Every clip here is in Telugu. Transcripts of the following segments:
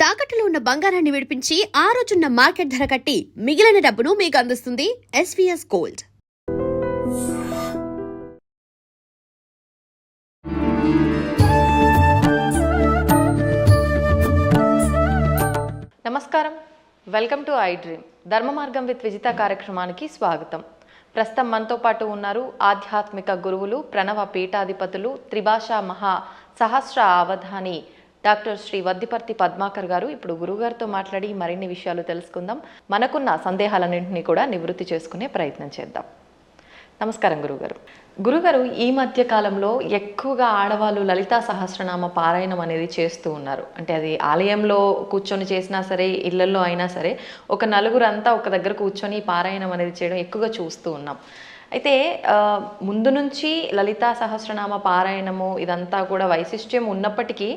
తాకట్టులో ఉన్న బంగారాన్ని విడిపించి ఆ రోజున్న మార్కెట్ ధర కట్టి మిగిలిన డబ్బును మీకు అందిస్తుంది ఎస్వీఎస్ గోల్డ్. నమస్కారం, వెల్కమ్ టు ఐ డ్రీమ్. ధర్మ మార్గం విత్ విజిత కార్యక్రమానికి స్వాగతం. ప్రస్తుతం మనతో పాటు ఉన్నారు ఆధ్యాత్మిక గురువులు, ప్రణవ పీఠాధిపతులు, త్రిభాషా మహా సహస్ర అవధాని డాక్టర్ శ్రీ వద్దిపర్తి పద్మాకర్ గారు. ఇప్పుడు గురుగారితో మాట్లాడి మరిన్ని విషయాలు తెలుసుకుందాం. మనకున్న సందేహాలన్నింటినీ కూడా నివృత్తి చేసుకునే ప్రయత్నం చేద్దాం. నమస్కారం గురుగారు. గురుగారు, ఈ మధ్య కాలంలో ఎక్కువగా ఆడవాళ్ళు లలితా సహస్రనామ పారాయణం అనేది చేస్తూ ఉన్నారు. అంటే అది ఆలయంలో కూర్చొని చేసినా సరే, ఇళ్లలో అయినా సరే, ఒక నలుగురు అంతా ఒక దగ్గర కూర్చొని పారాయణం అనేది చేయడం ఎక్కువగా చూస్తూ ఉన్నాం. అయితే ముందు నుంచి లలితా సహస్రనామ పారాయణము ఇదంతా కూడా వైశిష్ట్యం ఉన్నప్పటికీ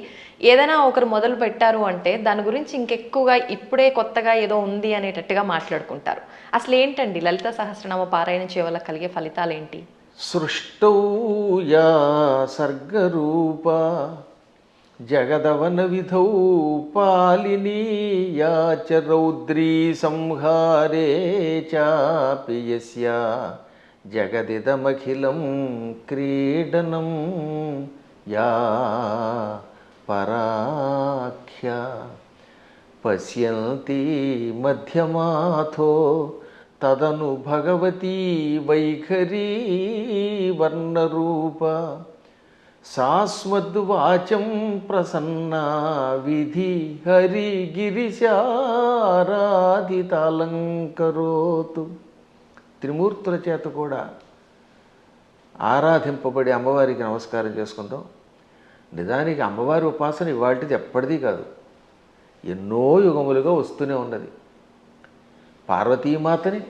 ఏదైనా ఒకరు మొదలు పెట్టారు అంటే దాని గురించి ఇంకెక్కువగా ఇప్పుడే కొత్తగా ఏదో ఉంది అనేటట్టుగా మాట్లాడుకుంటారు. అసలు ఏంటండి లలితా సహస్రనామ పారాయణం చేయవల్ల కలిగే ఫలితాలు ఏంటి? సృష్టౌ యా సర్గరూప జగదవన విధౌ పాలినీ యా చ రౌద్రీ సంహారే చాపి యస్యా జగదిదమఖిలం క్రీడనం యా పరాఖ్య పశ్యంతి మధ్యమాథో తదను భగవతీ వైఖరీ వర్ణరూప సాస్మద్వాచం ప్రసన్నా విధి హరిగిరిశారాధితాలంకరోతు. త్రిమూర్తుల చేత కూడా ఆరాధింపబడి అమ్మవారికి నమస్కారం చేసుకుందాం. నిజానికి అమ్మవారి ఉపాసన ఇవాటిది ఎప్పటిదీ కాదు, ఎన్నో యుగములుగా వస్తూనే ఉన్నది. పార్వతీమాతని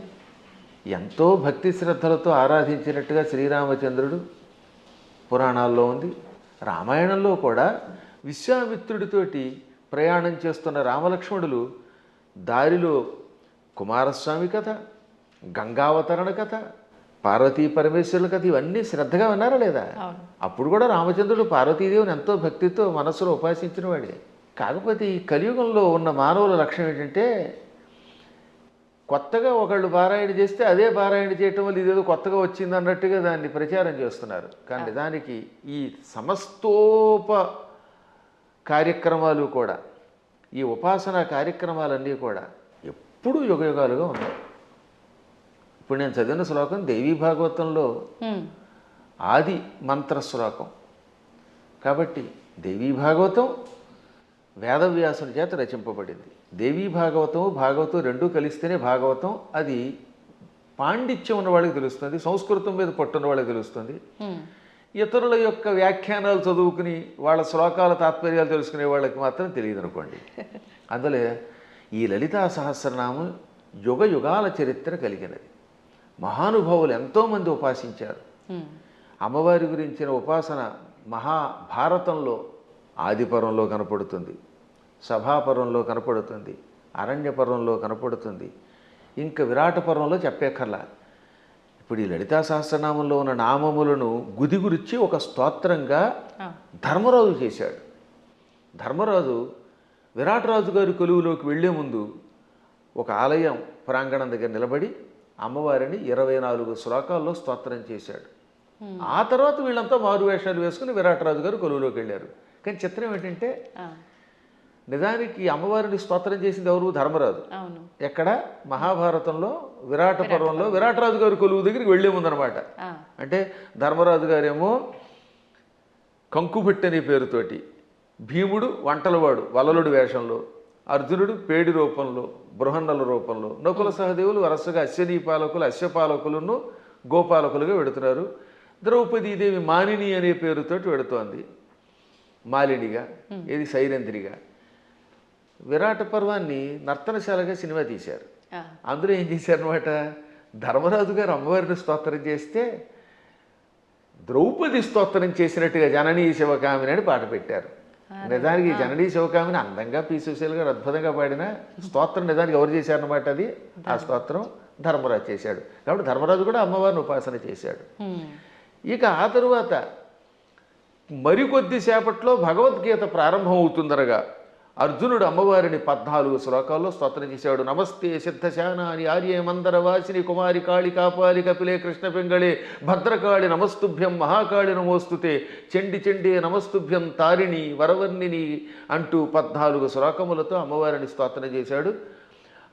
ఎంతో భక్తి శ్రద్ధలతో ఆరాధించినట్టుగా శ్రీరామచంద్రుడు పురాణాల్లో ఉంది. రామాయణంలో కూడా విశ్వామిత్రుడితోటి ప్రయాణం చేస్తున్న రామలక్ష్మణులు దారిలో కుమారస్వామి కథ, గంగావతరణ కథ, పార్వతీ పరమేశ్వరుల కథ ఇవన్నీ శ్రద్ధగా విన్నారా లేదా? అప్పుడు కూడా రామచంద్రుడు పార్వతీదేవిని ఎంతో భక్తితో మనస్సులో ఉపాసించిన వాడే. కాకపోతే ఈ కలియుగంలో ఉన్న మానవుల లక్ష్యం ఏంటంటే కొత్తగా ఒకళ్ళు పారాయణ చేస్తే అదే పారాయణ చేయటం వల్ల ఇదేదో కొత్తగా వచ్చింది అన్నట్టుగా దాన్ని ప్రచారం చేస్తున్నారు. కానీ దానికి ఈ సమస్తోప కార్యక్రమాలు కూడా, ఈ ఉపాసనా కార్యక్రమాలన్నీ కూడా ఎప్పుడూ యుగయుగాలుగా ఉన్నాయి. ఇప్పుడు నేను చదివిన శ్లోకం దేవీ భాగవతంలో ఆది మంత్ర శ్లోకం కాబట్టి దేవీ భాగవతం వేదవ్యాసుని చేత రచింపబడింది. దేవీ భాగవతం భాగవతం రెండూ కలిస్తేనే భాగవతం. అది పాండిత్యం ఉన్న వాళ్ళకి తెలుస్తుంది, సంస్కృతం మీద పట్టున్న వాళ్ళకి తెలుస్తుంది. ఇతరుల యొక్క వ్యాఖ్యానాలు చదువుకుని వాళ్ళ శ్లోకాల తాత్పర్యాలు తెలుసుకునే వాళ్ళకి మాత్రం తెలియదు అనుకోండి. అందులో ఈ లలితా సహస్రనామం యుగ యుగాల చరిత్ర కలిగినది. మహానుభావులు ఎంతోమంది ఉపాసించారు. అమ్మవారి గురించిన ఉపాసన మహాభారతంలో ఆదిపర్వంలో కనపడుతుంది, సభాపర్వంలో కనపడుతుంది, అరణ్యపర్వంలో కనపడుతుంది, ఇంకా విరాట పర్వంలో చెప్పేకర్లా. ఇప్పుడు ఈ లలితా సహస్రనామంలో ఉన్న నామములను గుదిగురిచ్చి ఒక స్తోత్రంగా ధర్మరాజు చేశాడు. ధర్మరాజు విరాటరాజు గారి కొలువులోకి వెళ్లే ముందు ఒక ఆలయం ప్రాంగణం దగ్గర నిలబడి అమ్మవారిని 24 శ్లోకాల్లో స్తోత్రం చేశాడు. ఆ తర్వాత వీళ్ళంతా మారువేషాలు వేసుకుని విరాటరాజు గారు కొలువులోకి వెళ్ళారు. కానీ చిత్రం ఏంటంటే నిజానికి అమ్మవారిని స్తోత్రం చేసింది ఎవరు? ధర్మరాజు. ఎక్కడ? మహాభారతంలో విరాట పర్వంలో విరాటరాజు గారి కొలువు దగ్గరికి వెళ్లే ముందనమాట. అంటే ధర్మరాజు గారేమో కంకుభట్టి అనే పేరుతోటి, భీముడు వంటలవాడు వలలుడు వేషంలో, అర్జునుడు పేడి రూపంలో, బృహన్నల రూపంలో, నకుల సహదేవులు వరుసగా అశ్వనీ పాలకులు, అశ్వపాలకులను గోపాలకులుగా వెడుతున్నారు. ద్రౌపదీదేవి మానిని అనే పేరుతోటి వెడుతోంది, మాలినిగా, ఇది సైరంధ్రిగా. విరాట పర్వాన్ని నర్తనశాలగా సినిమా తీశారు. అందులో ఏం చేశారనమాట, ధర్మరాజు గారు అమ్మవారిని స్తోత్రం చేస్తే ద్రౌపది స్తోత్రం చేసినట్టుగా జననీ శివకామిని అని పాట పెట్టారు. నిజానికి జననీ శివకామిని అందంగా పీసుశీల్ గారు అద్భుతంగా పాడిన స్తోత్రం నిజానికి ఎవరు చేశారనమాట అది? ఆ స్తోత్రం ధర్మరాజు చేశాడు. కాబట్టి ధర్మరాజు కూడా అమ్మవారిని ఉపాసన చేశాడు. ఇక ఆ తరువాత మరికొద్దిసేపట్లో భగవద్గీత ప్రారంభం అవుతుందనగా అర్జునుడు అమ్మవారిని 14 శ్లోకాల్లో స్తోత్రం చేశాడు. నమస్తే సిద్ధశానాని ఆర్యే మందర వాసిని కుమారి కాళి కాపాలి కపిలే కృష్ణ పింగళే భద్రకాళి నమస్తుభ్యం మహాకాళి నమోస్తుతే చండి చండి నమస్తుభ్యం తారిణి వరవర్ణిని అంటూ 14 శ్లోకములతో అమ్మవారిని స్తోత్రం చేశాడు.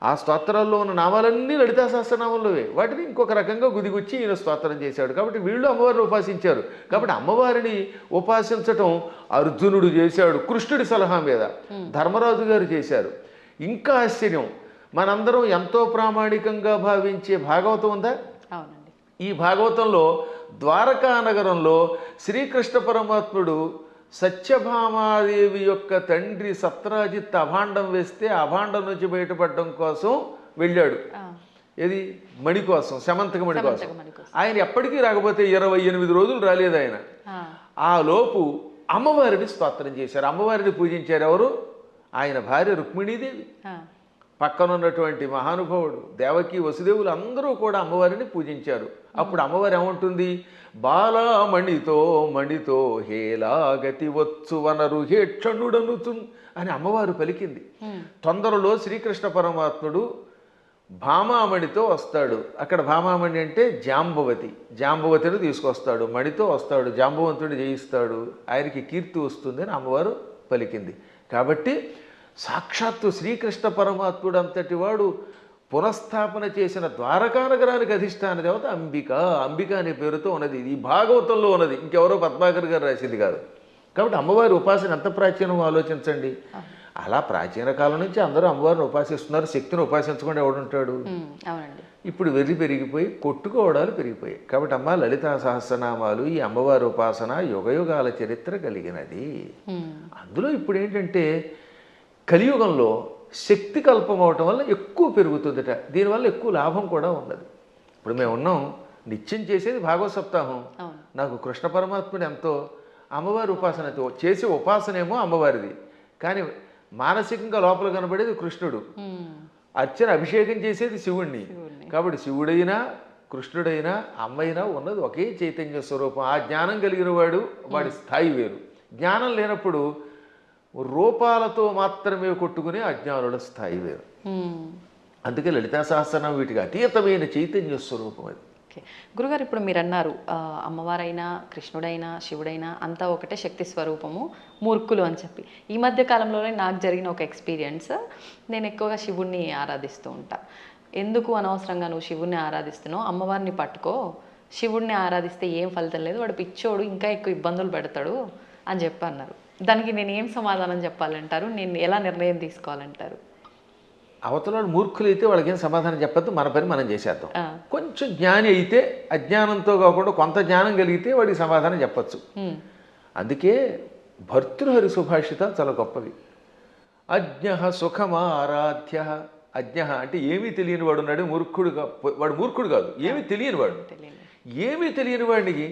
ఆ స్తోత్రాల్లో ఉన్న నామాలన్నీ లలితా సహస్రనామంలోవే. వాటిని ఇంకొక రకంగా గుదిగుచ్చి ఈయన స్తోత్రం చేశాడు. కాబట్టి వీళ్ళు అమ్మవారిని ఉపాసించారు. కాబట్టి అమ్మవారిని ఉపాసించటం అర్జునుడు చేశాడు కృష్ణుడి సలహా మీద, ధర్మరాజు గారు చేశారు. ఇంకా ఆశ్చర్యం, మనందరం ఎంతో ప్రామాణికంగా భావించే భాగవతం ఉందా? అవునండి. ఈ భాగవతంలో ద్వారకా నగరంలో శ్రీకృష్ణ పరమాత్ముడు సత్యభామాదేవి యొక్క తండ్రి సత్రాజిత్ అభాండం వేస్తే అభాండం నుంచి బయటపడడం కోసం వెళ్ళాడు. ఏది? మణి కోసం, శమంతక మణి కోసం. ఆయన ఎప్పటికీ రాకపోతే 28 రోజులు రాలేదు ఆయన. ఆ లోపు అమ్మవారిని స్తోత్రం చేశారు, అమ్మవారిని పూజించారు. ఎవరు? ఆయన భార్య రుక్మిణీదేవి, పక్కనున్నటువంటి మహానుభావుడు దేవకి వసుదేవులు అందరూ కూడా అమ్మవారిని పూజించారు. అప్పుడు అమ్మవారు ఏమంటుంది? బాలామణితో మణితో హేలాగతి వచ్చు వనరు హేక్షణుడనుచు అని అమ్మవారు పలికింది. తొందరలో శ్రీకృష్ణ పరమాత్ముడు భామామణితో వస్తాడు. అక్కడ భామామణి అంటే జాంబవతి, జాంబవతిని తీసుకొస్తాడు, మణితో వస్తాడు, జాంబవంతుడిని జయిస్తాడు, ఆయనకి కీర్తి వస్తుంది అని అమ్మవారు పలికింది. కాబట్టి సాక్షాత్తు శ్రీకృష్ణ పరమాత్ముడు అంతటి వాడు పునఃస్థాపన చేసిన ద్వారకా నగరానికి అధిష్టాన దేవత అంబిక. అంబిక అనే పేరుతో ఉన్నది. ఇది భాగవతంలో ఉన్నది, ఇంకెవరో పద్మాకర్ గారు రాసింది కాదు. కాబట్టి అమ్మవారి ఉపాసన ఎంత ప్రాచీనం ఆలోచించండి. అలా ప్రాచీన కాలం నుంచి అందరూ అమ్మవారిని ఉపాసిస్తున్నారు. శక్తిని ఉపాసించకుండా ఎవడుంటాడు? ఇప్పుడు వెర్రి పెరిగిపోయి కొట్టుకోవడాలు పెరిగిపోయాయి. కాబట్టి అమ్మ లలితా సహస్రనామాలు, ఈ అమ్మవారి ఉపాసన యుగయుగాల చరిత్ర కలిగినది. అందులో ఇప్పుడు ఏంటంటే కలియుగంలో శక్తి కల్పం అవటం వల్ల ఎక్కువ పెరుగుతుందట. దీనివల్ల ఎక్కువ లాభం కూడా ఉన్నది. ఇప్పుడు మేము ఉన్నాం, నిత్యం చేసేది భాగవత సప్తాహం. నాకు కృష్ణ పరమాత్ముడు ఎంతో అమ్మవారి ఉపాసనతో చేసే ఉపాసనేమో అమ్మవారిది, కానీ మానసికంగా లోపల కనబడేది కృష్ణుడు. అర్చన అభిషేకం చేసేది శివుణ్ణి. కాబట్టి శివుడైనా కృష్ణుడైనా అమ్మైనా ఉన్నది ఒకే చైతన్య స్వరూపం. ఆ జ్ఞానం కలిగిన వాడు, వాడి స్థాయి వేరు. జ్ఞానం లేనప్పుడు రూపాలతో మాత్రమే కొట్టుకునే అజ్ఞానుల స్థాయి వేరు. అందుకే లలితా సహస్రనామం వీటికి అతీతమైన చైతన్య స్వరూపం అది. గురుగారు, ఇప్పుడు మీరు అన్నారు అమ్మవారైనా కృష్ణుడైనా శివుడైనా అంతా ఒకటే శక్తి స్వరూపము, మూర్ఖులు అని చెప్పి. ఈ మధ్య కాలంలోనే నాకు జరిగిన ఒక ఎక్స్పీరియన్స్, నేను ఎక్కువగా శివుణ్ణి ఆరాధిస్తూ ఉంటా. ఎందుకు అనవసరంగా నువ్వు శివుణ్ణి ఆరాధిస్తున్నావు, అమ్మవారిని పట్టుకో, శివుణ్ణి ఆరాధిస్తే ఏం ఫలితం లేదు, వాడు పిచ్చోడు ఇంకా ఎక్కువ ఇబ్బందులు పెడతాడు అని చెప్పి అన్నారు. దానికి నేను ఏం సమాధానం చెప్పాలంటారు? నేను ఎలా నిర్ణయం తీసుకోవాలంటారు? అవతల మూర్ఖులు అయితే వాళ్ళకి ఏం సమాధానం చెప్పద్దు, మన పని మనం చేసేద్దాం. కొంచెం జ్ఞాని అయితే అజ్ఞానంతో కాకుండా కొంత జ్ఞానం కలిగితే వాడికి సమాధానం చెప్పచ్చు. అందుకే భర్తృహరి సుభాషితాలు చాలా గొప్పవి. అజ్ఞ సుఖమారాధ్య. అజ్ఞ అంటే ఏమీ తెలియని వాడు ఉన్నాడు, మూర్ఖుడుగా. వాడు మూర్ఖుడు కాదు, ఏమీ తెలియని వాడు. ఏమీ తెలియని వాడికి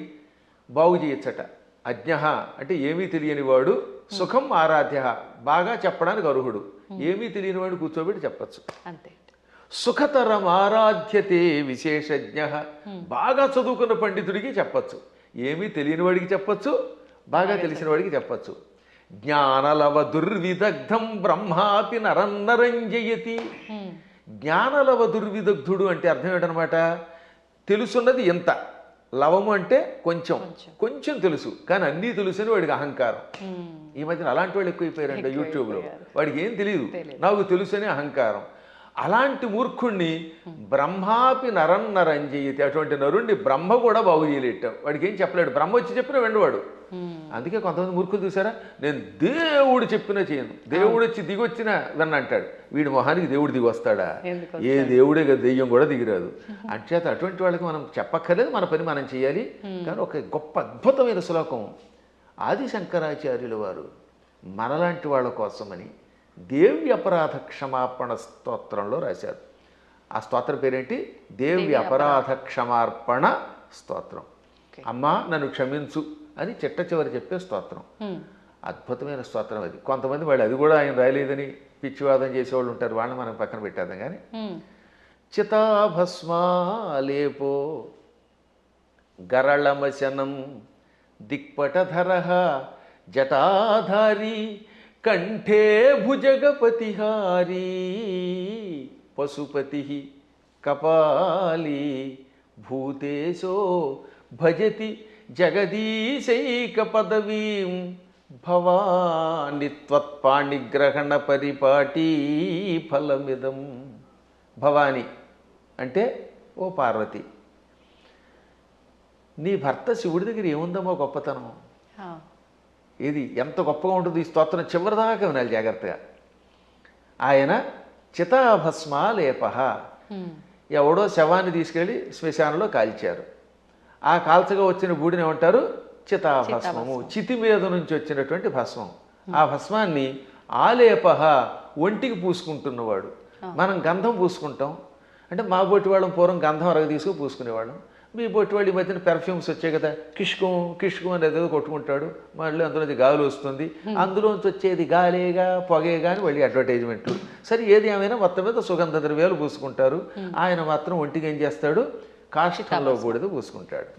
బాగు చేయొచ్చట. అజ్ఞ అంటే ఏమీ తెలియని వాడు, సుఖం ఆరాధ్య బాగా చెప్పడానికి అర్హుడు. ఏమీ తెలియని వాడు కూర్చోబెట్టి చెప్పచ్చు. అంతే. సుఖతరం ఆరాధ్యతే విశేషజ్ఞ. బాగా చదువుకున్న పండితుడికి చెప్పచ్చు, ఏమీ తెలియని వాడికి చెప్పచ్చు, బాగా తెలిసిన వాడికి చెప్పచ్చు. జ్ఞానలవ దుర్విదగ్ధం బ్రహ్మాపి నరన్నరంజయతి. జ్ఞానలవ దుర్విదగ్ధుడు అంటే అర్థం ఏంటనమాట? తెలుసున్నది ఎంత, లవము అంటే కొంచెం, కొంచెం తెలుసు కానీ అన్నీ తెలుసని వాడికి అహంకారం. ఈ మధ్యన అలాంటి వాళ్ళు ఎక్కువైపోయారంట యూట్యూబ్లో. వాడికి ఏం తెలియదు, నాకు తెలుసు అని అహంకారం. అలాంటి మూర్ఖుణ్ణి బ్రహ్మాపి నరన్నరంజయతి. అటువంటి నరుణ్ణి బ్రహ్మ కూడా బాగు చేయలేట. వాడికి ఏం చెప్పలేడు, బ్రహ్మ వచ్చి చెప్పినా వెండవాడు. అందుకే కొంతమంది మూర్ఖులు చూసారా, నేను దేవుడు చెప్పినా చేయను, దేవుడు వచ్చి దిగొచ్చినా విన్నంటాడు. వీడి మొహానికి దేవుడు దిగి వస్తాడా? ఏ దేవుడే కదా, దెయ్యం కూడా దిగిరాదు. అంచేత అటువంటి వాళ్ళకి మనం చెప్పక్కర్లేదు, మన పని మనం చేయాలి. కానీ ఒక గొప్ప అద్భుతమైన శ్లోకం ఆది శంకరాచార్యుల వారు మనలాంటి వాళ్ళ కోసమని దేవి అపరాధ క్షమాపణ స్తోత్రంలో రాశారు. ఆ స్తోత్రం పేరేంటి? దేవి అపరాధ క్షమార్పణ స్తోత్రం. అమ్మా నన్ను క్షమించు అని చిట్ట చివరి చెప్పే స్తోత్రం. అద్భుతమైన స్తోత్రం అది. కొంతమంది వాళ్ళు అది కూడా ఆయన రాయలేదని పిచ్చివాదం చేసేవాళ్ళు ఉంటారు, వాళ్ళని మనం పక్కన పెట్టేద్దాం. కానీ చితాభస్మాలేపో గరళమశనం దిక్పటధర జటాధారి కంఠే భుజగపతిహారీ పశుపతి కపాలీ భూతేశో భజతి జగదీశైక పదవీం భవాని త్వత్పాణిగ్రహణ పరిపాటీ ఫలమిదం. భవాని అంటే ఓ పార్వతి, నీ భర్త శివుడి దగ్గర ఏముందమ్మో గొప్పతనం, ఇది ఎంత గొప్పగా ఉంటుంది. ఈ స్తోత్రం చివరిదాకా వినాలి జాగ్రత్తగా. ఆయన చితాభస్మాలేప, ఎవడో శవాన్ని తీసుకెళ్ళి శ్మశానంలో కాల్చారు. ఆ కాల్చగా వచ్చిన బూడిని ఏమంటారు? చితాభస్మము. చితి మీద నుంచి వచ్చినటువంటి భస్మం. ఆ భస్మాన్ని ఆలేప, ఒంటికి పూసుకుంటున్నవాడు. మనం గంధం పూసుకుంటాం అంటే, మా బొట్టి వాళ్ళం పూర్వం గంధం అరగ తీసుకు పూసుకునేవాళ్ళం. మీ బొట్టి వాళ్ళు ఈ మధ్యన పెర్ఫ్యూమ్స్ వచ్చాయి కదా, కిష్కం కిష్కం అనేది ఏదో కొట్టుకుంటాడు, మళ్ళీ అందులోంచి గాలి వస్తుంది, అందులోంచి వచ్చేది గాలేగా పొగేగా అని మళ్ళీ అడ్వర్టైజ్మెంట్లు. సరే ఏది ఏమైనా మొత్తం మీద సుగంధ ద్రవ్యాలు పూసుకుంటారు. ఆయన మాత్రం ఒంటికి ఏం చేస్తాడు? కాష్టంలో బూడిద పూసుకుంటాడు.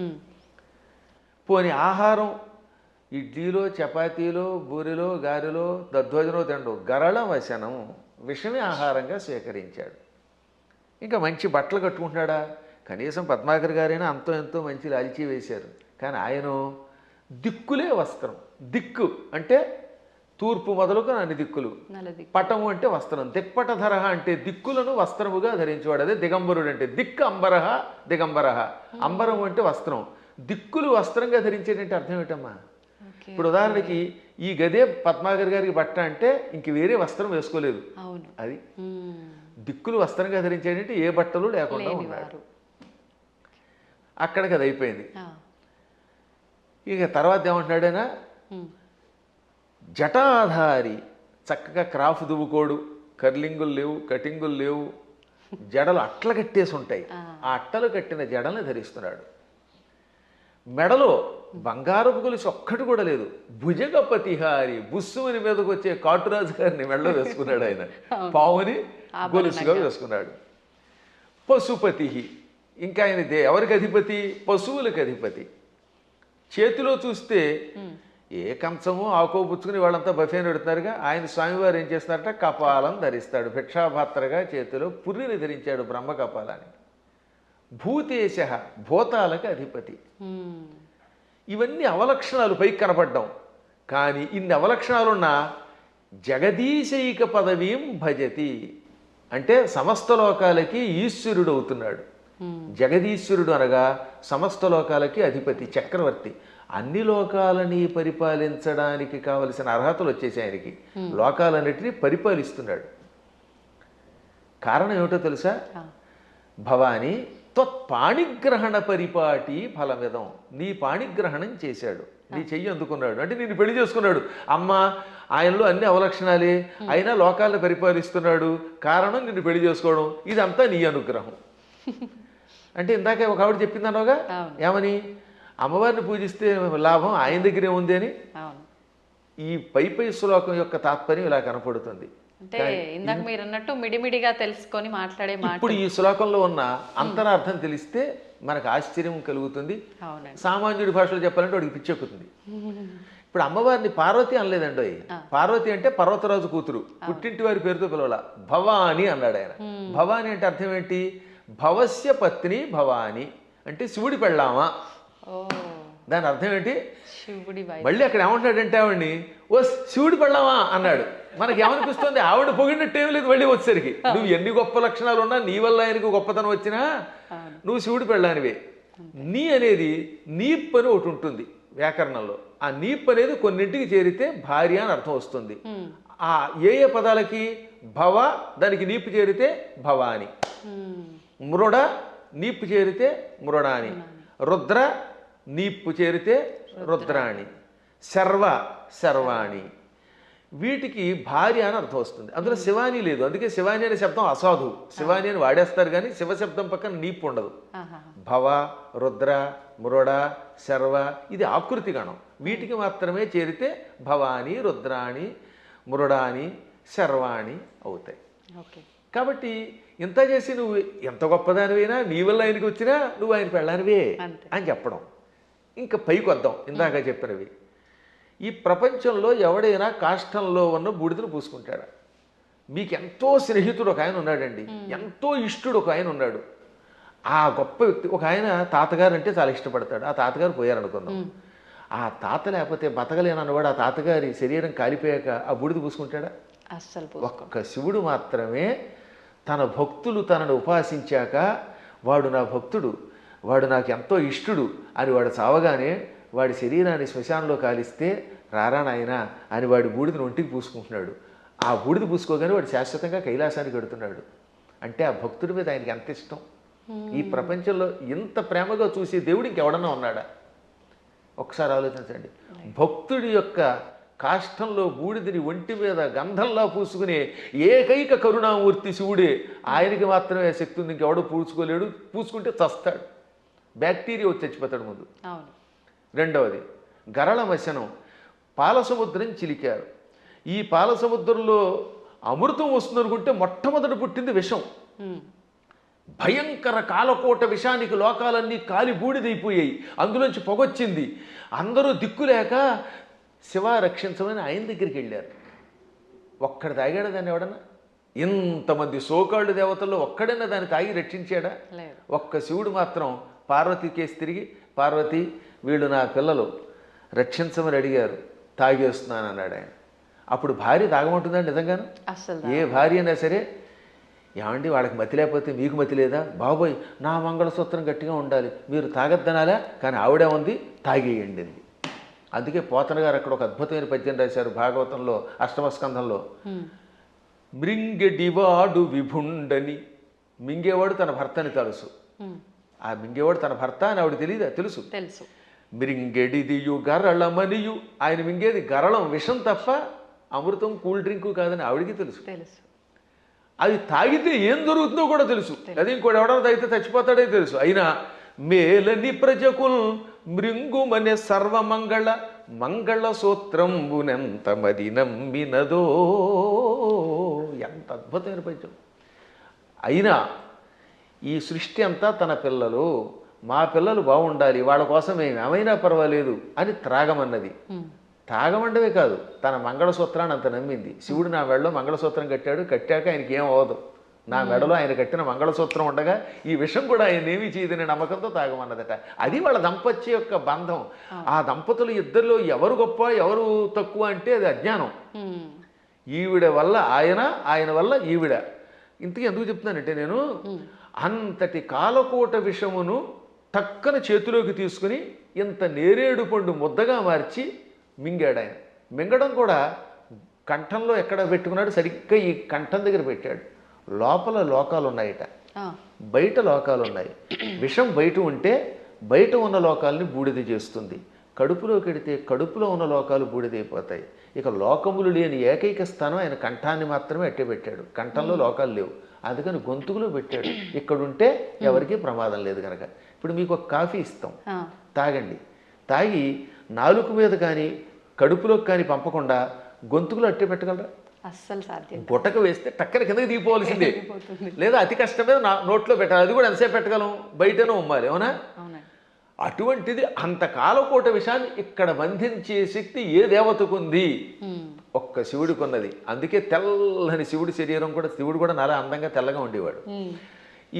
పోని ఆహారం ఇడ్లీలో చపాతీలో బూరిలో గారెలో దధ్వజనో తిండు, గరళ వశనం, విషమే ఆహారంగా స్వీకరించాడు. ఇంకా మంచి బట్టలు కట్టుకుంటున్నాడా? కనీసం పద్మాకర్ గారైనా అంతో ఎంతో మంచి లాల్చీ వేశారు. కానీ ఆయన దిక్కులే వస్త్రం. దిక్కు అంటే తూర్పు మొదలుకు అన్ని దిక్కులు. పటము అంటే వస్త్రం. దిక్పటధర అంటే దిక్కులను వస్త్రముగా ధరించేవాడు. అదే దిగంబరుడు అంటే. దిక్కు అంబరహ దిగంబరహ. అంబరము అంటే వస్త్రం. దిక్కులు వస్త్రంగా ధరించేటంటే అర్థం ఏంటమ్మా? ఇప్పుడు ఉదాహరణకి ఈ గదే పద్మాకర్ గారికి బట్ట అంటే ఇంక వేరే వస్త్రం వేసుకోలేదు. అది దిక్కులు వస్త్రంగా ధరించేటంటే ఏ బట్టలు లేకుండా ఉన్నాడు. అక్కడికి అది అయిపోయింది. ఇక తర్వాత ఏమంటున్నాడైనా, జటాధారి, చక్కగా క్రాఫ్ దువ్వుకోడు, కర్లింగులు లేవు, కటింగులు లేవు, జడలు అట్టలు కట్టేసి ఉంటాయి. ఆ అట్టలు కట్టిన జడల్ని ధరిస్తున్నాడు. మెడలో బంగారపు గొలుసు ఒక్కటి కూడా లేదు. భుజగపతిహారి, బుస్సుమని మీదకు వచ్చే కాటురాజు గారిని మెడలో వేసుకున్నాడు ఆయన. పావుని గొలుసుగా వేసుకున్నాడు. పశుపతి, ఇంకా ఆయన ఎవరికి అధిపతి? పశువులకు అధిపతి. చేతిలో చూస్తే ఏ కంచము ఆకో పుచ్చుకుని వాళ్ళంతా బఫేని పెడుతున్నారుగా, ఆయన స్వామివారు ఏం చేస్తున్నారట? కపాలం ధరిస్తాడు. భిక్షాపాత్రగా చేతిలో పుర్రిని ధరించాడు, బ్రహ్మ కపాలాన్ని. భూతేశ, భూతాలకు అధిపతి. ఇవన్నీ అవలక్షణాలు పైకి కనపడ్డాం. కానీ ఇన్ని అవలక్షణాలున్నా జగదీశైక పదవీం భజతి అంటే సమస్త లోకాలకి ఈశ్వరుడు అవుతున్నాడు. జగదీశ్వరుడు అనగా సమస్త లోకాలకి అధిపతి, చక్రవర్తి. అన్ని లోకాలని పరిపాలించడానికి కావలసిన అర్హతలు వచ్చేసి ఆయనకి. లోకాలన్నిటినీ పరిపాలిస్తున్నాడు. కారణం ఏమిటో తెలుసా? భవాని త్వత్పాణిగ్రహణ పరిపాటి ఫలమిదం. నీ పాణిగ్రహణం చేశాడు, నీ చెయ్యి అందుకున్నాడు అంటే నిన్ను పెళ్లి చేసుకున్నాడు. అమ్మ ఆయనలో అన్ని అవలక్షణాలే, అయినా లోకాలను పరిపాలిస్తున్నాడు. కారణం నిన్ను పెళ్లి చేసుకోవడం. ఇదంతా నీ అనుగ్రహం. అంటే ఇందాక ఒక ఆవిడ చెప్పిందనోగా, ఏమని? అమ్మవారిని పూజిస్తే లాభం ఆయన దగ్గరే ఉంది అని. ఈ పై శ్లోకం యొక్క తాత్పర్యం ఇలా కనపడుతుంది. అంటే ఇందాక మీరు అన్నట్టు మిడిమిడిగా తెలుసుకొని మాట్లాడే మాట. ఇప్పుడు ఈ శ్లోకంలో ఉన్న అంతరార్థం తెలిస్తే మనకు ఆశ్చర్యం కలుగుతుంది. సామాన్యుడి భాషలో చెప్పాలంటే వాడికి పిచ్చెక్కుతుంది. ఇప్పుడు అమ్మవారిని పార్వతి అనలేదండి. పార్వతి అంటే పర్వతరాజు కూతురు, పుట్టింటి వారి పేరుతో పిలవాల. భవాని అన్నాడు ఆయన. భవాని అంటే అర్థం ఏంటి? భవస్య పత్ని భవాని అంటే శివుడి పెళ్ళామా. దాని అర్థం ఏంటి? మళ్ళీ అక్కడ ఏమంటున్నాడంటే ఆవిడ్ని ఓ శివుడి పెళ్ళామా అన్నాడు. మనకి ఏమనిపిస్తుంది? ఆవిడ పొగిడినట్టేం లేదు. మళ్ళీ వచ్చేసరికి నువ్వు ఎన్ని గొప్ప లక్షణాలు ఉన్నా, నీ వల్ల ఆయనకు గొప్పతనం వచ్చినా నువ్వు శివుడి పెళ్ళానివే. నీ అనేది నీప్ అని ఒకటి ఉంటుంది వ్యాకరణంలో. ఆ నీప్ అనేది కొన్నింటికి చేరితే భార్య అని అర్థం వస్తుంది. ఆ ఏ ఏ పదాలకి? భవ దానికి నీపు చేరితే భవాని, మృడ నీపు చేరితే మృడాని, రుద్ర నీపు చేరితే రుద్రాణి, శర్వ శర్వాణి. వీటికి భార్య అని అర్థం వస్తుంది. అందులో శివాని లేదు. అందుకే శివాని అనే శబ్దం అసాధు. శివాని అని వాడేస్తారు కానీ శివశబ్దం పక్కన నీపు ఉండదు. భవ, రుద్ర, మృడ, శర్వ ఇది ఆకృతి గణం. వీటికి మాత్రమే చేరితే భవాని, రుద్రాణి, మృడాని, శర్వాణి అవుతాయి. కాబట్టి ఇంత చేసి నువ్వు ఎంత గొప్పదానివైనా, నీ వల్ల ఆయనకి వచ్చినా నువ్వు ఆయన పెళ్ళానివే అని చెప్పడం. ఇంకా పైకి వద్దాం. ఇందాక చెప్పినవి ఈ ప్రపంచంలో ఎవడైనా కాష్టంలో ఉన్న బూడిదను పూసుకుంటాడా? మీకు ఎంతో స్నేహితుడు ఒక ఆయన ఉన్నాడండి, ఎంతో ఇష్టుడు ఒక ఆయన ఉన్నాడు. ఆ గొప్ప వ్యక్తి ఒక ఆయన తాతగారు అంటే చాలా ఇష్టపడతాడు. ఆ తాతగారు పోయారనుకుందాం. ఆ తాత లేకపోతే బతకలేనన్నవాడు ఆ తాతగారి శరీరం కాలిపోయాక ఆ బూడిద పూసుకుంటాడా? అస్సలు ఒక్క శివుడు మాత్రమే తన భక్తులు తనను ఉపాసించాక వాడు నా భక్తుడు, వాడు నాకు ఎంతో ఇష్టుడు అని వాడు చావగానే వాడి శరీరాన్ని శ్మశానంలో కాలిస్తే రారా నాయనా అని వాడి బూడిదని ఒంటికి పూసుకుంటున్నాడు. ఆ బూడిద పూసుకోగానే వాడు శాశ్వతంగా కైలాసానికి వెడుతున్నాడు. అంటే ఆ భక్తుడి మీద ఆయనకి ఎంత ఇష్టం. ఈ ప్రపంచంలో ఇంత ప్రేమగా చూసే దేవుడు ఇంకెవడన్నా ఉన్నాడా? ఒకసారి ఆలోచించండి. భక్తుడి యొక్క కాష్టంలో బూడిదని ఒంటి మీద గంధంలా పూసుకునే ఏకైక కరుణామూర్తి శివుడే. ఆయనకి మాత్రమే శక్తి ఉంది, ఇంకెవడో పూసుకోలేడు. పూసుకుంటే చస్తాడు, బ్యాక్టీరియా వచ్చి చచ్చిపోతాడు ముందు. రెండవది గరళమశనం, పాలసముద్రం చిలికారు. ఈ పాలసముద్రంలో అమృతం వస్తుందనుకుంటే మొట్టమొదటి పుట్టింది విషం. భయంకర కాలకోట విషానికి లోకాలన్నీ కాలి బూడిదైపోయాయి, అందులోంచి పొగొచ్చింది. అందరూ దిక్కులేక శివ రక్షించమని ఆయన దగ్గరికి వెళ్ళారు. ఒక్కడు తాగాడా దాన్ని ఎవడన్నా? ఇంతమంది సోకాళ్ళు దేవతల్లో ఒక్కడైనా దాన్ని తాగి రక్షించాడా? ఒక్క శివుడు మాత్రం పార్వతి కేసు తిరిగి, పార్వతి వీళ్ళు నా పిల్లలు రక్షించమని అడిగారు, తాగేస్తున్నాను అన్నాడు ఆయన. అప్పుడు భార్య తాగమంటుందండి నిజంగాను? ఏ భార్య అయినా సరే, ఏమండి వాళ్ళకి మతి లేకపోతే మీకు మతి లేదా? బాబోయ్ నా మంగళసూత్రం గట్టిగా ఉండాలి, మీరు తాగద్దనాలా, కానీ ఆవిడే ఉంది తాగేయండి. అందుకే పోతన గారు అక్కడ ఒక అద్భుతమైన పద్యం రాశారు భాగవతంలో అష్టమ స్కంధంలో. మృంగెడివాడు విభుండని, మింగేవాడు తన భర్తని తెలుసు. ఆ మింగేవాడు తన భర్త అని ఆవిడ తెలియదా? తెలుసు. మృంగెడిదియు గరళమనియు, ఆయన మింగేది గరళం విషం తప్ప అమృతం కూల్ డ్రింకు కాదని ఆవిడికి తెలుసు. అది తాగితే ఏం జరుగుతుందో కూడా తెలుసు. అది ఇంకోటి ఎవడన్నా తాగితే చచ్చిపోతాడే తెలుసు. అయినా మేలని ప్రజకుల్ మృంగుమనే సర్వమంగళ మంగళ సూత్రంబునెంత మది నమ్మినదో. ఎంత అద్భుతమైన పద్యం. అయినా ఈ సృష్టి అంతా తన పిల్లలు, మా పిల్లలు బాగుండాలి, వాళ్ళ కోసం మేము ఏమైనా పర్వాలేదు అని త్రాగమన్నది. తాగమండవే కాదు, తన మంగళసూత్రాన్ని అంత నమ్మింది. శివుడు నా మెడలో మంగళసూత్రం కట్టాడు, కట్టాక ఆయనకి ఏం అవ్వదు, నా మెడలో ఆయన కట్టిన మంగళసూత్రం ఉండగా ఈ విషయం కూడా ఆయన ఏమీ చేయదనే నమ్మకంతో తాగమన్నదట. అది వాళ్ళ దంపత్య యొక్క బంధం. ఆ దంపతులు ఇద్దరిలో ఎవరు గొప్ప ఎవరు తక్కువ అంటే అది అజ్ఞానం. ఈవిడ వల్ల ఆయన, ఆయన వల్ల ఈవిడ. ఇంతకీ ఎందుకు చెప్తున్నానంటే నేను, అంతటి కాలకోట విషమును టక్కన చేతిలోకి తీసుకుని ఇంత నేరేడు పండు ముద్దగా మార్చి మింగాడు ఆయన. మింగడం కూడా కంఠంలో ఎక్కడ పెట్టుకున్నాడు, సరిగ్గా ఈ కంఠం దగ్గర పెట్టాడు. లోపల లోకాలు ఉన్నాయట, బయట లోకాలు ఉన్నాయి. విషం బయట ఉంటే బయట ఉన్న లోకాలని బూడిద చేస్తుంది, కడుపులోకి వెడితే కడుపులో ఉన్న లోకాలు బూడిదైపోతాయి. ఇక లోకములు లేని ఏకైక స్థానం ఆయన కంఠాన్ని మాత్రమే అట్టే పెట్టాడు. కంఠంలో లోకాలు లేవు, అందుకని గొంతుకులో పెట్టాడు. ఇక్కడుంటే ఎవరికీ ప్రమాదం లేదు కనుక. ఇప్పుడు మీకు ఒక కాఫీ ఇస్తాం, తాగండి. తాగి నాలుక మీద కానీ కడుపులోకి కానీ పంపకుండా గొంతుకులో అట్టే పెట్టగలరా? అస్సలు సాధ్యం. గుట్టక వేస్తే టక్కన కిందకి దిగిపోవలసిందే, లేదా అతి కష్టమే నోట్లో పెట్టాలి. అది కూడా ఎంతసేపు పెట్టగలం, బయటనే ఉమ్మాలి, అవునా? అటువంటిది అంత కాలకోట విషయాన్ని ఇక్కడ బంధించే శక్తి ఏ దేవతకు ఉంది? ఒక్క శివుడికి ఉన్నది. అందుకే తెల్లని శివుడి శరీరం కూడా, శివుడు కూడా చాలా అందంగా తెల్లగా ఉండేవాడు.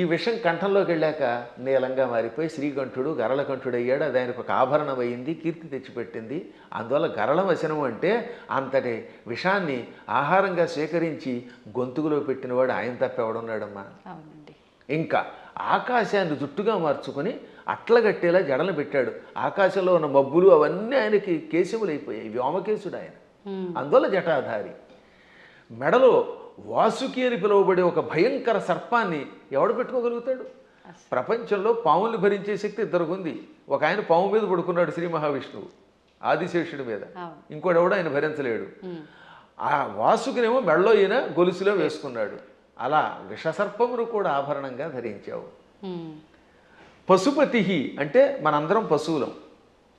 ఈ విషం కంఠంలోకి వెళ్ళాక నీలంగా మారిపోయి శ్రీకంఠుడు గరళకంఠుడు అయ్యాడు. అది ఆయనకు ఒక ఆభరణం అయింది, కీర్తి తెచ్చిపెట్టింది. అందువల్ల గరళవశనం అంటే అంతటి విషాన్ని ఆహారంగా స్వీకరించి గొంతుకులో పెట్టినవాడు ఆయన తప్ప ఎవడున్నాడమ్మా? ఇంకా ఆకాశాన్ని జుట్టుగా మార్చుకొని అట్లగట్టేలా జడలు పెట్టాడు. ఆకాశంలో ఉన్న మబ్బులు అవన్నీ ఆయనకి కేశములైపోయాయి, వ్యోమకేశుడు ఆయన. అందువల్ల జటాధారి. మెడలో వాసుకి అని పిలువబడే ఒక భయంకర సర్పాన్ని ఎవడు పెట్టుకోగలుగుతాడు? ప్రపంచంలో పాముల్ని భరించే శక్తి ఇద్దరికి ఉంది. ఒక ఆయన పాము మీద పడుకున్నాడు, శ్రీ మహావిష్ణువు ఆదిశేషుడి మీద. ఇంకోటి ఎవడు ఆయన భరించలేడు. ఆ వాసుకినేమో మెడలో ఈయన గొలుసులో వేసుకున్నాడు. అలా విషసర్పమును కూడా ఆభరణంగా ధరించావు. పశుపతి అంటే మనందరం పశువులం.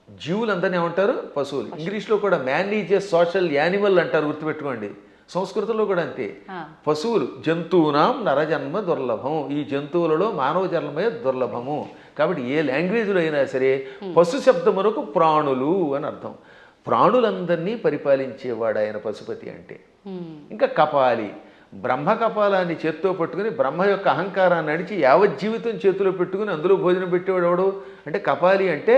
జీవులందరినీ ఏమంటారు? పశువులు. ఇంగ్లీష్లో కూడా man is a social animal అంటారు, గుర్తుపెట్టుకోండి. సంస్కృతంలో కూడా అంతే. పశువులు జంతువునాం నరజన్మ దుర్లభం. ఈ జంతువులలో మానవ జన్మమే దుర్లభము. కాబట్టి ఏ లాంగ్వేజ్లో అయినా సరే పశు శబ్దమునకు ప్రాణులు అని అర్థం. ప్రాణులందరినీ పరిపాలించేవాడు ఆయన పశుపతి అంటే. ఇంకా కపాలి, బ్రహ్మ కపాలాన్ని చేత్తో పట్టుకుని బ్రహ్మ యొక్క అహంకారాన్ని నడిచి యావజ్జీవితం చేతిలో పెట్టుకుని అందులో భోజనం పెట్టేవాడు ఎవడు అంటే కపాలి. అంటే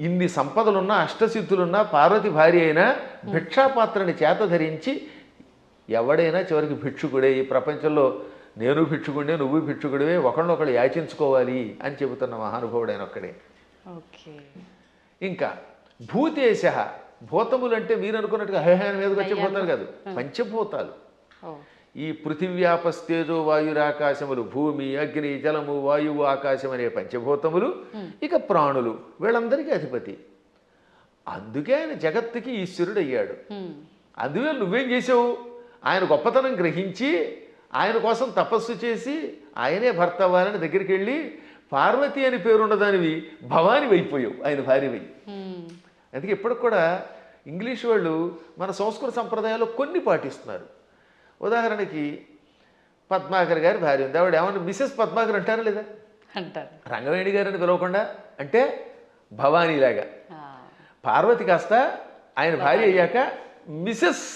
ఇన్ని సంపదలున్నా అష్టసిద్ధులున్నా పార్వతి భార్య అయినా భిక్షాపాత్రని చేత ధరించి ఎవడైనా చివరికి భిక్షుకుడే. ఈ ప్రపంచంలో నేను భిక్షుకుడే, నువ్వు భిక్షుకుడివే, ఒకళ్ళనొకళ్ళు యాచించుకోవాలి అని చెబుతున్న మహానుభావుడైన ఒక్కడే. ఓకే. ఇంకా భూతేశ, భూతములు అంటే మీరు అనుకున్నట్టుగా హైహాన్ మీదకి వచ్చే భూతాలు కాదు, పంచభూతాలు. ఈ పృథివ్యాపస్తేజో వాయురాకాశములు, భూమి, అగ్ని, జలము, వాయువు, ఆకాశం అనే పంచభూతములు, ఇక ప్రాణులు, వీళ్ళందరికీ అధిపతి. అందుకే ఆయన జగత్తుకి ఈశ్వరుడు అయ్యాడు. అందువల్ల నువ్వేం చేసావు? ఆయన గొప్పతనం గ్రహించి ఆయన కోసం తపస్సు చేసి ఆయనే భర్త అవ్వాలని దగ్గరికి వెళ్ళి పార్వతి అని పేరున్నదానివి భవాని అయిపోయావు, ఆయన భార్యవై. అందుకే ఇప్పటికి కూడా ఇంగ్లీష్ వాళ్ళు మన సంస్కృత సంప్రదాయాల్లో కొన్ని పాటిస్తున్నారు. ఉదాహరణకి పద్మాకర్ గారి భార్య ఉంది, ఆవిడ ఏమన్నా మిసెస్ పద్మాకర్ అంటారా లేదా? అంటారు. రంగవేణి గారిని పిలవకుండా అంటే భవానీలాగా. పార్వతి కాస్త ఆయన భార్య అయ్యాక మిసెస్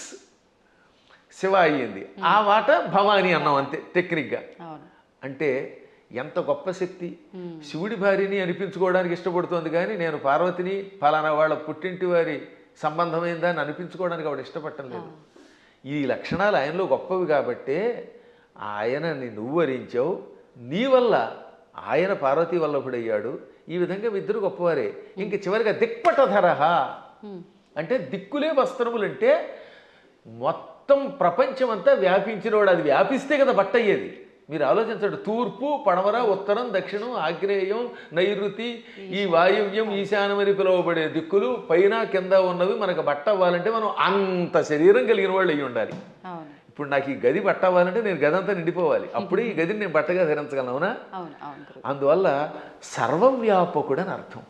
శివ అయ్యింది, ఆ మాట భవానీ అన్నాం అంతే టెక్నిక్గా. అంటే ఎంత గొప్ప శక్తి! శివుడి భార్యని అనిపించుకోవడానికి ఇష్టపడుతోంది కానీ నేను పార్వతిని ఫలానా వాళ్ళ పుట్టింటి వారి సంబంధమైందని అనిపించుకోవడానికి ఆవిడ ఇష్టపడటం లేదు. ఈ లక్షణాలు ఆయనలో గొప్పవి కాబట్టే ఆయనని నువ్వు వరించావు, నీ వల్ల ఆయన పార్వతీ వల్లభుడయ్యాడు. ఈ విధంగా ఇద్దరు గొప్పవారే. ఇంక చివరిగా దిక్పటధరహ అంటే దిక్కులే వస్త్రములంటే మొత్తం ప్రపంచం అంతా వ్యాపించినవాడు. అది వ్యాపిస్తే కదా బట్ట అయ్యేది. మీరు ఆలోచించండి, తూర్పు, పడమర, ఉత్తరం, దక్షిణం, ఆగ్నేయం, నైరుతి, ఈ వాయువ్యం, ఈశాన్యం అని పిలువబడే దిక్కులు పైన కింద ఉన్నవి మనకు బట్ట అవ్వాలంటే మనం అంత శరీరం కలిగిన వాళ్ళు అయ్యి ఉండాలి. ఇప్పుడు నాకు ఈ గది బట్ట అవ్వాలంటే నేను గది అంతా నిండిపోవాలి, అప్పుడే ఈ గదిని నేను బట్టగా ధరించగలను. అవునా? అందువల్ల సర్వవ్యాపకుడు అని అర్థం.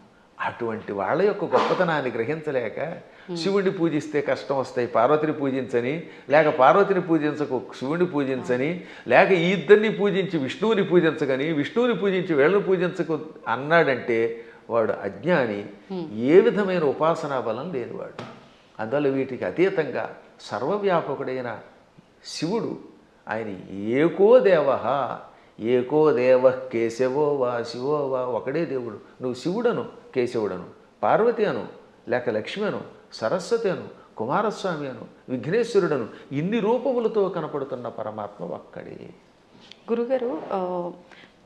అటువంటి వాళ్ళ యొక్క గొప్పతనాన్ని గ్రహించలేక శివుడిని పూజిస్తే కష్టం వస్తాయి, పార్వతిని పూజించని, లేక పార్వతిని పూజించకు శివుడిని పూజించని, లేక ఈ ఇద్దరిని పూజించి విష్ణువుని పూజించగని, విష్ణువుని పూజించి వీళ్ళని పూజించకు అన్నాడంటే వాడు అజ్ఞాని, ఏ విధమైన ఉపాసనా బలం లేనివాడు. అందువల్ల వీటికి అతీతంగా సర్వవ్యాపకుడైన శివుడు ఆయన ఏకో దేవ, ఏకో దేవ కేశవో వా శివో వా, ఒకడే దేవుడు. నువ్వు శివుడను, కేశవుడను, పార్వతి అను, లేక లక్ష్మి అను, సరస్వతి అను, కుమారస్వామి అను, విఘ్నేశ్వరుడను, ఇన్ని రూపములతో కనపడుతున్న పరమాత్మ ఒక్కడే. గురుగారు,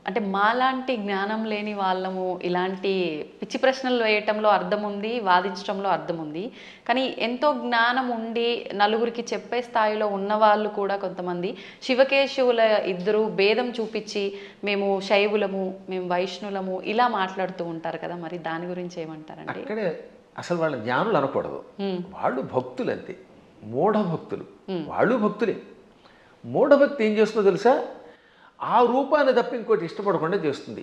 అంటే మాలాంటి జ్ఞానం లేని వాళ్ళము ఇలాంటి పిచ్చి ప్రశ్నలు వేయటంలో అర్థం ఉంది, వాదించడంలో అర్థం ఉంది. కానీ ఎంతో జ్ఞానం ఉండి నలుగురికి చెప్పే స్థాయిలో ఉన్నవాళ్ళు కూడా కొంతమంది శివకేశవుల ఇద్దరు భేదం చూపించి మేము శైవులము, మేము వైష్ణులము ఇలా మాట్లాడుతూ ఉంటారు కదా, మరి దాని గురించి ఏమంటారండి? అక్కడే అసలు వాళ్ళ జ్ఞానులు అనకూడదు, వాళ్ళు భక్తులు అంతే, మూఢభక్తులు. వాళ్ళు భక్తులే. మూఢభక్తి ఏం చేస్తుందో తెలుసా? ఆ రూపాన్ని తప్ప ఇంకోటి ఇష్టపడకుండా చేస్తుంది.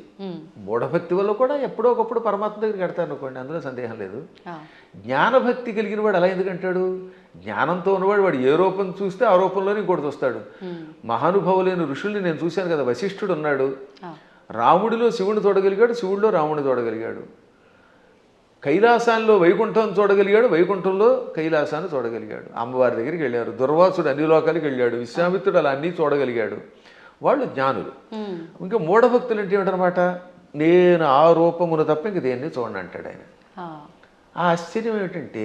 మూఢభక్తి వల్ల కూడా ఎప్పుడో ఒకప్పుడు పరమాత్మ దగ్గరికి వెడతారు అనుకోండి, అందులో సందేహం లేదు. జ్ఞానభక్తి కలిగిన వాడు అలా ఎందుకంటాడు? జ్ఞానంతో ఉన్నవాడు వాడు ఏ రూపం చూస్తే ఆ రూపంలోనే ఇంకోటి వస్తాడు. మహానుభావులైన ఋషుల్ని నేను చూశాను కదా, వశిష్ఠుడు ఉన్నాడు, రాముడిలో శివుని చూడగలిగాడు, శివుడిలో రాముడిని చూడగలిగాడు. కైలాసాల్లో వైకుంఠం చూడగలిగాడు, వైకుంఠంలో కైలాసాన్ని చూడగలిగాడు. అమ్మవారి దగ్గరికి వెళ్ళారు. దుర్వాసుడు అన్ని లోకాలకి వెళ్ళాడు, విశ్వామిత్రుడు అలా అన్నీ చూడగలిగాడు. వాళ్ళు జ్ఞానులు. ఇంకా మూఢభక్తులు అంటే ఏమిటనమాట? నేను ఆ రూపమును తప్ప ఇంక దేన్ని చూడండి అంటాడు ఆయన. ఆ ఆశ్చర్యం ఏమిటంటే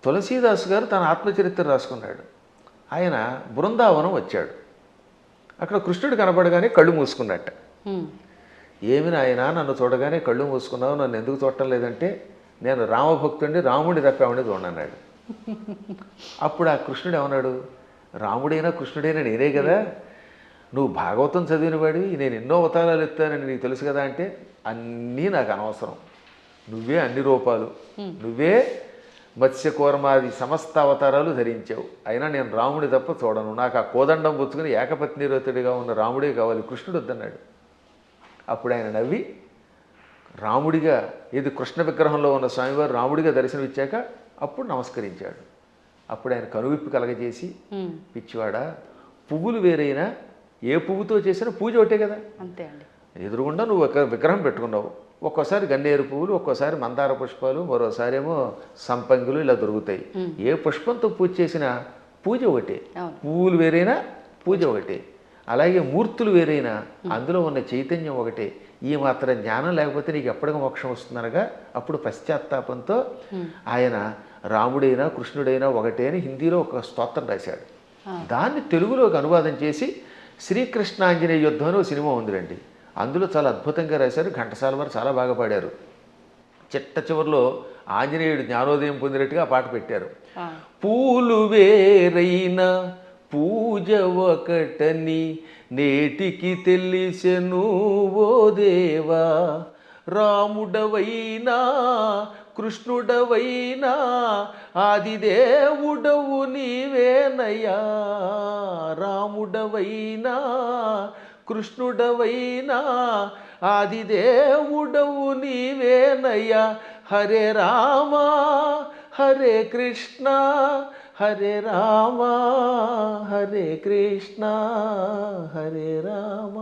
తులసీదాసు గారు తన ఆత్మచరిత్ర రాసుకున్నాడు. ఆయన బృందావనం వచ్చాడు, అక్కడ కృష్ణుడు కనపడగానే కళ్ళు మూసుకున్నట్ట. ఏమి నాయనా నన్ను చూడగానే కళ్ళు మూసుకున్నావు, నన్ను ఎందుకు చూడటం లేదంటే నేను రామభక్తుడిని, రాముడిని తప్పామని చూడన్నాడు. అప్పుడు ఆ కృష్ణుడు ఏమన్నాడు? రాముడైనా కృష్ణుడైనా నేనే కదా, నువ్వు భాగవతం చదివిన వాడివి, నేను ఎన్నో అవతారాలు ఎత్తానని నీకు తెలుసు కదా అంటే అన్నీ నాకు అనవసరం, నువ్వే అన్ని రూపాలు, నువ్వే మత్స్యకూర్మాది సమస్త అవతారాలు ధరించావు, అయినా నేను రాముడి తప్ప చూడను, నాకు ఆ కోదండం పుచ్చుకుని ఏకపత్నిరతుడిగా ఉన్న రాముడే కావాలి, కృష్ణుడు వద్దన్నాడు. అప్పుడు ఆయన నవ్వి రాముడిగా, ఇది కృష్ణ విగ్రహంలో ఉన్న స్వామివారు రాముడిగా దర్శనమిచ్చాక అప్పుడు నమస్కరించాడు. అప్పుడు ఆయన కనువిప్పు కలగజేసి, పిచ్చివాడా, పువ్వులు వేరైనా ఏ పువ్వుతో చేసినా పూజ ఒకటే కదా, అంతే అండి. ఎదురుగుండా నువ్వు ఒక విగ్రహం పెట్టుకున్నావు, ఒక్కోసారి గన్నేరు పువ్వులు, ఒక్కోసారి మందార పుష్పాలు, మరోసారి ఏమో సంపంగులు ఇలా దొరుకుతాయి. ఏ పుష్పంతో పూజ చేసినా పూజ ఒకటే, పువ్వులు వేరైనా పూజ ఒకటే. అలాగే మూర్తులు వేరైనా అందులో ఉన్న చైతన్యం ఒకటే. ఈ మాత్రం జ్ఞానం లేకపోతే నీకు ఎప్పటికీ మోక్షం వస్తుందనగా అప్పుడు పశ్చాత్తాపంతో ఆయన రాముడైనా కృష్ణుడైనా ఒకటే అని హిందీలో ఒక స్తోత్రం రాశాడు. దాన్ని తెలుగులోకి అనువాదం చేసి శ్రీకృష్ణాంజనేయ యుద్ధం అని ఒక సినిమా ఉందిరండి. అందులో చాలా అద్భుతంగా రాశారు. ఘంటసాల వారు చాలా బాగా పాడారు. చిట్ట చివరిలో ఆంజనేయుడు జ్ఞానోదయం పొందినట్టుగా ఆ పాట పెట్టారు. పూలు వేరైనా పూజ ఒకటని నేటికి తెలిసెను ఓ దేవా, రాముడవైనా కృష్ణుడవైనా ఆదిదేవుడవు నీవేనయ్యా, రాముడవైనా కృష్ణుడవైనా ఆదిదేవుడవు నీవేనయ్యా. హరే రామ హరే కృష్ణ హరే రామ హరే కృష్ణ హరే రామ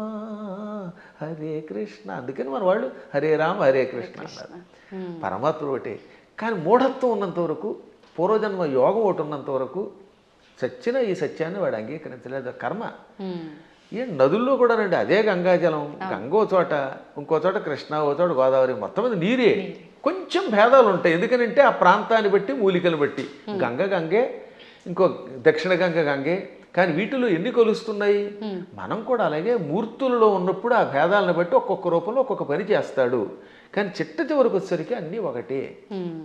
హరే కృష్ణ. అందుకని మన వాళ్ళు హరే రామ హరే కృష్ణ అన్నారు. పరమాత్ముడు ఒకటే. కానీ మూఢత్వం ఉన్నంత వరకు, పూర్వజన్మ యోగం ఒకటి ఉన్నంత వరకు సచ్చిన ఈ సత్యాన్ని వాడు అంగీకరించలేదు. కర్మ. ఏ నదుల్లో కూడా రండి, అదే గంగాజలం, గంగ ఓ చోట, ఇంకో చోట కృష్ణ, ఓ చోట గోదావరి, మొత్తం మీద నీరే. కొంచెం భేదాలు ఉంటాయి. ఎందుకనంటే ఆ ప్రాంతాన్ని బట్టి, మూలికలు బట్టి. గంగ గంగే, ఇంకో దక్షిణ గంగ గంగే. కానీ వీటిలో ఎన్ని కొలుస్తున్నాయి? మనం కూడా అలాగే మూర్తులలో ఉన్నప్పుడు ఆ భేదాలను బట్టి ఒక్కొక్క రూపంలో ఒక్కొక్క పని చేస్తాడు. కానీ చిట్ట చివరికి వచ్చేసరికి అన్నీ ఒకటే.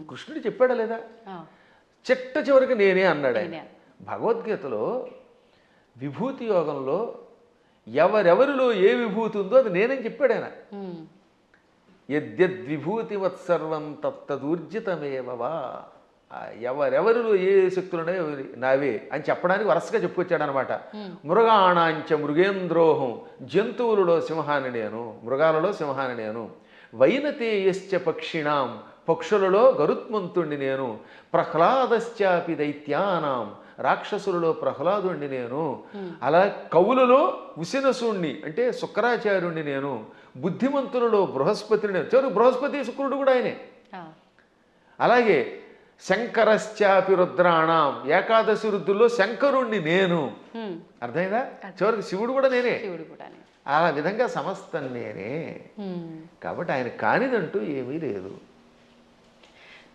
కృష్ణుడు చెప్పాడా లేదా? చిట్ట చివరికి నేనే అన్నాడు ఆయన. భగవద్గీతలో విభూతి యోగంలో ఎవరెవరిలో ఏ విభూతి ఉందో అది నేనని చెప్పాడు ఆయన. యద్యద్విభూతివత్సర్వం తత్తదూర్జితమేవవా. ఎవరెవరిలో ఏ శక్తులున్నాయో నావే అని చెప్పడానికి వరుసగా చెప్పుకొచ్చాడు అనమాట. మృగాణాంచ మృగేంద్రోహం, జంతువులలో సింహాన్ని నేను, మృగాలలో సింహాన్ని నేను. వైనతేయశ్చ పక్షిణాం, పక్షులలో గరుత్మంతుణ్ణి నేను. ప్రహ్లాదశ్చాపి దైత్యానాం, రాక్షసులలో ప్రహ్లాదుణ్ణి నేను. అలా కవులలో ఉసినసుణ్ణి అంటే శుక్రాచార్యుణ్ణి నేను. బుద్ధిమంతులలో బృహస్పతిని నేను. చివరికి బృహస్పతి శుక్రుడు కూడా ఆయనే. అలాగే శంకరశ్చాపి రుద్రాణం, ఏకాదశి రుద్రుల్లో శంకరుణ్ణి నేను. అర్థమైందా? చివరికి శివుడు కూడా నేనే. ఆ విధంగా సమస్తం నేనే. కాబట్టి ఆయన కానిదంటూ ఏమీ లేదు.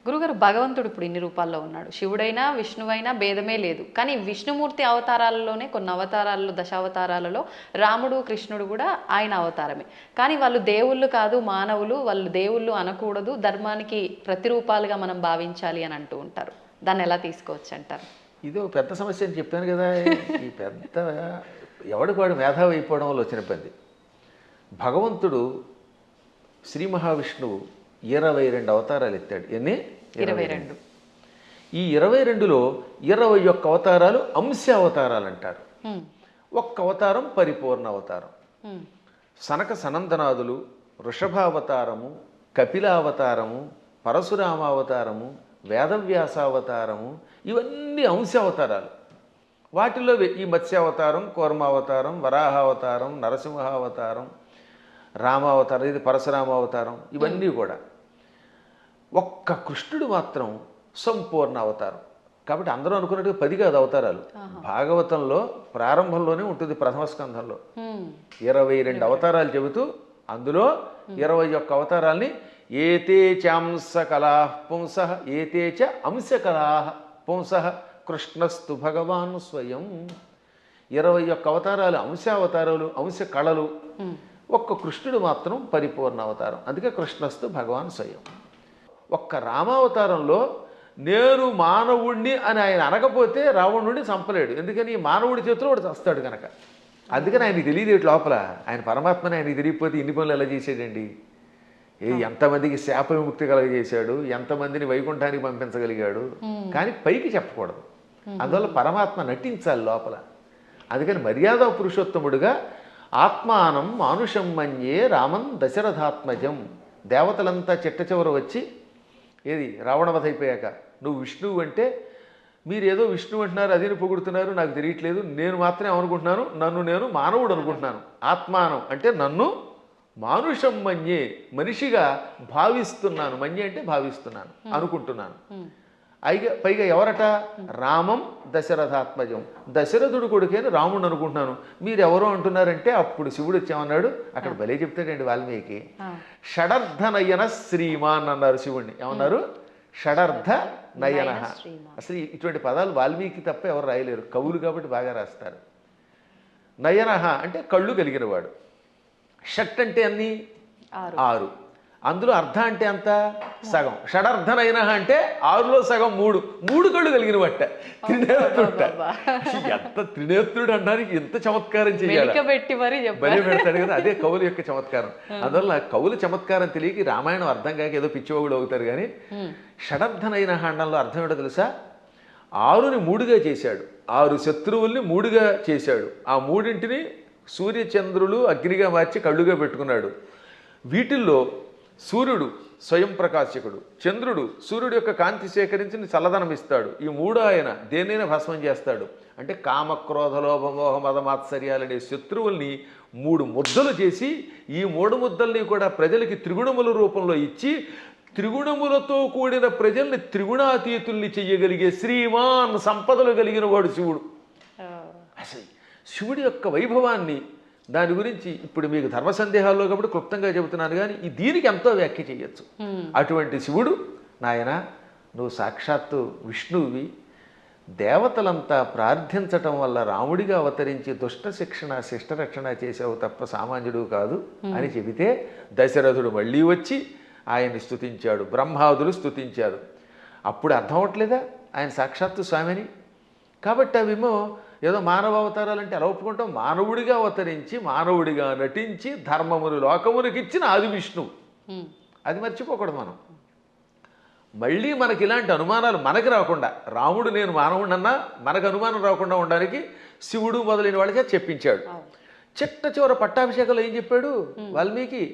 గురుగారు, భగవంతుడు ఇప్పుడు ఇన్ని రూపాల్లో ఉన్నాడు. శివుడైనా విష్ణువైనా భేదమే లేదు. కానీ విష్ణుమూర్తి అవతారాలలోనే, కొన్ని అవతారాలలో, దశావతారాలలో రాముడు కృష్ణుడు కూడా ఆయన అవతారమే. కానీ వాళ్ళు దేవుళ్ళు కాదు, మానవులు. వాళ్ళు దేవుళ్ళు అనకూడదు, ధర్మానికి ప్రతిరూపాలుగా మనం భావించాలి అని అంటూ ఉంటారు. దాన్ని ఎలా తీసుకోవచ్చు అంటారు? ఇది ఒక పెద్ద సమస్య అని చెప్పాను కదా. ఈ పెద్ద ఎవడికి వాడు మేధావి అయిపోవడం వల్ల వచ్చిన పని. భగవంతుడు శ్రీ మహావిష్ణువు 22 అవతారాలు ఎత్తాడు. ఎన్ని? 22. ఈ 22లో 21 అవతారాలు అంశ అవతారాలు అంటారు. ఒక్క అవతారం పరిపూర్ణ అవతారం. సనక సనందనాదులు, వృషభావతారము, కపిలావతారము, పరశురామావతారము, వేదవ్యాసావతారము, ఇవన్నీ అంశ అవతారాలు. వాటిలో ఈ మత్స్యావతారం, కూర్మావతారం, వరాహావతారం, నరసింహావతారం, రామావతారం, ఇది పరశురామావతారం, ఇవన్నీ కూడా. ఒక్క కృష్ణుడు మాత్రం సంపూర్ణ అవతారం. కాబట్టి అందరూ అనుకున్నట్టుగా 10 కాదు అవతారాలు. భాగవతంలో ప్రారంభంలోనే ఉంటుంది, ప్రథమ స్కంధంలో 22 అవతారాలు చెబుతూ అందులో 21 అవతారాల్ని ఏతే చాంస కళా పుంస ఏతే చ అంశ కళా పుంస కృష్ణస్తు భగవాన్ స్వయం. 21 అవతారాలు అంశావతారాలు, అంశ కళలు. ఒక్క కృష్ణుడు మాత్రం పరిపూర్ణ అవతారం. అందుకే కృష్ణస్తు భగవాన్ స్వయం. ఒక్క రామావతారంలో నేను మానవుణ్ణి అని ఆయన అనకపోతే రావణుడిని చంపలేడు. ఎందుకని మానవుడి చేతిలో వాడు చస్తాడు కనుక. అందుకని ఆయనకి తెలియదు లోపల. ఆయన పరమాత్మని ఆయనకి తెలియకపోతే ఇన్ని పనులు ఎలా చేసాడండి? ఎంతమందికి శాప విముక్తి కలగజేశాడు, ఎంతమందిని వైకుంఠానికి పంపించగలిగాడు. కానీ పైకి చెప్పకూడదు. అందువల్ల పరమాత్మ నటించాలి లోపల. అందుకని మర్యాద పురుషోత్తముడుగా ఆత్మానం మానుషం మన్యే రామం దశరథాత్మజం. దేవతలంతా చిట్ట చివర వచ్చి, ఏది రావణవధ అయిపోయాక, నువ్వు విష్ణువు అంటే మీరు ఏదో విష్ణువు అంటున్నారు, అదేని పొగుడుతున్నారు, నాకు తెలియట్లేదు, నేను మాత్రమే అనుకుంటున్నాను, నన్ను నేను మానవుడు అనుకుంటున్నాను. ఆత్మానం అంటే నన్ను మానుషం మన్యే, మనిషిగా భావిస్తున్నాను. మన్యే అంటే భావిస్తున్నాను, అనుకుంటున్నాను. పైగా ఎవరట? రామం దశరథాత్మజం, దశరథుడు కొడుకేని రాముడు అనుకుంటున్నాను. మీరు ఎవరో అంటున్నారంటే అప్పుడు శివుడు వచ్చామన్నాడు. అక్కడ భలే చెప్తాడండి వాల్మీకి. షడర్థ నయన శ్రీమాన్ అన్నారు శివుణ్ణి. ఏమన్నారు? షడర్థ నయన. అసలు ఇటువంటి పదాలు వాల్మీకి తప్ప ఎవరు రాయలేరు, కవులు కాబట్టి బాగా రాస్తారు. నయన అంటే కళ్ళు కలిగినవాడు. షట్ అంటే అన్ని 6, అందులో అర్ధ అంటే అంత సగం. షడర్థనైన అంటే 6లో సగం 3 కళ్ళు కలిగిన బట్ట త్రినేత్రుడ. ఎంత త్రినేత్రుడు అనడానికి ఎంత చమత్కారం చేయాలి, బలి పెడతాడు కదా. అదే కవుల యొక్క చమత్కారం. అందువల్ల కవుల చమత్కారం తెలియక రామాయణం అర్థం కాక ఏదో పిచ్చివాగుడు అవుతారు. కానీ షడర్థనైన అండంలో అర్థం ఏంటో తెలుసా? 6ని 3గా చేశాడు, 6 శత్రువుల్ని 3గా చేశాడు. ఆ 3ంటిని సూర్యచంద్రులు అగ్నిగా మార్చి కళ్ళుగా పెట్టుకున్నాడు. వీటిల్లో సూర్యుడు స్వయం ప్రకాశకుడు, చంద్రుడు సూర్యుడు యొక్క కాంతి సేకరించి చల్లదనం ఇస్తాడు. ఈ 3 ఆయన దేన్నైనా భస్మం చేస్తాడు. అంటే కామక్రోధ లోభమోహ మదమాత్సర్యాలనే శత్రువుల్ని 3 ముద్దలు చేసి ఈ 3 ముద్దల్ని కూడా ప్రజలకి త్రిగుణముల రూపంలో ఇచ్చి త్రిగుణములతో కూడిన ప్రజల్ని త్రిగుణాతీతుల్ని చెయ్యగలిగే శ్రీమాన్ సంపదలు కలిగిన వాడు శివుడు. అసలు శివుడి యొక్క వైభవాన్ని, దాని గురించి ఇప్పుడు మీకు ధర్మ సందేహాల్లో కాబట్టి క్లుప్తంగా చెబుతున్నాను. కానీ దీనికి ఎంతో వ్యాఖ్య చేయొచ్చు. అటువంటి శివుడు, నాయన నువ్వు సాక్షాత్తు విష్ణువువి, దేవతలంతా ప్రార్థించటం వల్ల రాముడిగా అవతరించి దుష్ట శిక్షణ శిష్టరక్షణ చేసావు తప్ప సామాన్యుడు కాదు అని చెబితే దశరథుడు మళ్ళీ వచ్చి ఆయన్ని స్తుతించాడు, బ్రహ్మాదులు స్తుతించారు. అప్పుడు అర్థం అవట్లేదా ఆయన సాక్షాత్తు స్వామిని? కాబట్టి అవేమో ఏదో మానవ అవతారాలు అంటే ఎలా ఒప్పుకుంటాం? మానవుడిగా అవతరించి మానవుడిగా నటించి ధర్మమును లోకమునికి ఇచ్చిన ఆది విష్ణువు. అది మర్చిపోకూడదు మనం. మళ్ళీ మనకి ఇలాంటి అనుమానాలు మనకి రాకుండా, రాముడు నేను మానవుడన్నా మనకు అనుమానం రాకుండా ఉండడానికి శివుడు మొదలైన వాళ్ళకే చెప్పించాడు. చిట్ట చివర పట్టాభిషేకంలో ఏం చెప్పాడు వాల్మీకి?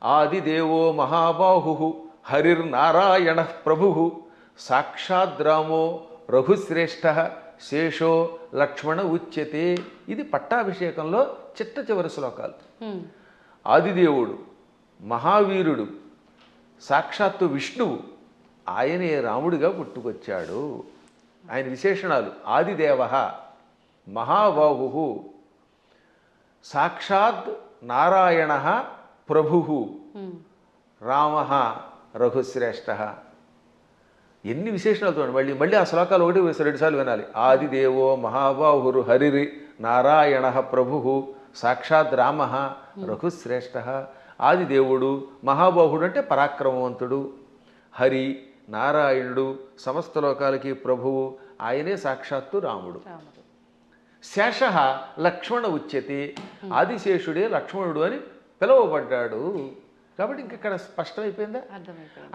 ఆదిదేవో మహాబాహు హరిర్నారాయణ ప్రభు సాక్షాద్రామో రఘుశ్రేష్ఠ శేషో లక్ష్మణ ఉచ్యతే. ఇది పట్టాభిషేకంలో చిట్ట చివరి శ్లోకాలు. ఆదిదేవుడు, మహావీరుడు, సాక్షాత్తు విష్ణువు, ఆయనే రాముడిగా పుట్టుకొచ్చాడు. ఆయన విశేషణాలు: ఆదిదేవ, మహాబాహు, సాక్షాత్ నారాయణ ప్రభు, రామ రఘుశ్రేష్ఠ. ఎన్ని విశేషణాలు చూడండి. మళ్ళీ ఆ శ్లోకాలు 1-2 సార్లు వినాలి. ఆదిదేవో మహాబాహురు హరిరి నారాయణ ప్రభు సాక్షాత్ రామ రఘుశ్రేష్ఠ. ఆదిదేవుడు, మహాబాహుడు అంటే పరాక్రమవంతుడు, హరి నారాయణుడు, సమస్త లోకాలకి ప్రభువు, ఆయనే సాక్షాత్తు రాముడు. శేష లక్ష్మణ ఉచ్యతే, ఆదిశేషుడే లక్ష్మణుడు అని పిలువబడ్డాడు. కాబట్టి ఇంకెక్కడ స్పష్టమైపోయిందా?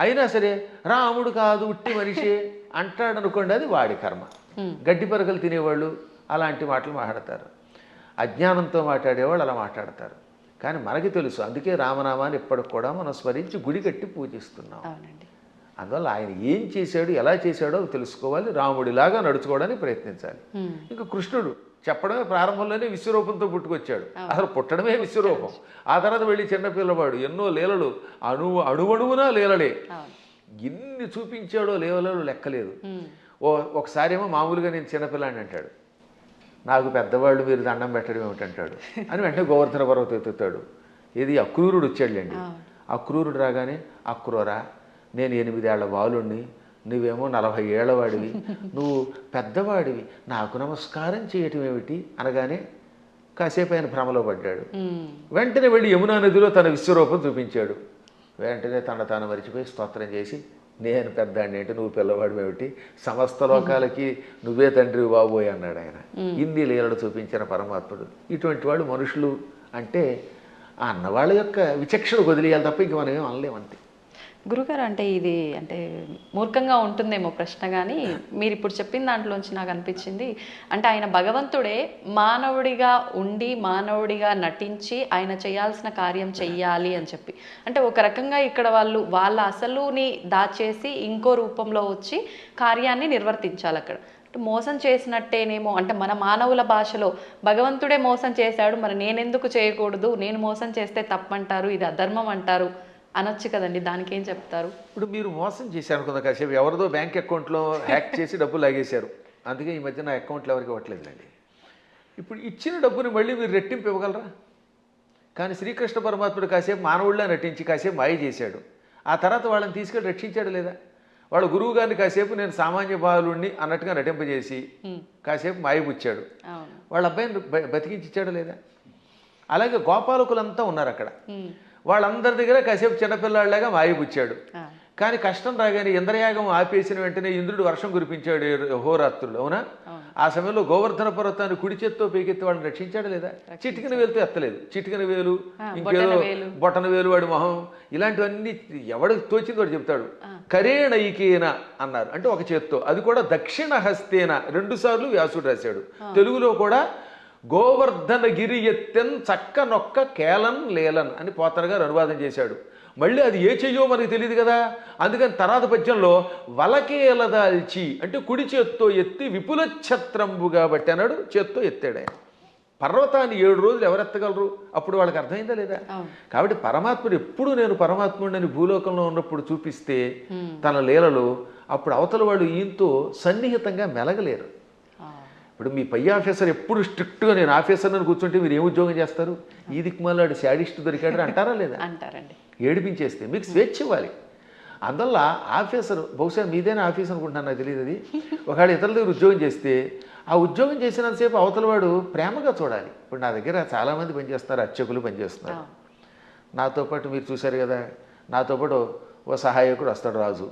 అయినా సరే రాముడు కాదు ఉట్టి మనిషి అంటాడు అనుకోండి, అది వాడి కర్మ. గడ్డి పరకలు తినేవాళ్ళు అలాంటి మాటలు మాట్లాడతారు, అజ్ఞానంతో మాట్లాడేవాళ్ళు అలా మాట్లాడతారు. కానీ మనకి తెలుసు, అందుకే రామనామాన్ని ఇప్పటికి కూడా మనం స్మరించి గుడి కట్టి పూజిస్తున్నాం. అందువల్ల ఆయన ఏం చేశాడు, ఎలా చేశాడో తెలుసుకోవాలి, రాముడిలాగా నడుచుకోవడానికి ప్రయత్నించాలి. ఇంకా కృష్ణుడు చెప్పడమే ప్రారంభంలోనే విశ్వరూపంతో పుట్టుకొచ్చాడు. అసలు పుట్టడమే విశ్వరూపం. ఆ తర్వాత వెళ్ళి చిన్నపిల్లవాడు ఎన్నో లీలలు, అణువణువునా లీలలే. ఎన్ని చూపించాడో లీలలు లెక్కలేదు. ఒకసారి ఏమో మామూలుగా నేను చిన్నపిల్లాడిని అంటాడు, నాకు పెద్దవాళ్ళు మీరు దండం పెట్టడం ఏమిటంటాడు అని వెంటనే గోవర్ధన పర్వతం ఎత్తుతాడు. ఇది అక్రూరుడు వచ్చాడులేండి. అక్రూరుడు రాగానే, అక్రూరా నేను 8 ఏళ్ల బాలుణ్ణి, నువ్వేమో 40 ఏళ్లవాడివి, నువ్వు పెద్దవాడివి, నాకు నమస్కారం చేయటం ఏమిటి అనగానే కాసేపు ఆయన భ్రమలో పడ్డాడు. వెంటనే వెళ్ళి యమునా నదిలో తన విశ్వరూపం చూపించాడు. వెంటనే తాను మరిచిపోయి స్తోత్రం చేసి, నేను పెద్దాడిని ఏంటి, నువ్వు పిల్లవాడు ఏమిటి, సమస్త లోకాలకి నువ్వే తండ్రి బాబోయ్ అన్నాడు ఆయన. ఇన్ని లీలలు చూపించిన పరమాత్ముడు. ఇటువంటి వాళ్ళు మనుషులు అంటే ఆ అన్నవాళ్ళ యొక్క విచక్షణ వదిలేయాలి తప్ప ఇంక మనం ఏం అనలేమంతే. గురుగారు, అంటే ఇది అంటే మూర్ఖంగా ఉంటుందేమో ప్రశ్న, కానీ మీరు ఇప్పుడు చెప్పిన దాంట్లోంచి నాకు అనిపించింది, అంటే ఆయన భగవంతుడే మానవుడిగా ఉండి మానవుడిగా నటించి ఆయన చేయాల్సిన కార్యం చెయ్యాలి అని చెప్పి, అంటే ఒక రకంగా ఇక్కడ వాళ్ళ అసలుని దాచేసి ఇంకో రూపంలో వచ్చి కార్యాన్ని నిర్వర్తించాలి అక్కడ. మోసం చేసినట్టేనేమో, అంటే మన మానవుల భాషలో భగవంతుడే మోసం చేశాడు, మరి నేనెందుకు చేయకూడదు, నేను మోసం చేస్తే తప్పంటారు, ఇది అధర్మం అంటారు అనొచ్చు కదండి, దానికి ఏం చెప్తారు? ఇప్పుడు మీరు మోసం చేశారు అనుకుందాం, కాసేపు ఎవరిదో బ్యాంక్ అకౌంట్లో హ్యాక్ చేసి డబ్బులు లాగేశారు, అందుకే ఈ మధ్య నా అకౌంట్లో ఎవరికి ఇవ్వట్లేదులేండి. ఇప్పుడు ఇచ్చిన డబ్బుని మళ్ళీ మీరు రెట్టింపు ఇవ్వగలరా? కానీ శ్రీకృష్ణ పరమాత్ముడు కాసేపు మానవుళ్ళ నటించి కాసేపు మాయ చేశాడు, ఆ తర్వాత వాళ్ళని తీసుకెళ్ళి రక్షించాడు లేదా? వాళ్ళ గురువు గారిని కాసేపు నేను సామాన్య బాలుణ్ణి అన్నట్టుగా నటింపజేసి కాసేపు మాయపుచ్చాడు, వాళ్ళ అబ్బాయిని బతికించాడు లేదా? అలాగే గోపాలకులంతా ఉన్నారు అక్కడ, వాళ్ళందరి దగ్గర కాసేపు చిన్నపిల్లాళ్ళగా మాయపుచ్చాడు. కానీ కష్టం రాగానే ఇంద్రయాగం ఆపేసిన వెంటనే ఇంద్రుడు వర్షం కురిపించాడు హోరాత్రుడు, అవునా? ఆ సమయంలో గోవర్ధన పర్వతాన్ని కుడి చేత్తో పైకెత్తి వాళ్ళని రక్షించాడు లేదా? చిటికిన వేలుతో ఎత్తలేదు, చిటికిన వేలు, ఇంకేదో బొటన వేలు, వాడి మొహం, ఇలాంటివన్నీ ఎవడికి తోచింది వాడు చెప్తాడు. కరేణైకేన అన్నారు, అంటే ఒక చేత్తో, అది కూడా దక్షిణ హస్తేన, 2 సార్లు వ్యాసుడు రాశాడు. తెలుగులో కూడా గోవర్ధన గిరి ఎత్తెన్ చక్క నొక్క కేలన్ లేలన్ అని పోతన గారు అనువాదం చేశాడు. మళ్ళీ అది ఏ చెయ్యో మనకి తెలియదు కదా, అందుకని తర్వాత పద్యంలో వలకేలదాల్చి అంటే కుడి చేత్తో ఎత్తి విపుల ఛత్రంబుగా బట్టి అన్నాడు, చేత్తో ఎత్తాడు ఆయన. పర్వతాన్ని 7 రోజులు ఎవరెత్తగలరు? అప్పుడు వాళ్ళకి అర్థమైందా లేదా? కాబట్టి పరమాత్ముడు ఎప్పుడు నేను పరమాత్ముడిని భూలోకంలో ఉన్నప్పుడు చూపిస్తే తన లీలలో, అప్పుడు అవతల వాళ్ళు ఈయంతో సన్నిహితంగా మెలగలేరు. ఇప్పుడు మీ పై ఆఫీసర్ ఎప్పుడు స్ట్రిక్ట్గా నేను ఆఫీసర్ని కూర్చుంటే మీరు ఏం ఉద్యోగం చేస్తారు? ఈ దిక్కుమాలాడు శాడిస్ట్ దొరికాడు అంటారా లేదా? అంటారండి. ఏడిపించేస్తే మీకు స్వేచ్ఛ ఇవ్వాలి. అందువల్ల ఆఫీసర్, బహుశా మీదైనా ఆఫీస్ అనుకుంటున్నాను, నాకు తెలియదు అది. ఒకవేళ ఇతరుల దగ్గర ఉద్యోగం చేస్తే ఆ ఉద్యోగం చేసినంతసేపు అవతల వాడు ప్రేమగా చూడాలి. ఇప్పుడు నా దగ్గర చాలామంది పనిచేస్తున్నారు, అర్చకులు పనిచేస్తున్నారు. నాతో పాటు మీరు చూశారు కదా, నాతో పాటు ఓ సహాయకుడు వస్తాడు రాజు,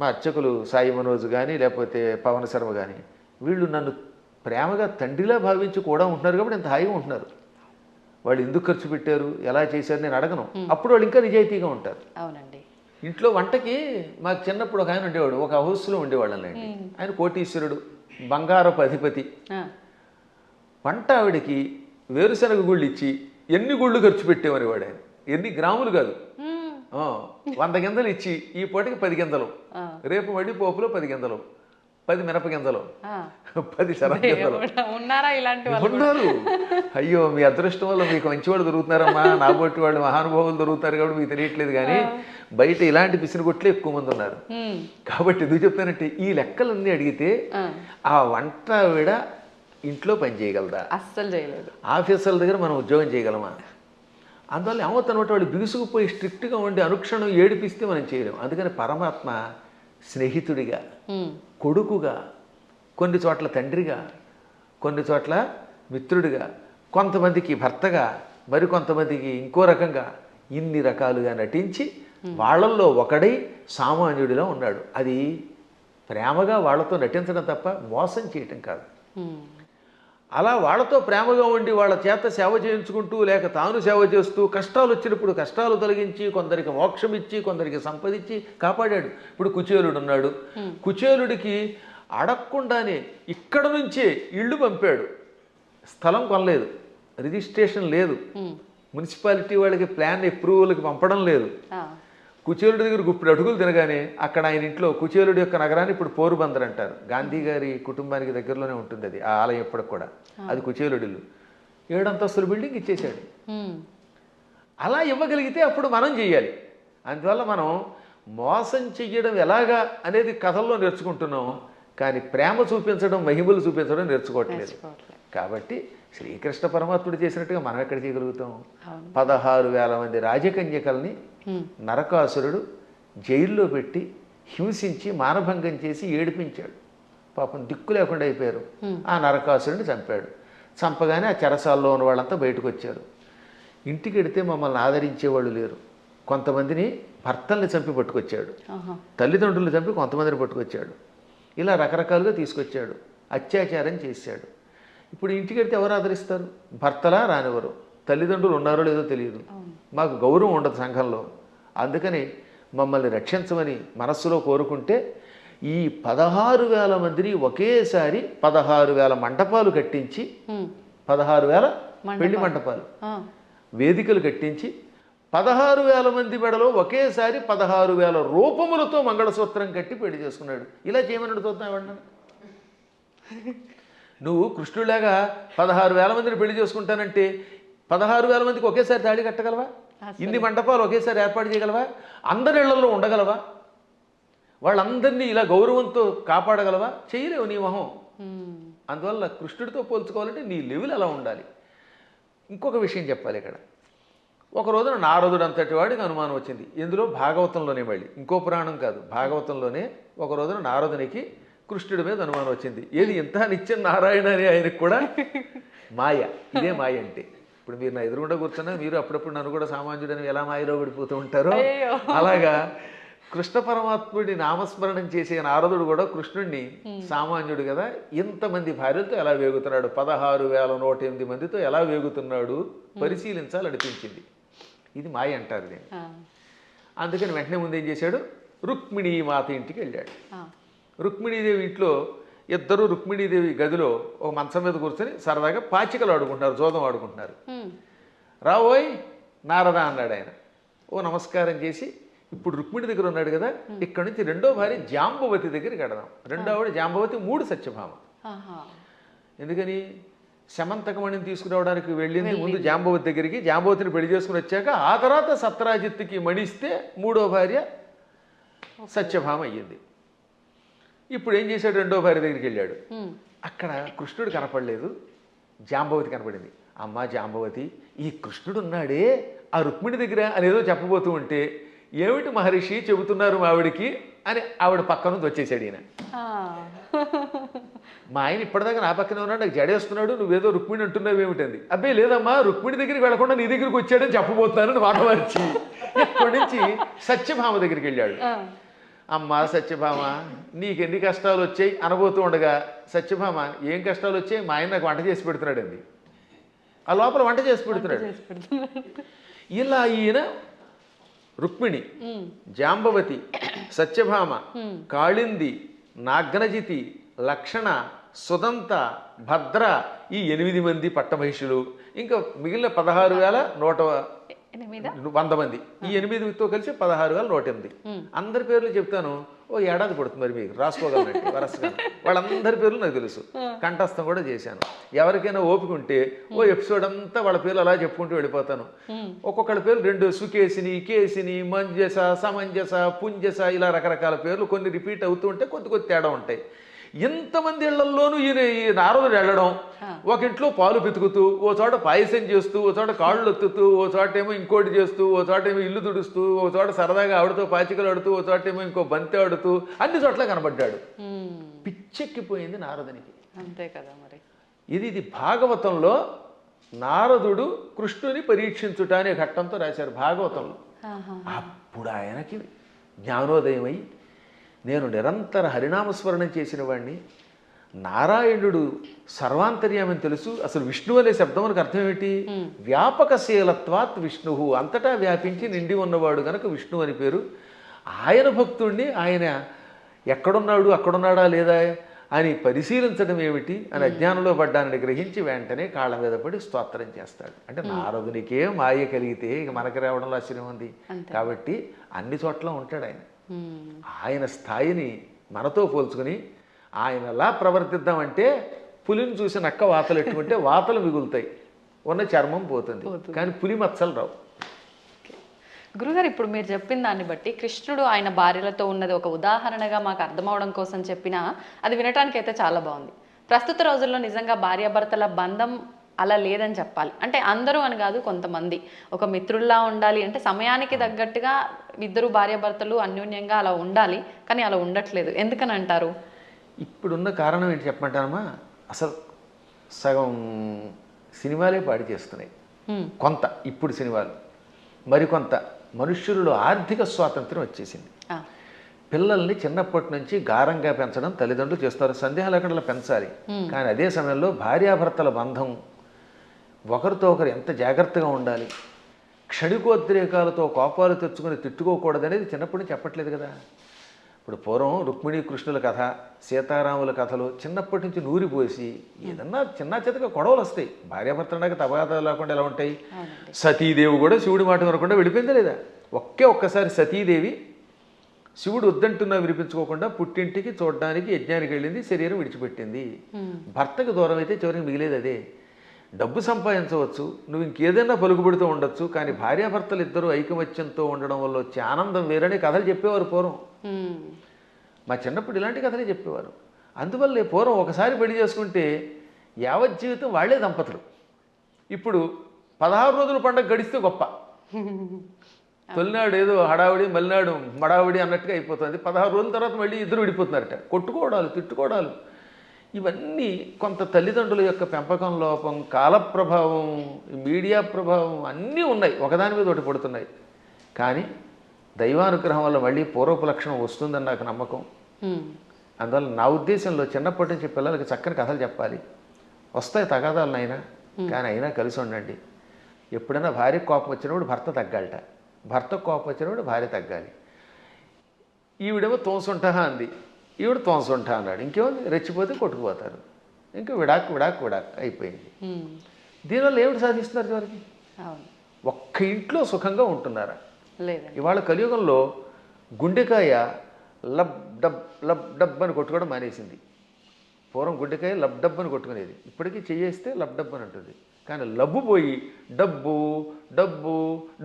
మా అర్చకులు సాయి మనోజ్ కానీ లేకపోతే పవన్ శర్మ కానీ, వీళ్ళు నన్ను ప్రేమగా తండ్రిలా భావించి కూడా ఉంటున్నారు కాబట్టి ఇంత హాయిగా ఉంటున్నారు. వాళ్ళు ఎందుకు ఖర్చు పెట్టారు, ఎలా చేశారు నేను అడగను, అప్పుడు వాళ్ళు ఇంకా నిజాయితీగా ఉంటారు. అవునండి. ఇంట్లో వంటకి మాకు చిన్నప్పుడు ఒక ఆయన ఉండేవాడు, ఒక హౌస్లో ఉండేవాళ్ళండి. ఆయన కోటీశ్వరుడు, బంగారపు అధిపతి. వంట ఆవిడికి వేరుశనగ గుళ్ళు ఇచ్చి ఎన్ని గుళ్ళు ఖర్చు పెట్టేవనేవాడు ఆయన. ఎన్ని గ్రాములు కాదు, 100 గింజలు ఇచ్చి ఈ పూటకి 10 గింజలు, రేపు మళ్ళీ పోపులో 10 గింజలు, 10 మినప గింజలు, 10 శనగ గింజలు ఉన్నారు. అయ్యో మీ అదృష్టం వల్ల మీకు మంచివాళ్ళు దొరుకుతున్నారమ్మా, నా బొట్టి వాళ్ళు మహానుభావులు దొరుకుతారు కాబట్టి మీకు తెలియట్లేదు. కానీ బయట ఇలాంటి పిసినగొట్లే ఎక్కువ మంది ఉన్నారు. కాబట్టి ఎందుకు చెప్తానంటే ఈ లెక్కలన్నీ అడిగితే ఆ వంట ఆవిడ ఇంట్లో పని చేయగలదా? అస్సలు చేయలేదు. ఆఫీసర్ల దగ్గర మనం ఉద్యోగం చేయగలమా? అందువల్ల ఏమవుతానమాట, వాళ్ళు బిగుసుకుపోయి స్ట్రిక్ట్గా ఉండి అనుక్షణం ఏడిపిస్తే మనం చేయలేము. అందుకని పరమాత్మ స్నేహితుడిగా, కొడుకుగా, కొన్ని చోట్ల తండ్రిగా, కొన్ని చోట్ల మిత్రుడిగా, కొంతమందికి భర్తగా, మరికొంతమందికి ఇంకో రకంగా, ఇన్ని రకాలుగా నటించి వాళ్ళల్లో ఒకడై సామాన్యుడిలో ఉన్నాడు. అది ప్రేమగా వాళ్ళతో నటించడం తప్ప మోసం చేయటం కాదు. అలా వాళ్ళతో ప్రేమగా ఉండి వాళ్ళ చేత సేవ చేయించుకుంటూ లేక తాను సేవ చేస్తూ కష్టాలు వచ్చినప్పుడు కష్టాలు తొలగించి కొందరికి మోక్షం ఇచ్చి కొందరికి సంపదించి కాపాడాడు. ఇప్పుడు కుచేలుడు ఉన్నాడు, కుచేలుడికి అడగకుండానే ఇక్కడ నుంచే ఇళ్ళు పంపాడు. స్థలం కొనలేదు, రిజిస్ట్రేషన్ లేదు, మున్సిపాలిటీ వాళ్ళకి ప్లాన్ అప్రూవల్కి పంపడం లేదు. కుచేలుడి దగ్గర గుప్పుడు అడుగులు తినగానే అక్కడ ఆయన ఇంట్లో, కుచేలుడి యొక్క నగరాన్ని ఇప్పుడు పోరుబందర్ అంటారు, గాంధీ గారి కుటుంబానికి దగ్గరలోనే ఉంటుంది అది, ఆ ఆలయం ఎప్పటికి కూడా. అది కుచేలుడి ఇల్లు, 7 అంతస్తుల బిల్డింగ్ ఇచ్చేసాడు. అలా ఇవ్వగలిగితే అప్పుడు మనం చెయ్యాలి. అందువల్ల మనం మోసం చెయ్యడం ఎలాగా అనేది కథల్లో నేర్చుకుంటున్నాం, కానీ ప్రేమ చూపించడం, మహిమలు చూపించడం నేర్చుకోవట్లేదు. కాబట్టి శ్రీకృష్ణ పరమాత్ముడు చేసినట్టుగా మనం ఎక్కడ చేయగలుగుతాం? 16,000 మంది రాజకన్యకల్ని నరకాసురుడు జైల్లో పెట్టి హింసించి మానభంగం చేసి ఏడిపించాడు. పాపం దిక్కు లేకుండా అయిపోయారు. ఆ నరకాసురుడిని చంపాడు. చంపగానే ఆ చెరసాల్లో ఉన్న వాళ్ళంతా బయటకు వచ్చారు. ఇంటికి వెడితే మమ్మల్ని ఆదరించేవాళ్ళు లేరు. కొంతమందిని భర్తల్ని చంపి పట్టుకొచ్చాడు, తల్లిదండ్రులు చంపి కొంతమందిని పట్టుకొచ్చాడు. ఇలా రకరకాలుగా తీసుకొచ్చాడు, అత్యాచారం చేశాడు. ఇప్పుడు ఇంటికి వెడితే ఎవరు ఆదరిస్తారు? భర్తలా రానివ్వరు, తల్లిదండ్రులు ఉన్నారో లేదో తెలియదు, మాకు గౌరవం ఉండదు సంఘంలో. అందుకని మమ్మల్ని రక్షించమని మనస్సులో కోరుకుంటే ఈ 16,000 మందిని ఒకేసారి 16,000 మంటపాలు కట్టించి, 16,000 పెళ్లి మంటపాలు, వేదికలు కట్టించి 16,000 మంది మెడలో ఒకేసారి 16,000 రూపములతో మంగళసూత్రం కట్టి పెళ్లి చేసుకున్నాడు. ఇలా చేయమన్నాడు చూద్దాం ఎవడన్నా? నువ్వు కృష్ణుడిలాగా 16,000 మందిని పెళ్లి చేసుకుంటానంటే 16,000 మందికి ఒకేసారి తాళి కట్టగలవా? ఇన్ని మంటపాలు ఒకేసారి ఏర్పాటు చేయగలవా? అందరి ఇళ్లలో ఉండగలవా? వాళ్ళందరినీ ఇలా గౌరవంతో కాపాడగలవా? చేయలేవు నీ మొహం. అందువల్ల కృష్ణుడితో పోల్చుకోవాలంటే నీ లెవెల్ అలా ఉండాలి. ఇంకొక విషయం చెప్పాలి ఇక్కడ. ఒక రోజున నారదుడు అంతటి వాడికి అనుమానం వచ్చింది. ఇందులో భాగవతంలోనే, మళ్ళీ ఇంకో పురాణం కాదు, భాగవతంలోనే ఒక రోజున నారదునికి కృష్ణుడి మీద అనుమానం వచ్చింది. ఏది ఇంత నిత్యం నారాయణ అని ఆయనకు కూడా మాయ. ఇదే మాయ అంటే. ఇప్పుడు మీరు నా ఎదురుగుండా కూర్చున్నా మీరు అప్పుడప్పుడు నన్ను కూడా సామాన్యుడని ఎలా మాయలో పడిపోతూ ఉంటారో అలాగా కృష్ణ పరమాత్ముడి నామస్మరణం చేసే నారదుడు కూడా కృష్ణుడిని సామాన్యుడు కదా, ఇంతమంది భార్యలతో ఎలా వేగుతున్నాడు, 16,108 మందితో ఎలా వేగుతున్నాడు పరిశీలించాలనిపించింది. ఇది మాయ అంటారు దీన్ని. అందుకని వెంటనే ముందు ఏం చేశాడు, రుక్మిణీ మాత ఇంటికి వెళ్ళాడు. రుక్మిణీదేవి ఇంట్లో ఇద్దరు రుక్మిణీదేవి గదిలో ఒక మంచం మీద కూర్చొని సరదాగా పాచికలు ఆడుకుంటున్నారు, జోదం ఆడుకుంటున్నారు. రావోయ్ నారద అన్నాడు ఆయన. ఓ నమస్కారం చేసి, ఇప్పుడు రుక్మిణి దగ్గర ఉన్నాడు కదా, ఇక్కడ నుంచి రెండో భార్య జాంబవతి దగ్గరికి వెడదాం. రెండో ఆవిడ జాంబవతి, 3 సత్యభామ. ఎందుకని శమంతకమణిని తీసుకురావడానికి వెళ్ళింది ముందు జాంబవతి దగ్గరికి. జాంబవతిని పెళ్లి చేసుకుని వచ్చాక ఆ తర్వాత సత్రాజిత్తుకి మణిస్తే 3వ భార్య సత్యభామ అయ్యింది. ఇప్పుడు ఏం చేశాడు, రెండో భార్య దగ్గరికి వెళ్ళాడు. అక్కడ కృష్ణుడు కనపడలేదు, జాంబవతి కనపడింది. అమ్మా జాంబవతి, ఈ కృష్ణుడు ఉన్నాడే ఆ రుక్మిణి దగ్గర అనేదో చెప్పబోతూ ఉంటే, ఏమిటి మహర్షి చెబుతున్నారు ఆవిడికి అని ఆవిడ పక్క నుంచి వచ్చేసాడు ఈయన. మా ఆయన ఇప్పటిదాకా నా పక్కనే ఉన్నాడు, నాకు జడేస్తున్నాడు, నువ్వేదో రుక్మిణి అంటున్నావు ఏమిటంది. అబ్బాయి లేదమ్మా, రుక్మిణి దగ్గరికి వెళ్లకుండా నీ దగ్గరికి వచ్చాడని చెప్పబోతున్నానని మాట మార్చి ఇక్కడి నుంచి సత్యభామ దగ్గరికి వెళ్ళాడు. అమ్మా సత్యభామ, నీకెన్ని కష్టాలు వచ్చాయి అనబోతూ ఉండగా, సత్యభామ ఏం కష్టాలు వచ్చాయి, మా ఆయన నాకు వంట చేసి పెడుతున్నాడు అంది. ఆ లోపల వంట చేసి పెడుతున్నాడు. ఇలా ఈయన రుక్మిణి, జాంబవతి, సత్యభామ, కాళింది, నాగ్నజితి, లక్షణ, సుదంత, భద్ర, ఈ 8 మంది పట్టమహిషులు, ఇంకా మిగిలిన 16,100 మంది, ఈ 8తో కలిసి 16,108. అందరి పేర్లు చెప్తాను, ఓ ఏడాది పడుతుంది మరి మీకు రాసుకోగలనండి వరసగా. వాళ్ళందరి పేర్లు నాకు తెలుసు, కంఠస్థం కూడా చేశాను. ఎవరికైనా ఓపిక ఉంటే ఓ ఎపిసోడ్ అంతా వాళ్ళ పేర్లు అలా చెప్పుకుంటూ వెళ్ళిపోతాను. ఒక్కొక్కళ్ళ పేర్లు 2 సుకేసిని, కేసిని, మంజస, సమంజస, పుంజస, ఇలా రకరకాల పేర్లు కొన్ని రిపీట్ అవుతూ ఉంటే కొద్ది తేడా ఉంటాయి. ఎంతమంది ఇళ్లల్లోనూ ఈయన ఈ నారదుడు వెళ్ళడం, ఒక ఇంట్లో పాలు పితుకుతూ, ఓ చోట పాయసం చేస్తూ, ఓ చోట కాళ్ళు ఒత్తుతూ, ఓ చోట ఏమో ఇంకోటి చేస్తూ, ఓ చోట ఏమో ఇల్లు తుడుస్తూ, ఓ చోట సరదాగా ఆవిడతో పాచికలు ఆడుతూ, ఓ చోట ఏమో ఇంకో బంతి ఆడుతూ, అన్ని చోట్ల కనబడ్డాడు. పిచ్చెక్కిపోయింది నారదునికి. అంతే కదా మరి. ఇది భాగవతంలో నారదుడు కృష్ణుని పరీక్షించుట అనే ఘట్టంతో రాశారు భాగవతంలో. అప్పుడు ఆయనకి జ్ఞానోదయమై, నేను నిరంతర హరినామస్మరణం చేసిన వాడిని, నారాయణుడు సర్వాంతర్యామని తెలుసు. అసలు విష్ణువు అనే శబ్దం మనకు అర్థం ఏమిటి, వ్యాపకశీలత్వాత్ విష్ణు, అంతటా వ్యాపించి నిండి ఉన్నవాడు కనుక విష్ణువు అని పేరు. ఆయన భక్తుణ్ణి, ఆయన ఎక్కడున్నాడు అక్కడున్నాడా లేదా అని పరిశీలించడం ఏమిటి అని అజ్ఞానంలో పడ్డానని గ్రహించి వెంటనే కాళ్ళ మీద పడి స్తోత్రం చేస్తాడు. అంటే నారదునికే మాయ కలిగితే ఇక మనకి రావడంలో ఆశ్చర్యం ఉంది. కాబట్టి అన్ని చోట్ల ఉంటాడు ఆయన. ఆయన స్థాయిని మనతో పోల్చుకుని ఆయనలా ప్రవర్తిద్దామంటే, పులిని చూసి నక్క వాతలు ఎట్టుకుంటే వాతలు మిగులుతాయి, ఉన్న చర్మం పోతుంది, కానీ పులి మచ్చలు రావు. గురుగారు, ఇప్పుడు మీరు చెప్పిన దాన్ని బట్టి కృష్ణుడు ఆయన భార్యలతో ఉన్నది ఒక ఉదాహరణగా మాకు అర్థమవడం కోసం చెప్పినా అది వినటానికి అయితే చాలా బాగుంది. ప్రస్తుత రోజుల్లో నిజంగా భార్యాభర్తల బంధం అలా లేదని చెప్పాలి. అంటే అందరూ అని కాదు, కొంతమంది ఒక మిత్రుల్లా ఉండాలి అంటే సమయానికి తగ్గట్టుగా ఇద్దరు భార్యాభర్తలు అన్యోన్యంగా అలా ఉండాలి, కానీ అలా ఉండట్లేదు. ఎందుకని అంటారు? ఇప్పుడున్న కారణం ఏంటి చెప్పమంటానమ్మా, అసలు సగం సినిమాలే పాడి చేస్తున్నాయి, కొంత ఇప్పుడు సినిమాలు, మరికొంత మనుష్యులలో ఆర్థిక స్వాతంత్రం వచ్చేసింది. పిల్లల్ని చిన్నప్పటి నుంచి గారంగా పెంచడం తల్లిదండ్రులు చేస్తారు, సందేహాలు అక్కడ పెంచాలి. కానీ అదే సమయంలో భార్యాభర్తల బంధం ఒకరితో ఒకరు ఎంత జాగ్రత్తగా ఉండాలి, క్షణికోద్రేకాలతో కోపాలు తెచ్చుకొని తిట్టుకోకూడదు అనేది చిన్నప్పటి నుంచి చెప్పట్లేదు కదా. ఇప్పుడు పూర్వం రుక్మిణీ కృష్ణుల కథ, సీతారాముల కథలు చిన్నప్పటి నుంచి నూరిపోసి ఏదన్నా చిన్న చితక గొడవలు వస్తాయి. భార్యాభర్తలకు తగాదాలు లేకుండా ఎలా ఉంటాయి. సతీదేవి కూడా శివుడి మాట వినకుండా వెళ్ళిపోయిందా లేదా? ఒక్కసారి సతీదేవి శివుడు వద్దంటున్నా వినిపించుకోకుండా పుట్టింటికి చూడడానికి యజ్ఞానికి వెళ్ళింది, శరీరం విడిచిపెట్టింది. భర్తకు దూరం అయితే చివరికి మిగిలేది అదే. డబ్బు సంపాదించవచ్చు, నువ్వు ఇంకేదైనా పలుకుబడుతూ ఉండొచ్చు, కానీ భార్యాభర్తలు ఇద్దరూ ఐకమత్యంతో ఉండడం వల్ల వచ్చే ఆనందం వేరని కథలు చెప్పేవారు పూర్వం. మా చిన్నప్పుడు ఇలాంటి కథలే చెప్పేవారు. అందువల్లే పూర్వం ఒకసారి పెళ్లి చేసుకుంటే యావత్ జీవితం వాళ్లే దంపతులు. ఇప్పుడు 16 రోజుల పండుగ గడిస్తే గొప్ప. తొలినాడు ఏదో హడావిడి, మలినాడు మడావిడి అన్నట్టుగా అయిపోతుంది. 16 రోజుల తర్వాత మళ్ళీ ఇద్దరు విడిపోతున్నారట. కొట్టుకోవడాలు, తిట్టుకోవడాలు, ఇవన్నీ కొంత తల్లిదండ్రుల యొక్క పెంపకం లోపం, కాల ప్రభావం, మీడియా ప్రభావం అన్నీ ఉన్నాయి, ఒకదాని మీద ఒకటి పడుతున్నాయి. కానీ దైవానుగ్రహం వల్ల మళ్ళీ పూర్వపు లక్షణం వస్తుందని నాకు నమ్మకం. అందువల్ల నా ఉద్దేశంలో చిన్నప్పటి నుంచి పిల్లలకి చక్కని కథలు చెప్పాలి. వస్తాయి తగాదాలు అయినా, కానీ అయినా కలిసి ఉండండి. ఎప్పుడైనా భార్య కోపం వచ్చినప్పుడు భర్త తగ్గాలట, భర్త కోపం వచ్చినప్పుడు భార్య తగ్గాలి. ఈవిడేమో తోసుంటా అంది, ఈవిడ తోసుంటా అన్నాడు, ఇంకేముంది రెచ్చిపోతే కొట్టుకుపోతారు. ఇంకా విడాక్ విడాక్ విడాక్ అయిపోయింది. దీనివల్ల ఏమిటి సాధిస్తున్నారు చివరికి? ఒక్క ఇంట్లో సుఖంగా ఉంటున్నారా? ఇవాళ కలియుగంలో గుండెకాయ లబ్ డబ్ అని కొట్టుకోవడం మానేసింది. పూర్వం గుండెకాయ లబ్ డబ్ అని కొట్టుకునేది, ఇప్పటికీ చేయేస్తే లబ్ డబ్ అని ఉంటుంది. కానీ లబ్బు పోయి డబ్బు డబ్బు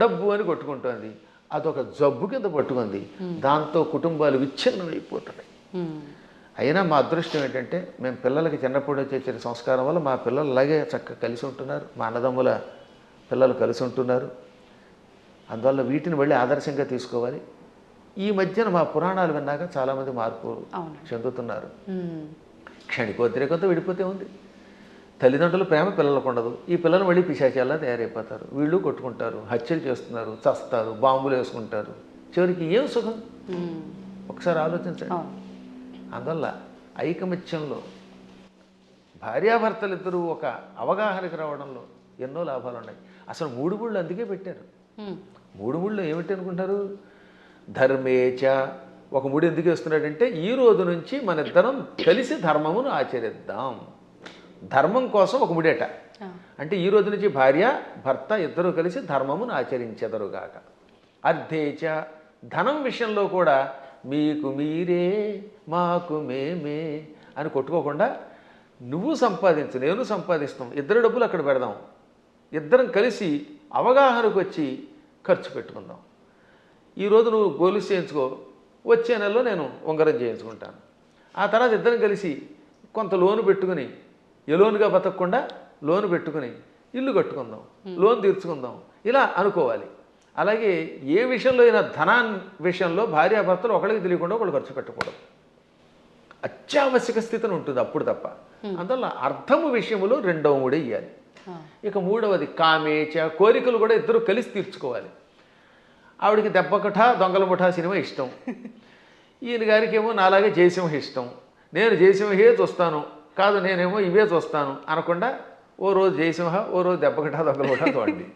డబ్బు అని కొట్టుకుంటుంది. అదొక జబ్బు కింద పట్టుకుంది. దాంతో కుటుంబాలు విచ్ఛిన్నం అయిపోతున్నాయి. అయినా మా అదృష్టం ఏంటంటే మేము పిల్లలకి చిన్నప్పటి నుంచి వచ్చిన సంస్కారం వల్ల మా పిల్లలు అలాగే చక్కగా కలిసి ఉంటున్నారు. మా అన్నదమ్ముల పిల్లలు కలిసి ఉంటున్నారు. అందువల్ల వీటిని మళ్ళీ ఆదర్శంగా తీసుకోవాలి. ఈ మధ్యన మా పురాణాలు విన్నాక చాలామంది మార్పు చెందుతున్నారు. క్షణికోద్రేకంతో విడిపోతే ఉంది. తల్లిదండ్రుల ప్రేమ పిల్లలకు ఉండదు. ఈ పిల్లలు మళ్ళీ పిశాచాల్లా తయారైపోతారు. వీళ్ళు కొట్టుకుంటారు, హత్యలు చేస్తున్నారు, చస్తారు, బాంబులు వేసుకుంటారు. చివరికి ఏం సుఖం? ఒకసారి ఆలోచించండి. అందువల్ల ఐకమత్యంలో భార్యాభర్తలిద్దరూ ఒక అవగాహనకి రావడంలో ఎన్నో లాభాలు ఉన్నాయి. అసలు 3 ముళ్ళు అందుకే పెట్టారు. 3 ముళ్ళు ఏమిటి అనుకుంటారు? ధర్మేచ. ఒక ముడి ఎందుకు వేస్తున్నాడంటే ఈ రోజు నుంచి మన ఇద్దరం కలిసి ధర్మమును ఆచరిద్దాం. ధర్మం కోసం ఒక ముడేట. అంటే ఈ రోజు నుంచి భార్య భర్త ఇద్దరూ కలిసి ధర్మమును ఆచరించెదరుగాక. అర్థేచ. ధనం విషయంలో కూడా మీకు మీరే మాకు మేమే అని కొట్టుకోకుండా నువ్వు సంపాదించు, నేను సంపాదిస్తాం, ఇద్దరు డబ్బులు అక్కడ పెడదాం, ఇద్దరం కలిసి అవగాహనకు వచ్చి ఖర్చు పెట్టుకుందాం. ఈరోజు నువ్వు గొలుసు చేయించుకో, వచ్చే నెలలో నేను ఉంగరం చేయించుకుంటాను. ఆ తర్వాత ఇద్దరం కలిసి కొంత లోను పెట్టుకుని, ఎలోనుగా బతకకుండా లోను పెట్టుకుని ఇల్లు కట్టుకుందాం, లోన్ తీర్చుకుందాం, ఇలా అనుకోవాలి. అలాగే ఏ విషయంలో అయినా ధనాన్ని విషయంలో భార్యాభర్తలు ఒకరికి తెలియకుండా ఒకళ్ళు ఖర్చు పెట్టకూడదు. అత్యావశ్యక స్థితిని ఉంటుంది అప్పుడు తప్ప. అందువల్ల అర్థము విషయంలో 2వ ముడి ఇవ్వాలి. ఇక 3వది కామేచ. కోరికలు కూడా ఇద్దరు కలిసి తీర్చుకోవాలి. ఆవిడికి దెబ్బకఠ దొంగల ముఠా సినిమా ఇష్టం, ఈయన గారికి ఏమో నాలాగే జయసింహ ఇష్టం. నేను జయసింహే చూస్తాను, కాదు నేనేమో ఇవే చూస్తాను అనకుండా ఓ రోజు జయసింహ, ఓ రోజు దెబ్బకఠ దొంగల ముఠా చూడండి.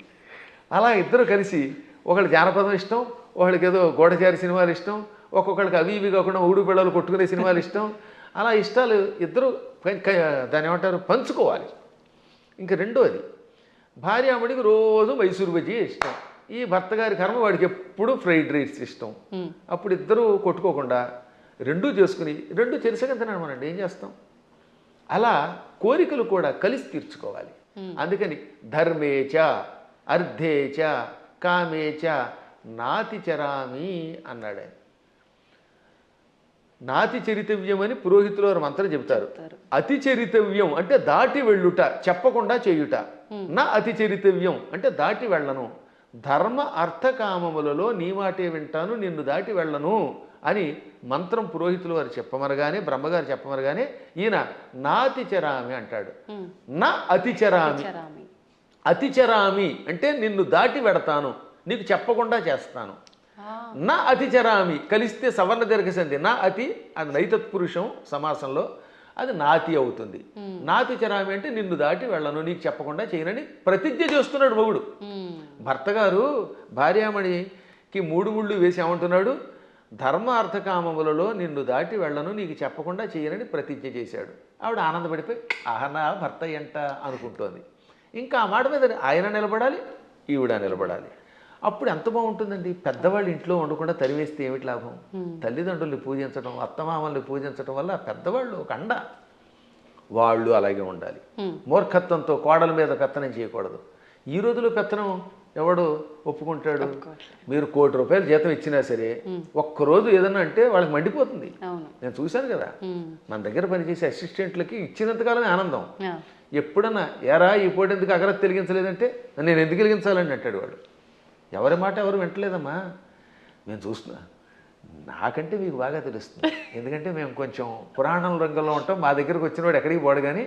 అలా ఇద్దరు కలిసి ఒకళ్ళు జానపదం ఇష్టం, ఒకళ్ళకి ఏదో గూఢచారి సినిమాలు ఇష్టం, ఒక్కొక్కళ్ళకి అవి ఇవి కాకుండా ఊడు పిల్లలు కొట్టుకునే సినిమాలు ఇష్టం. అలా ఇష్టాలు ఇద్దరు దాన్ని ఏమంటారు పంచుకోవాలి. ఇంక 2వది భార్యామడికి రోజు మైసూరు బజ్జీ ఇష్టం, ఈ భర్త గారి కర్మ వాడికి ఎప్పుడు ఫ్రైడ్ రైస్ ఇష్టం. అప్పుడు ఇద్దరు కొట్టుకోకుండా 2 చేసుకుని 2 చెరిసగా తినమనండి, ఏం చేస్తాం? అలా కోరికలు కూడా కలిసి తీర్చుకోవాలి. అందుకని ధర్మేచ అర్థేచ కామేచ నాతి చరామి అన్నాడు ఆయన. నాతి చరితవ్యం అని పురోహితులు వారు మంత్రం చెబుతారు. అతి చరితవ్యం అంటే దాటి వెళ్ళుట, చెప్పకుండా చేయుట. నా అతి చరితవ్యం అంటే దాటి వెళ్ళను. ధర్మ అర్థకామములలో నీ మాటే వింటాను, నిన్ను దాటి వెళ్ళను అని మంత్రం పురోహితులు వారు చెప్పమనగానే, బ్రహ్మగారు చెప్పమనగానే ఈయన నాతిచరామి అంటాడు. నా అతిచరామి. అతిచరామి అంటే నిన్ను దాటి వెడతాను, నీకు చెప్పకుండా చేస్తాను. నా అతిచరామి కలిస్తే సవర్ణ దీర్ఘసంధి. నా అతి అది నైతత్పురుషం సమాసంలో, అది నాతి అవుతుంది. నాతి చరామి అంటే నిన్ను దాటి వెళ్ళను, నీకు చెప్పకుండా చేయనని ప్రతిజ్ఞ చేస్తున్నాడు మొగుడు. భర్త గారు భార్యామణికి 3 ముళ్ళు వేసి ఏమంటున్నాడు? ధర్మ అర్థకామములలో నిన్ను దాటి వెళ్ళను, నీకు చెప్పకుండా చేయనని ప్రతిజ్ఞ చేశాడు. ఆవిడ ఆనందపడిపోయి ఆహనా భర్త ఎంట అనుకుంటోంది. ఇంకా ఆ మాట మీద ఆయన నిలబడాలి, ఈవిడ నిలబడాలి. అప్పుడు ఎంత బాగుంటుందండి. పెద్దవాళ్ళు ఇంట్లో ఉండకుండా తరివేస్తే ఏమిటి లాభం? తల్లిదండ్రుల్ని పూజించడం, అత్తమామల్ని పూజించడం వల్ల పెద్దవాళ్ళు ఒక అండ. వాళ్ళు అలాగే ఉండాలి. మూర్ఖత్వంతో కోడల మీద పెత్తనం చేయకూడదు. ఈ రోజులో పెత్తనం ఎవడు ఒప్పుకుంటాడు? మీరు ₹1,00,00,000 జీతం ఇచ్చినా సరే ఒక్కరోజు ఏదన్నా అంటే వాళ్ళకి మండిపోతుంది. నేను చూశాను కదా, మన దగ్గర పనిచేసే అసిస్టెంట్లకి ఇచ్చినంతకాలమే ఆనందం. ఎప్పుడన్నా ఎరా ఈ పూట ఎందుకు అగరత్ వెలిగించలేదంటే నేను ఎందుకు వెలిగించాలని అంటాడు వాడు. ఎవరి మాట ఎవరు వింటలేదమ్మా. మేము చూస్తున్నా, నాకంటే మీకు బాగా తెలుస్తుంది. ఎందుకంటే మేము కొంచెం పురాణం రంగంలో ఉంటాం. మా దగ్గరకు వచ్చిన వాడు ఎక్కడికి పోడు. కానీ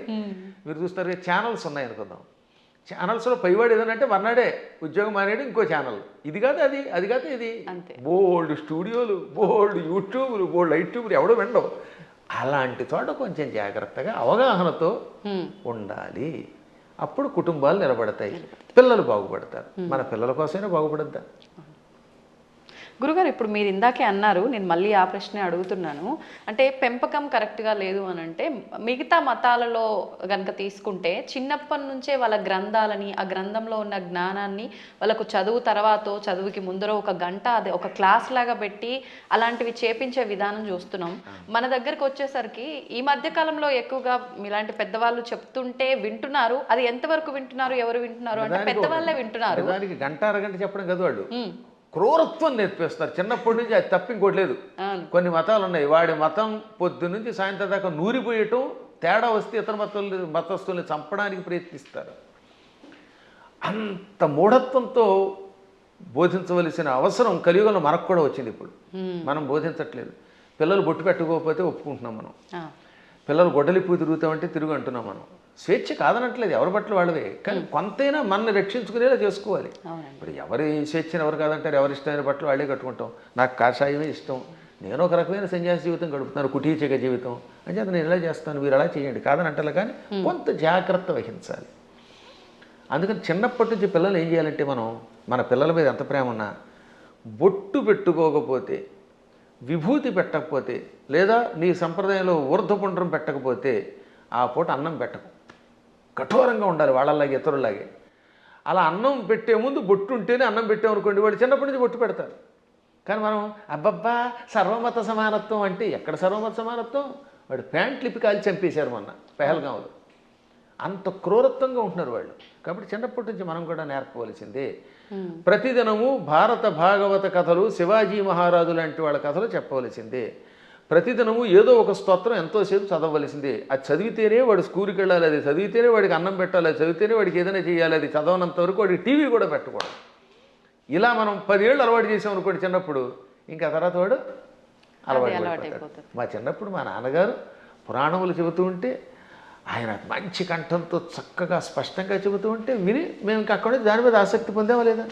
మీరు చూస్తారు ఛానల్స్ ఉన్నాయనుకుందాం. ఛానల్స్లో పైవాడు ఏదనంటే మర్నాడే ఉద్యోగం మానేడు ఇంకో ఛానల్. ఇది కాదు అది, అది కాదు ఇది. బోల్డ్ స్టూడియోలు, బోల్డ్ యూట్యూబ్లు, బోల్డ్ యూట్యూబ్లు ఎవడో వినడం. అలాంటి చోట కొంచెం జాగ్రత్తగా అవగాహనతో ఉండాలి. అప్పుడు కుటుంబాలు నిలబడతాయి, పిల్లలు బాగుపడతారు. మన పిల్లల కోసమైనా బాగుపడద్దా? గురుగారు, ఇప్పుడు మీరు ఇందాకే అన్నారు, నేను మళ్ళీ ఆ ప్రశ్నే అడుగుతున్నాను. అంటే పెంపకం కరెక్ట్గా లేదు అని అంటే, మిగతా మతాలలో కనుక తీసుకుంటే చిన్నప్పటి నుంచే వాళ్ళ గ్రంథాలని, ఆ గ్రంథంలో ఉన్న జ్ఞానాన్ని వాళ్ళకు చదువు తర్వాత చదువుకి ముందర ఒక గంట అదే ఒక క్లాస్ లాగా పెట్టి అలాంటివి చేపించే విధానం చూస్తున్నాం. మన దగ్గరకు వచ్చేసరికి ఈ మధ్య కాలంలో ఎక్కువగా ఇలాంటి పెద్దవాళ్ళు చెప్తుంటే వింటున్నారు. అది ఎంతవరకు వింటున్నారు, ఎవరు వింటున్నారు అంటే పెద్దవాళ్ళే వింటున్నారు. దానికి గంట అరగంట చెప్పడం కదా, వాళ్ళు క్రూరత్వం నేర్పిస్తారు చిన్నప్పటి నుంచి. అది తప్ప ఇంకోటి లేదు. కొన్ని మతాలు ఉన్నాయి, వాడి మతం పొద్దు నుంచి సాయంత్రం దాకా నూరిపోయటం, తేడా వస్తే ఇతర మతస్థుల్ని చంపడానికి ప్రయత్నిస్తారు. అంత మూఢత్వంతో బోధించవలసిన అవసరం కలియుగంలో మనకు కూడా వచ్చింది. ఇప్పుడు మనం బోధించట్లేదు. పిల్లలు బొట్టు పెట్టుకోకపోతే ఒప్పుకుంటున్నాం మనం. పిల్లలు గొడ్డలిపూ తిరుగుతామంటే తిరుగు అంటున్నాం మనం. స్వేచ్ఛ కాదనట్లేదు, ఎవరి బట్టలు వాళ్ళవే. కానీ కొంతైనా మనల్ని రక్షించుకునేలా చేసుకోవాలి. ఇప్పుడు ఎవరి స్వేచ్ఛను ఎవరు కాదంటారు? ఎవరి ఇష్టమైన బట్టలు వాళ్ళే కట్టుకుంటాం. నాకు కాషాయమే ఇష్టం, నేను ఒక రకమైన సన్యాసి జీవితం గడుపుతున్నాను, కుటీచక జీవితం అని చెప్పి నేను ఇలా చేస్తాను, మీరు అలా చేయండి కాదని అంటారు. కానీ కొంత జాగ్రత్త వహించాలి. అందుకని చిన్నప్పటి నుంచి పిల్లలు ఏం చేయాలంటే, మనం మన పిల్లల మీద ఎంత ప్రేమ ఉన్నా బొట్టు పెట్టుకోకపోతే, విభూతి పెట్టకపోతే, లేదా నీ సంప్రదాయంలో ఊర్ధ్వపుండ్రం పెట్టకపోతే ఆ పూట అన్నం పెట్టకు. కఠోరంగా ఉండాలి వాళ్ళలాగే, ఇతరులాగే. అలా అన్నం పెట్టే ముందు బొట్టు ఉంటేనే అన్నం పెట్టామనుకోండి, వాళ్ళు చిన్నప్పటి నుంచి బొట్టు పెడతారు. కానీ మనం అబ్బబ్బా సర్వమత సమానత్వం అంటే ఎక్కడ సర్వమత సమానత్వం? వాడు ప్యాంట్లు ఇప్పి కాల్చి చంపేశారు మొన్న పెహల్గాంలో. అంత క్రూరత్వంగా ఉంటున్నారు వాళ్ళు. కాబట్టి చిన్నప్పటి నుంచి మనం కూడా నేర్పవలసిందే. ప్రతిదినము భారత భాగవత కథలు, శివాజీ మహారాజు లాంటి వాళ్ళ కథలు చెప్పవలసిందే. ప్రతిదినము ఏదో ఒక స్తోత్రం ఎంతోసేపు చదవవలసిందే. అది చదివితేనే వాడు స్కూల్కి వెళ్ళాలి, అది చదివితేనే వాడికి అన్నం పెట్టాలి, అది చదివితేనే వాడికి ఏదైనా చేయాలి. అది చదవనంత వరకు వాడికి టీవీ కూడా పెట్టకూడదు. ఇలా మనం 10 ఏళ్ళు అలవాటు చేసాం అనుకోండి చిన్నప్పుడు, ఇంకా తర్వాత వాడు అలవాటు. మా చిన్నప్పుడు మా నాన్నగారు పురాణములు చెబుతూ ఉంటే, ఆయన మంచి కంఠంతో చక్కగా స్పష్టంగా చెబుతూ ఉంటే విని మేము ఇంకా అక్కడ దాని మీద ఆసక్తి పొందామా లేదా?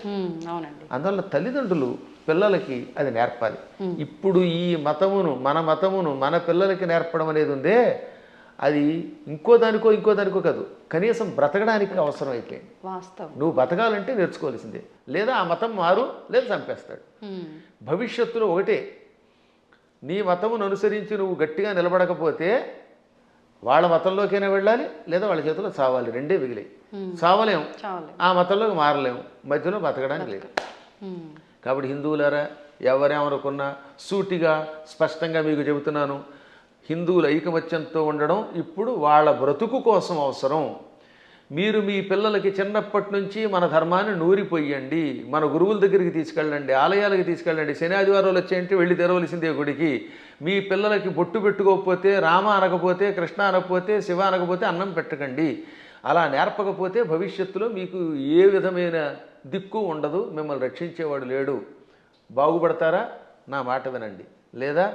అవునండి. అందువల్ల తల్లిదండ్రులు పిల్లలకి అది నేర్పాలి. ఇప్పుడు ఈ మతమును, మన మతమును మన పిల్లలకి నేర్పడం అనేది ఉందే, అది ఇంకో దానికో కాదు, కనీసం బ్రతకడానికి అవసరం అయిపోయింది. నువ్వు బతకాలంటే నేర్చుకోవాల్సిందే. లేదా ఆ మతం మారు, లేదా చంపేస్తాడు. భవిష్యత్తులో ఒకటే, నీ మతమును అనుసరించి నువ్వు గట్టిగా నిలబడకపోతే వాళ్ళ మతంలోకైనా వెళ్ళాలి, లేదా వాళ్ళ చేతిలో చావాలి. రెండే మిగిలి. చావలేము, ఆ మతంలోకి మారలేము, మధ్యలో బతకడానికి లేదు. కాబట్టి హిందువులారా, ఎవరేమనుకున్నా సూటిగా స్పష్టంగా మీకు చెబుతున్నాను, హిందువుల ఐకమత్యంతో ఉండడం ఇప్పుడు వాళ్ళ బ్రతుకు కోసం అవసరం. మీరు మీ పిల్లలకి చిన్నప్పటి నుంచి మన ధర్మాన్ని నూరిపోయండి, మన గురువుల దగ్గరికి తీసుకెళ్ళండి, ఆలయాలకి తీసుకెళ్ళండి. శని ఆదివారాలు వచ్చాయంటే వెళ్ళి తెరవలసిందే గుడికి. మీ పిల్లలకి బొట్టు పెట్టుకోకపోతే, రామ అనకపోతే, కృష్ణ అనకపోతే, శివ అనకపోతే అన్నం పెట్టకండి. అలా నేర్పకపోతే భవిష్యత్తులో మీకు ఏ విధమైన దిక్కు ఉండదు, మిమ్మల్ని రక్షించేవాడు లేడు. బాగుపడతారా? నా మాట వినండి, లేదా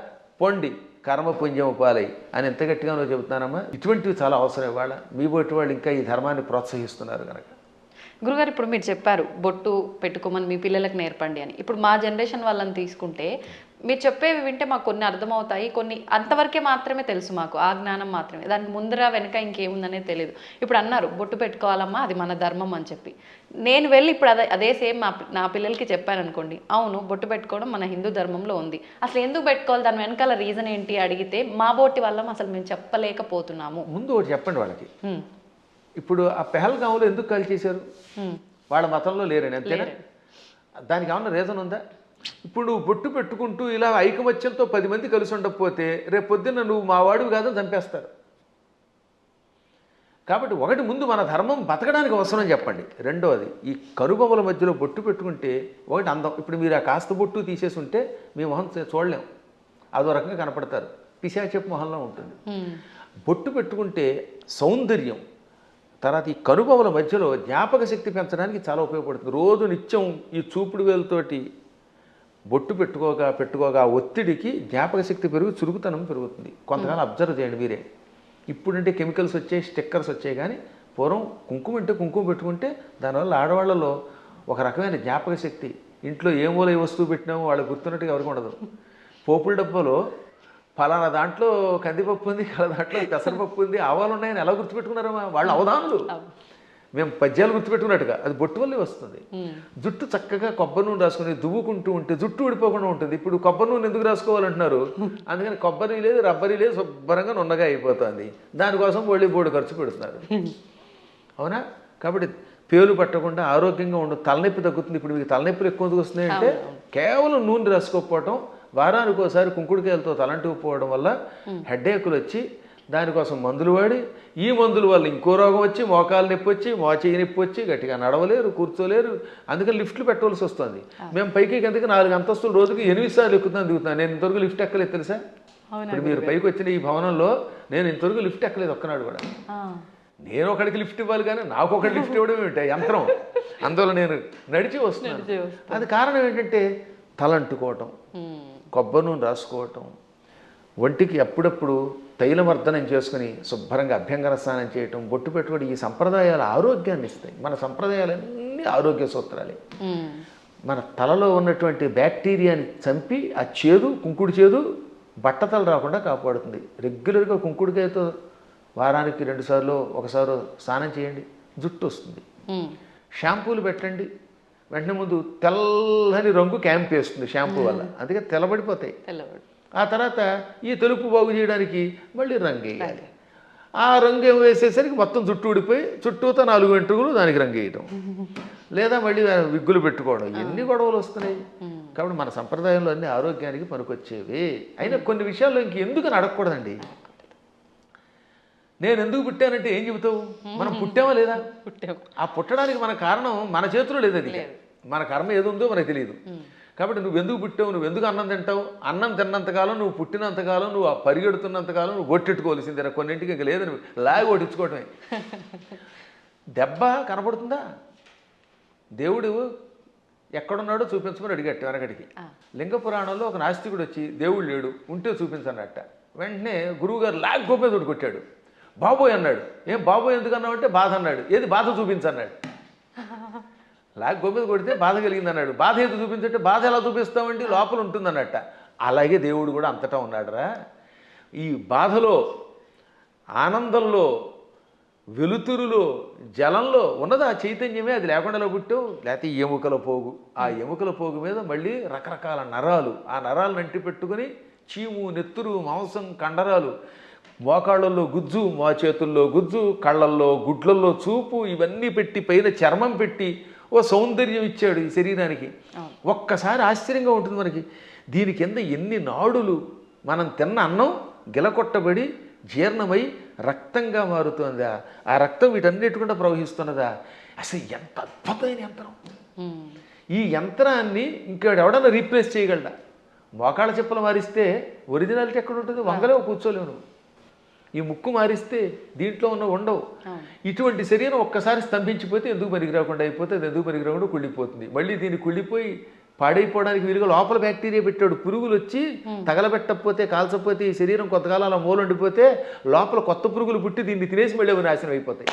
పొండి కర్మపుణ్యం పాలై అని ఎంత గట్టిగా నువ్వు చెబుతున్నానమ్మా. ఇటువంటివి చాలా అవసరం. ఇవాళ మీ బొట్టు వాళ్ళు ఇంకా ఈ ధర్మాన్ని ప్రోత్సహిస్తున్నారు కనుక. గురుగారు, ఇప్పుడు మీరు చెప్పారు బొట్టు పెట్టుకోమని మీ పిల్లలకు నేర్పండి అని. ఇప్పుడు మా జనరేషన్ వాళ్ళని తీసుకుంటే మీరు చెప్పేవి వింటే మాకు కొన్ని అర్థమవుతాయి, కొన్ని అంతవరకే మాత్రమే తెలుసు, మాకు ఆ జ్ఞానం మాత్రమే, దానికి ముందర వెనక ఇంకేముందనేది తెలియదు. ఇప్పుడు అన్నారు బొట్టు పెట్టుకోవాలమ్మా, అది మన ధర్మం అని చెప్పి, నేను వెళ్ళి ఇప్పుడు అదే సేమ్ నా పిల్లలకి చెప్పాను అనుకోండి, అవును బొట్టు పెట్టుకోవడం మన హిందూ ధర్మంలో ఉంది, అసలు ఎందుకు పెట్టుకోవాలి, దాని వెనకాల రీజన్ ఏంటి అడిగితే మా బోటి వల్ల అసలు మేము చెప్పలేకపోతున్నాము. ముందు ఒకటి చెప్పండి వాళ్ళకి. ఇప్పుడు ఆ పెహల్గాంలో ఎందుకు కాల్ చేశారు? వాళ్ళ మతంలో లేరని, అంతేనా? దానికి ఏమన్నా రీజన్ ఉందా? ఇప్పుడు నువ్వు బొట్టు పెట్టుకుంటూ ఇలా ఐకమత్యంతో 10 మంది కలిసి ఉండకపోతే రేపు పొద్దున్న నువ్వు మా వాడివి కాదని చంపేస్తారు. కాబట్టి ఒకటి ముందు మన ధర్మం బతకడానికి అవసరం చెప్పండి. రెండవది ఈ కనుబొమ్మల మధ్యలో బొట్టు పెట్టుకుంటే ఒకటి అందం. ఇప్పుడు మీరు ఆ కాస్త బొట్టు తీసేసి ఉంటే మీ మొహం చూడలేం, అదో రకంగా కనపడతారు, పిశాచపు మొహంలో ఉంటుంది. బొట్టు పెట్టుకుంటే సౌందర్యం. తర్వాత ఈ కనుబొమ్మల మధ్యలో జ్ఞాపక శక్తి పెంచడానికి చాలా ఉపయోగపడుతుంది. రోజు నిత్యం ఈ చూపుడు వేలుతోటి బొట్టు పెట్టుకోగా ఒత్తిడికి జ్ఞాపక శక్తి పెరుగు, చురుకుతనం పెరుగుతుంది. కొంతకాలం అబ్జర్వ్ చేయండి మీరే. ఇప్పుడంటే కెమికల్స్ వచ్చాయి, స్టిక్కర్స్ వచ్చాయి, కానీ పూర్వం కుంకుమ అంటే కుంకుమ పెట్టుకుంటే దానివల్ల ఆడవాళ్ళలో ఒక రకమైన జ్ఞాపక శక్తి, ఇంట్లో ఏ మూల ఏ వస్తువు పెట్టినామో వాళ్ళు గుర్తున్నట్టుగా ఎవరికి ఉండదు. పోపుల డబ్బాలో ఫలానా దాంట్లో కందిపప్పు ఉంది, దాంట్లో పెసరపప్పు ఉంది, ఆవాలు ఉన్నాయని ఎలా గుర్తుపెట్టుకున్నారమ్మా వాళ్ళు అవధానులు. మేము పద్యాలు గుర్తుపెట్టుకున్నట్టుగా అది బొట్టు వల్లే వస్తుంది. జుట్టు చక్కగా కొబ్బరి నూనె రాసుకుని దువ్వుకుంటూ ఉంటే జుట్టు ఊడిపోకుండా ఉంటుంది. ఇప్పుడు కొబ్బరి నూనె ఎందుకు రాసుకోవాలంటున్నారు? అందుకని కొబ్బరి లేదు, రబ్బరి లేదు, శుభ్రంగా నున్నగా అయిపోతుంది. దానికోసం బోడి ఖర్చు పెడుతున్నారు. అవునా? కాబట్టి పేలు పట్టకుండా ఆరోగ్యంగా ఉండదు, తలనొప్పి తగ్గుతుంది. ఇప్పుడు మీకు తలనొప్పులు ఎక్కువ ఎందుకు వస్తున్నాయి అంటే కేవలం నూనె రాసుకోకపోవటం, వారానికి ఒకసారి కుంకుడుకాయలతో తలంటుకుపోవడం వల్ల హెడ్ఏకులు వచ్చి దానికోసం మందులు వాడి, ఈ మందుల వల్ల ఇంకో రోగం వచ్చి మోకాలు నొప్పి వచ్చి, మోచేయి నొప్పి వచ్చి గట్టిగా నడవలేరు, కూర్చోలేరు. అందుకని లిఫ్ట్లు పెట్టవలసి వస్తుంది. మేము పైకి కిందకి 4 అంతస్తులు రోజుకి 8 సార్లు దిగుతున్నాను. నేను ఇంతవరకు లిఫ్ట్ ఎక్కలేదు తెలుసా? ఇప్పుడు మీరు పైకి వచ్చిన ఈ భవనంలో నేను ఇంతవరకు లిఫ్ట్ ఎక్కలేదు ఒక్కనాడు కూడా. నేను ఒకడికి లిఫ్ట్ ఇవ్వాలి కానీ నాకు ఒకటి లిఫ్ట్ ఇవ్వడం ఏమిటి యంత్రం? అందువల్ల నేను నడిచి వస్తున్నాను. అది కారణం ఏంటంటే తలంటుకోవటం, కొబ్బరి నూనె రాసుకోవటం, ఒంటికి అప్పుడప్పుడు తైలమర్దనం చేసుకుని శుభ్రంగా అభ్యంగన స్నానం చేయటం, బొట్టు పెట్టుకోవడం, ఈ సంప్రదాయాలు ఆరోగ్యాన్ని ఇస్తాయి. మన సంప్రదాయాలన్నీ ఆరోగ్య సూత్రాలే. మన తలలో ఉన్నటువంటి బ్యాక్టీరియాని చంపి ఆ చేదు, కుంకుడు చేదు బట్టతలు రాకుండా కాపాడుతుంది. రెగ్యులర్గా కుంకుడుకాయతో వారానికి 2 సార్లు 1 సారి స్నానం చేయండి, జుట్టు వస్తుంది. షాంపూలు పెట్టండి, వెంటనే ముందు తెల్లని రంగు క్యాంప్ వేస్తుంది షాంపూ వల్ల, అందుకే తెల్లబడిపోతాయి. ఆ తర్వాత ఈ తెలుపు బాగు చేయడానికి మళ్ళీ రంగు వేయాలి. ఆ రంగు వేసేసరికి మొత్తం జుట్టు ఊడిపోయి చుట్టూతో 4 వెంట్రుకలు దానికి రంగు వేయటం, లేదా మళ్ళీ విగ్గులు పెట్టుకోవడం, ఎన్ని గొడవలు వస్తున్నాయి. కాబట్టి మన సంప్రదాయంలో అన్ని ఆరోగ్యానికి పనికొచ్చేవి. అయినా కొన్ని విషయాల్లో ఇంకెందుకు అడగకూడదండి. నేను ఎందుకు పుట్టానంటే ఏం చెబుతావు? మనం పుట్టామా లేదా? ఆ పుట్టడానికి మన కారణం మన చేతిలో లేదు. అది మన కర్మ ఏది ఉందో మనకు తెలియదు. కాబట్టి నువ్వు ఎందుకు పుట్టావు, నువ్వు ఎందుకు అన్నం తింటావు? అన్నం తిన్నంతకాలం, నువ్వు పుట్టినంతకాలం, నువ్వు పరిగెడుతున్నంతకాలం నువ్వు ఒట్టెట్టుకోవాల్సిందే. కొన్నింటికి ఇంకా లేదు, నువ్వు లాగి ఒట్టించుకోవటమే. దెబ్బ కనపడుతుందా? దేవుడు ఎక్కడున్నాడో చూపించమని అడిగట్టు వెనకడికి. లింగ పురాణంలో ఒక నాస్తికుడు వచ్చి దేవుడు లేడు, ఉంటే చూపించన్నట్ట. వెంటనే గురువుగారు లాగి గోపే తోటి కొట్టాడు. బాబోయ్ అన్నాడు. ఏం బాబోయ్ ఎందుకు అన్నావు అంటే బాధ అన్నాడు. ఏది బాధ చూపించన్నాడు. లాగి గోపేది కొడితే బాధ కలిగింది అన్నాడు. బాధ ఏది చూపించంటే బాధ ఎలా చూపిస్తామండి, లోపల ఉంటుందన్నట్ట. అలాగే దేవుడు కూడా అంతటా ఉన్నాడురా. ఈ బాధలో, ఆనందంలో, వెలుతురులో, జలంలో ఉన్నది ఆ చైతన్యమే. అది లేకుండా పుట్టావు, లేకపోతే ఎముకల పోగు. ఆ ఎముకల పోగు మీద మళ్ళీ రకరకాల నరాలు, ఆ నరాలను అంటి పెట్టుకుని చీము, నెత్తురు, మాంసం, కండరాలు, మోకాళ్ళల్లో గుజ్జు, మా చేతుల్లో గుజ్జు, కళ్ళల్లో, గుడ్లల్లో చూపు, ఇవన్నీ పెట్టి పైన చర్మం పెట్టి ఓ సౌందర్యం ఇచ్చాడు ఈ శరీరానికి. ఒక్కసారి ఆశ్చర్యంగా ఉంటుంది మనకి. దీని కింద ఎన్ని నాడులు, మనం తిన్న అన్నం గిలకొట్టబడి జీర్ణమై రక్తంగా మారుతుందా, ఆ రక్తం వీటన్నిటికుండా ప్రవహిస్తున్నదా. అసలు ఎంత అద్భుతమైన యంత్రం. ఈ యంత్రాన్ని ఇంకెవడన్నా రీప్లేస్ చేయగలడా? మోకాళ్ళ చెప్పులు మారిస్తే ఒరిజినాలిటీ ఎక్కడ ఉంటుంది? వంగలేవు, కూర్చోలేవు. ఈ ముక్కు మారిస్తే దీంట్లో ఉన్న ఉండవు. ఇటువంటి శరీరం ఒక్కసారి స్తంభించిపోతే ఎందుకు పనికిరాకుండా అయిపోతే అది ఎందుకు పనికిరాకుండా కుళ్ళిపోతుంది. మళ్ళీ దీన్ని కుళ్ళిపోయి పాడైపోవడానికి వీలుగా లోపల బ్యాక్టీరియా పెట్టాడు. పురుగులు వచ్చి తగలబెట్టకపోతే, కాల్చకపోతే, ఈ శరీరం కొంతకాలం అలా మూలండిపోతే లోపల కొత్త పురుగులు పుట్టి దీన్ని తినేసి మళ్ళీ అవి నాశనం అయిపోతాయి.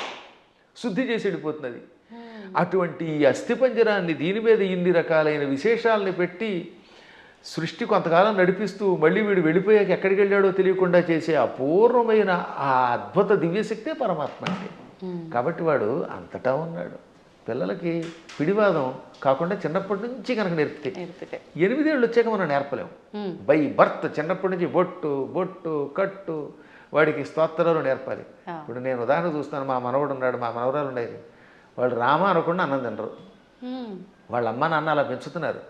శుద్ధి చేసి వెళ్ళిపోతున్నది. అటువంటి ఈ అస్థిపంజరాన్ని, దీని మీద ఇన్ని రకాలైన విశేషాలని పెట్టి సృష్టి కొంతకాలం నడిపిస్తూ మళ్ళీ వీడు వెళ్ళిపోయాక ఎక్కడికి వెళ్ళాడో తెలియకుండా చేసే అపూర్వమైన ఆ అద్భుత దివ్యశక్తే పరమాత్మ అంటే. కాబట్టి వాడు అంతటా ఉన్నాడు. పిల్లలకి పిడివాదం కాకుండా చిన్నప్పటి నుంచి కనుక నేర్పితే 8 ఏళ్ళు వచ్చాక మనం నేర్పలేము. బై బర్త్ చిన్నప్పటి నుంచి బొట్టు, బొట్టు, కట్టు, వాడికి స్తోత్రాలు నేర్పాలి. ఇప్పుడు నేను ఉదాహరణ చూస్తాను. మా మనవడు ఉన్నాడు, మా మనవరాలు ఉండేది. వాళ్ళు రామ అనకుండా అన్నం తినరు. వాళ్ళ అమ్మ నాన్న అలా పెంచుతున్నారు.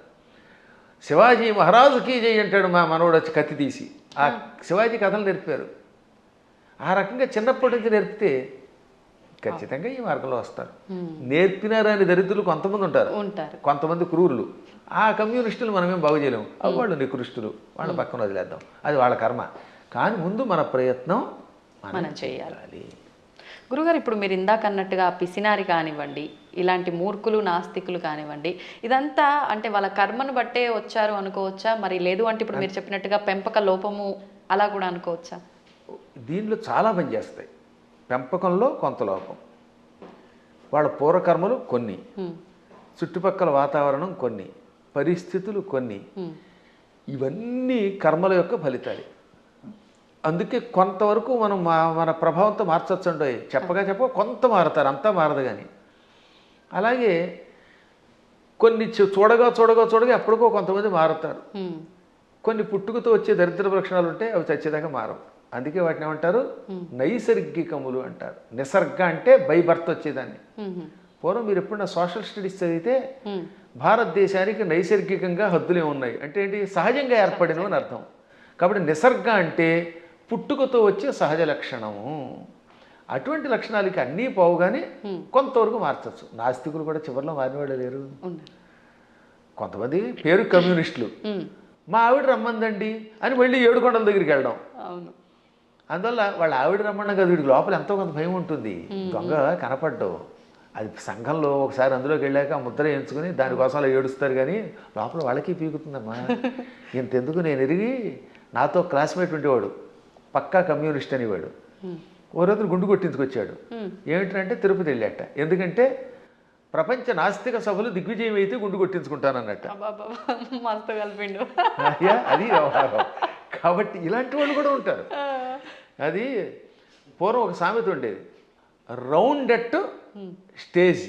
శివాజీ మహారాజుకి జై అంటాడు మా మనవడు వచ్చి కత్తి తీసి. ఆ శివాజీ కథలు నేర్పారు. ఆ రకంగా చిన్నప్పటి నుంచి నేర్పితే ఖచ్చితంగా ఈ మార్గంలో వస్తారు. నేర్పినారని దరిద్రులు కొంతమంది ఉంటారు, కొంతమంది క్రూరులు. ఆ కమ్యూనిస్టులు మనమేం బాగు చేయలేము. వాళ్ళు నికృష్టులు, వాళ్ళ పక్కన వదిలేద్దాం, అది వాళ్ళ కర్మ. కానీ ముందు మన ప్రయత్నం మనం చేయాలి. గురుగారు, ఇప్పుడు మీరు ఇందాక అన్నట్టుగా పిసినారి కానివ్వండి, ఇలాంటి మూర్ఖులు నాస్తికులు కానివ్వండి, ఇదంతా అంటే వాళ్ళ కర్మను బట్టే వచ్చారు అనుకోవచ్చా? మరి లేదు అంటే ఇప్పుడు మీరు చెప్పినట్టుగా పెంపక లోపము అలా కూడా అనుకోవచ్చా? దీనిలో చాలా పనిచేస్తాయి. పెంపకంలో కొంత లోపం, వాళ్ళ పూర్వకర్మలు కొన్ని, చుట్టుపక్కల వాతావరణం కొన్ని, పరిస్థితులు కొన్ని, ఇవన్నీ కర్మల యొక్క ఫలితాలు. అందుకే కొంతవరకు మనం మన ప్రభావంతో మార్చొచ్చుండే. చెప్ప కొంత మారుతారు, అంతా మారదు. కానీ అలాగే కొన్ని చూడగా ఎప్పటికో కొంతమంది మారుతారు. కొన్ని పుట్టుకతో వచ్చే దరిద్ర లక్షణాలు ఉంటాయి, అవి చచ్చేదాకా మారవు. అందుకే వాటిని ఏమంటారు? నైసర్గికములు అంటారు. నిసర్గ అంటే బై బర్త్ వచ్చేదాన్ని. పూర్వం మీరు ఎప్పుడన్నా సోషల్ స్టడీస్ చదివితే భారతదేశానికి నైసర్గికంగా హద్దులే ఉన్నాయి అంటే ఏంటి? సహజంగా ఏర్పడినవి అని అర్థం. కాబట్టి నిసర్గ అంటే పుట్టుకతో వచ్చే సహజ లక్షణము. అటువంటి లక్షణాలకి అన్నీ పోవుగానే కొంతవరకు మార్చచ్చు. నాస్తికులు కూడా చివరిలో మారినవాళ్ళు లేరు. కొంతమంది పేరు కమ్యూనిస్టులు, మా ఆవిడ రమ్మందండి అని వెళ్ళి ఏడుకొండల దగ్గరికి వెళ్ళడం. అందువల్ల వాళ్ళ ఆవిడ రమ్మన్నా కదా, వీడికి లోపల ఎంతో కొంత భయం ఉంటుంది. దొంగ కనపడ్డావు, అది సంఘంలో ఒకసారి అందులోకి వెళ్ళాక ముద్ర ఎంచుకుని దానికోసం అలా ఏడుస్తారు. కానీ లోపల వాళ్ళకి పీకుతుందమ్మా. ఇంతెందుకు, నేను ఎరిగి నాతో క్లాస్మేట్ ఉండేవాడు, పక్కా కమ్యూనిస్ట్ అనేవాడు. ఓ రోజు గుండు కొట్టించుకొచ్చాడు. ఏమిటంటే తిరుపతి వెళ్ళాట. ఎందుకంటే ప్రపంచ నాస్తిక సభలు దిగ్విజయం అయితే గుండు కొట్టించుకుంటానన్నట్ట. అది వ్యవహారం. కాబట్టి ఇలాంటి వాళ్ళు కూడా ఉంటారు. అది పూర్వం ఒక సామెత ఉండేది, round at stage,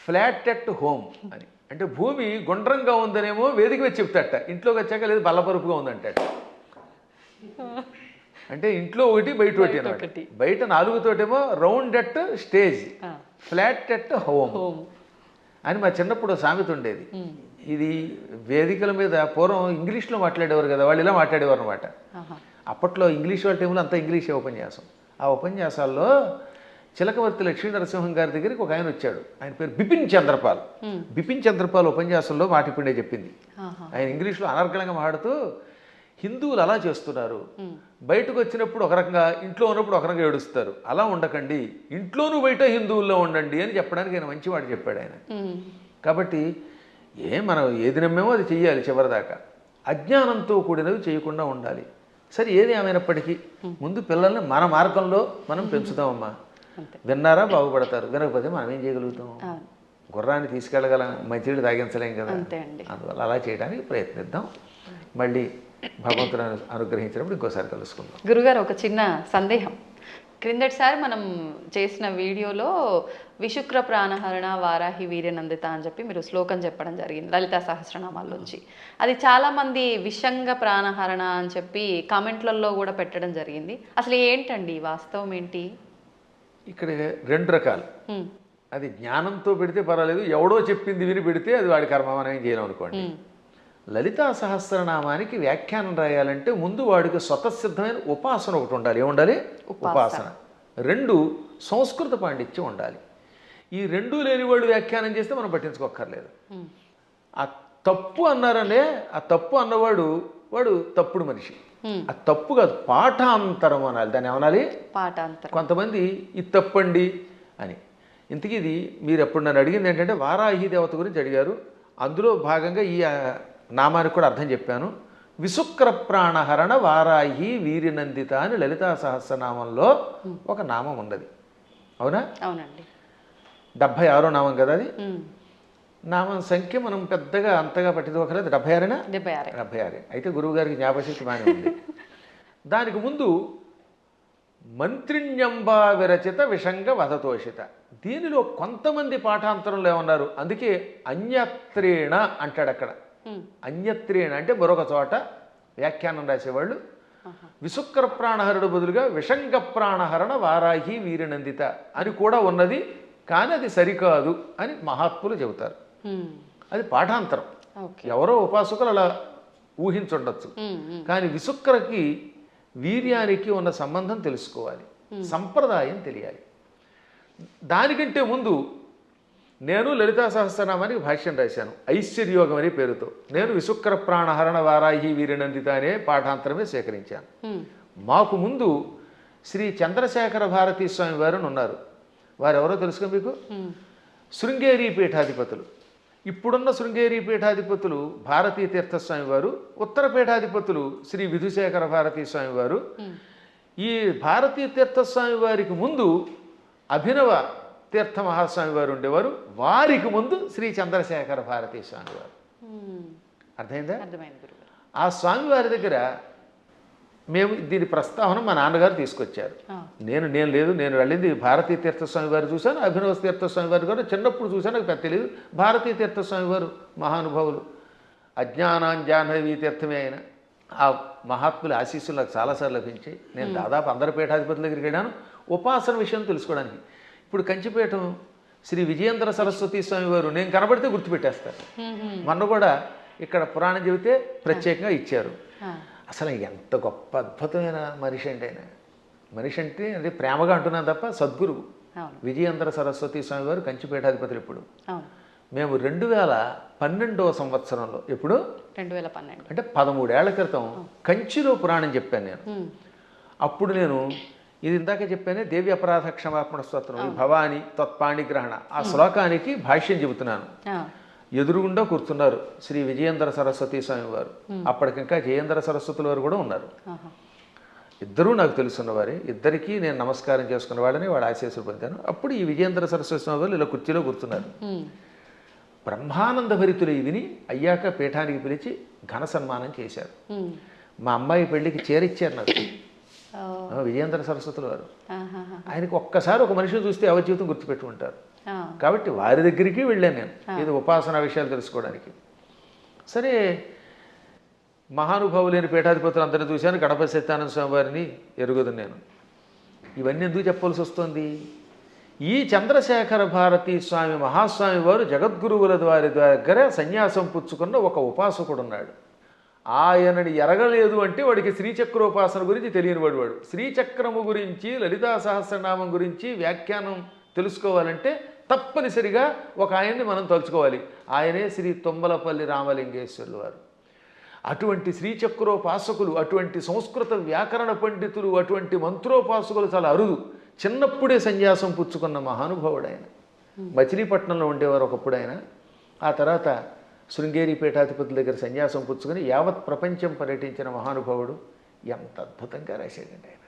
flat at home అని. అంటే భూమి గుండ్రంగా ఉందనేమో వేదిక వచ్చి చెప్తాట, ఇంట్లోకి వచ్చాక లేదు బల్లపరుపుగా ఉందంటాట. అంటే ఇంట్లో ఒకటి బయట ఒకటి అన్నమాట. బయట 4 తోటేమో round at stage, flat at home అని మా చిన్నప్పుడు సామెత ఉండేది. ఇది వేదికల మీద పూర్వం ఇంగ్లీష్లో మాట్లాడేవారు కదా, వాళ్ళు ఇలా మాట్లాడేవారు అనమాట. అప్పట్లో ఇంగ్లీష్ వాళ్ళ టైంలో అంతా ఇంగ్లీషే ఉపన్యాసం. ఆ ఉపన్యాసాల్లో చిలకవర్తి లక్ష్మీ నరసింహం గారి దగ్గరికి ఒక ఆయన వచ్చాడు. ఆయన పేరు బిపిన్ చంద్రపాల్. బిపిన్ చంద్రపాల్ ఉపన్యాసంలో మాట ఇప్పుడే చెప్పింది. ఆయన ఇంగ్లీష్లో అనర్గళంగా మాట్లాడుతూ, హిందువులు అలా చేస్తున్నారు, బయటకు వచ్చినప్పుడు ఒక రకంగా, ఇంట్లో ఉన్నప్పుడు ఒక రకంగా ఏడుస్తారు, అలా ఉండకండి, ఇంట్లోనూ బయట హిందువుల్లో ఉండండి అని చెప్పడానికి ఆయన మంచి మాట చెప్పాడు ఆయన. కాబట్టి మనం ఏది నమ్మేమో అది చెయ్యాలి చివరిదాకా. అజ్ఞానంతో కూడినవి చేయకుండా ఉండాలి. సరే, ఏది ఏమైనప్పటికీ ముందు పిల్లల్ని మన మార్గంలో మనం పెంచుతామమ్మా. విన్నారా బాగుపడతారు, వినకపోతే మనం ఏం చేయగలుగుతాం? గుర్రాన్ని తీసుకెళ్ళగలం, మంచినీళ్ళు తాగించలేం కదా. అందువల్ల అలా చేయడానికి ప్రయత్నిద్దాం. మళ్ళీ భగవంతుని అనుగ్రహించినప్పుడు ఇంకోసారి కలుసుకుందాం. గురుగారు, ఒక చిన్న సందేహం. క్రిందటిసారి మనం చేసిన వీడియోలో విశుక్ర ప్రాణహరణ వారాహి వీర్యనందిత అని చెప్పి మీరు శ్లోకం చెప్పడం జరిగింది లలితా సహస్రనామాల్లోంచి. అది చాలామంది విషంగ ప్రాణహరణ అని చెప్పి కామెంట్లలో కూడా పెట్టడం జరిగింది. అసలు ఏంటండి వాస్తవం ఏంటి? ఇక్కడ 2 రకాలు. అది జ్ఞానంతో పెడితే పర్వాలేదు, ఎవడో చెప్పింది విని పెడితే అది వాడి కర్మ, మనం ఏం చేయలేం అనుకోండి. లలితా సహస్రనామానికి వ్యాఖ్యానం రాయాలంటే ముందు వాడికి స్వతసిద్ధమైన ఉపాసన ఒకటి ఉండాలి. ఏముండాలి? ఉపాసన. 2 సంస్కృత పాండిత్యం ఉండాలి. ఈ 2 లేని వాడు వ్యాఖ్యానం చేస్తే మనం పట్టించుకోక్కర్లేదు. ఆ తప్పు అన్నారనే, ఆ తప్పు అన్నవాడు వాడు తప్పుడు మనిషి. ఆ తప్పు కాదు, పాఠాంతరం అనాలి. దాన్ని ఏమనాలి? పాఠాంతరం. కొంతమంది ఇది తప్పండి అని. ఇంతకీ ఇది మీరు ఎప్పుడు నన్ను అడిగింది ఏంటంటే వారాహి దేవత గురించి అడిగారు. అందులో భాగంగా ఈ నామానికి కూడా అర్థం చెప్పాను. విశుక్ర ప్రాణహరణ వారాహి వీర్యనందిత అని లలితా సహస్రనామంలో ఒక నామం ఉన్నది. అవునా? అవునండి. 76వ నామం కదా అది. నామం సంఖ్య మనం పెద్దగా అంతగా పట్టించుకోకలేదు. 76. 76. అయితే గురువు గారికి జ్ఞాపశక్తి బాగానే ఉంది. దానికి ముందు మంత్రిణ్యంబా విరచిత విషంగ వధతోషిత. దీనిలో కొంతమంది పాఠాంతరంలో ఏమన్నారు, అందుకే అన్యత్రేణ అంటాడు అక్కడ. అన్యత్రేణ అంటే మరొక చోట వ్యాఖ్యానం రాసేవాళ్ళు విశుక్ర ప్రాణహరుడు బదులుగా విషంగ ప్రాణహరణ వారాహి వీరనందిత అని కూడా ఉన్నది, కానీ అది సరికాదు అని మహాత్ములు చెబుతారు. అది పాఠాంతరం. ఓకే. ఎవరో ఉపాసకులు అలా ఊహించుండొచ్చు. కానీ విశుక్రకి వీర్యానికి ఉన్న సంబంధం తెలుసుకోవాలి, సంప్రదాయం తెలియాలి. దానికంటే ముందు నేను లలితా సహస్రనామానికి భాష్యం రాశాను ఐశ్వర్యోగం అనే పేరుతో. నేను విశుక్ర ప్రాణహరణ వారాహి వీరనందిత అనే పాఠాంతరమే సేకరించాను. మాకు ముందు శ్రీ చంద్రశేఖర భారతీ స్వామి వారు ఉన్నారు. వారెవరో తెలుసుగా మీకు? శృంగేరి పీఠాధిపతులు. ఇప్పుడున్న శృంగేరి పీఠాధిపతులు భారతీ తీర్థస్వామి వారు, ఉత్తర పీఠాధిపతులు శ్రీ విధుశేఖర భారతీ స్వామి వారు. ఈ భారతీ తీర్థస్వామి వారికి ముందు అభినవ తీర్థ మహాస్వామి వారు ఉండేవారు. వారికి ముందు శ్రీ చంద్రశేఖర భారతీ స్వామి వారు. అర్థమైందా? అర్థమైంది గురుగారు. ఆ స్వామి వారి దగ్గర మేము దీని ప్రస్తావన మా నాన్నగారు తీసుకొచ్చారు. నేను వెళ్ళింది భారతీ తీర్థస్వామి వారు చూశాను, అభినవ తీర్థస్వామి వారు కూడా చిన్నప్పుడు చూశాను, నాకు పెద్ద తెలియదు. భారతీ తీర్థస్వామి వారు మహానుభావులు, అజ్ఞానాంజాహ్నవీ తీర్థమే ఆయన. ఆ మహాత్ముల ఆశీస్సులు నాకు చాలాసార్లు లభించాయి. నేను దాదాపు అందరి పీఠాధిపతుల దగ్గరికి వెళ్ళాను ఉపాసన విషయం తెలుసుకోవడానికి. ఇప్పుడు కంచిపీఠం శ్రీ విజయేంద్ర సరస్వతి స్వామి వారు నేను కనబడితే గుర్తుపెట్టేస్తారు. మొన్న కూడా ఇక్కడ పురాణం చెబితే ప్రత్యేకంగా ఇచ్చారు. అసలు ఎంత గొప్ప అద్భుతమైన మనిషి అంటే ఆయన. మనిషి అంటే అది ప్రేమగా అంటున్నాను తప్ప సద్గురువు విజయేంద్ర సరస్వతి స్వామి వారు కంచిపీఠాధిపతులు. ఇప్పుడు మేము 2012వ సంవత్సరంలో, ఎప్పుడు 2012 అంటే 13 ఏళ్ల క్రితం కంచిలో పురాణం చెప్పాను నేను. అప్పుడు నేను ఇది ఇందాక చెప్పానే దేవి అపరాధ క్షమాపణ స్తోత్రం, ఈ భవాని తత్పాణిగ్రహణ ఆ శ్లోకానికి భాష్యం చెబుతున్నాను. ఎదురుగుండా కూర్చున్నారు శ్రీ విజయేంద్ర సరస్వతి స్వామి వారు. అప్పటికింకా జయేంద్ర సరస్వతుల వారు కూడా ఉన్నారు. ఇద్దరూ నాకు తెలుసున్నవారే. ఇద్దరికీ నేను నమస్కారం చేసుకున్న వాళ్ళని వాళ్ళ ఆశీస్సులు పొందాను. అప్పుడు ఈ విజయేంద్ర సరస్వతి స్వామి వారు ఇలా కుర్చీలో కూర్చున్నారు. బ్రహ్మానంద భరితులు విని అయ్యాక పీఠానికి పిలిచి ఘన సన్మానం చేశారు. మా అమ్మాయి పెళ్లికి చేరిచ్చారు నాకు విజయేంద్ర సరస్వతుల వారు. ఆయనకు ఒక్కసారి ఒక మనిషిని చూస్తే ఎవరి జీవితం గుర్తుపెట్టుకుంటారు. కాబట్టి వారి దగ్గరికి వెళ్ళాను నేను ఇది ఉపాసనా విషయాలు తెలుసుకోవడానికి. సరే, మహానుభావులైన పీఠాధిపతులు అందరినీ చూశాను. గణపతి సత్యానంద స్వామి వారిని ఎరుగుదు నేను. ఇవన్నీ ఎందుకు చెప్పాల్సి వస్తుంది? ఈ చంద్రశేఖర భారతీ స్వామి మహాస్వామి వారు జగద్గురువుల వారి దగ్గర సన్యాసం పుచ్చుకున్న ఒక ఉపాసకుడు ఉన్నాడు. ఆయనని ఎరగలేదు అంటే వాడికి శ్రీచక్రోపాసన గురించి తెలియని వాడు. శ్రీచక్రము గురించి, లలితా సహస్రనామం గురించి వ్యాఖ్యానం తెలుసుకోవాలంటే తప్పనిసరిగా ఒక ఆయన్ని మనం తలుచుకోవాలి. ఆయనే శ్రీ తుమ్మలపల్లి రామలింగేశ్వరులు వారు. అటువంటి శ్రీచక్రోపాసకులు, అటువంటి సంస్కృత వ్యాకరణ పండితులు, అటువంటి మంత్రోపాసకులు చాలా అరుదు. చిన్నప్పుడే సన్యాసం పుచ్చుకున్న మహానుభావుడు ఆయన. మచిలీపట్నంలో ఉండేవారు ఒకప్పుడు ఆయన. ఆ తర్వాత శృంగేరి పీఠాధిపతుల దగ్గర సన్యాసం పుచ్చుకొని యావత్ ప్రపంచం పర్యటించిన మహానుభావుడు. ఎంత అద్భుతంగా రాశాడండి ఆయన.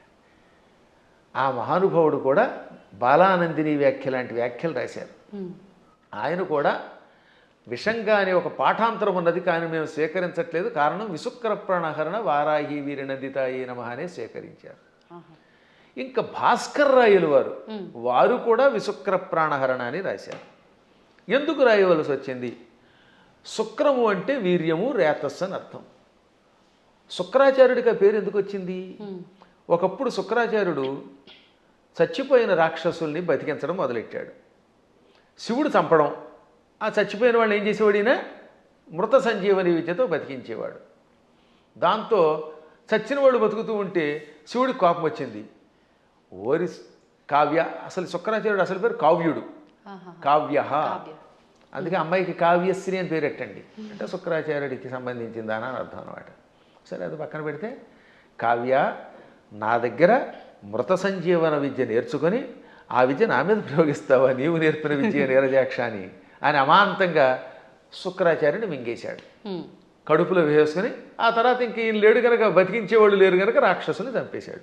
ఆ మహానుభావుడు కూడా బాలానందిని వ్యాఖ్య లాంటి వ్యాఖ్యలు రాశారు. ఆయన కూడా విషంగా అనే ఒక పాఠాంతరం ఉన్నది, కానీ మేము స్వీకరించట్లేదు. కారణం విశుక్ర ప్రాణహరణ వారాహి వీరనందితాయి నమః అనే స్వీకరించారు. ఇంకా భాస్కర్ రాయలు వారు కూడా విశుక్ర ప్రాణహరణ అని రాశారు. ఎందుకు రాయవలసి వచ్చింది? శుక్రము అంటే వీర్యము, రేతస్సు అని అర్థం. శుక్రాచార్యుడికి ఆ పేరు ఎందుకు వచ్చింది? ఒకప్పుడు శుక్రాచార్యుడు చచ్చిపోయిన రాక్షసుల్ని బతికించడం మొదలెట్టాడు. శివుడు చంపడం, ఆ చచ్చిపోయిన వాళ్ళని ఏం చేసేవాడు? ఈయన మృత సంజీవని విద్యతో బతికించేవాడు. దాంతో చచ్చిన వాళ్ళు బతుకుతూ ఉంటే శివుడికి కోపం వచ్చింది. ఓరి కావ్య, అసలు శుక్రాచార్యుడు అసలు పేరు కావ్యుడు, కావ్య. అందుకే అమ్మాయికి కావ్యశ్రీ అని పేరెట్టండి అంటే శుక్రాచార్యుడికి సంబంధించిందా అని అర్థం అనమాట. సరే, అది పక్కన పెడితే కావ్య, నా దగ్గర మృత సంజీవన విద్య నేర్చుకొని ఆ విద్య నా మీద ప్రయోగిస్తావా? నీవు నేర్పిన విద్య నీరజాక్ష అని అమాంతంగా శుక్రాచార్యుని మింగేశాడు. కడుపులో వేసుకొని ఆ తర్వాత ఇంక ఈయన లేడు కనుక, బతికించేవాళ్ళు లేరు కనుక రాక్షసుని చంపేశాడు.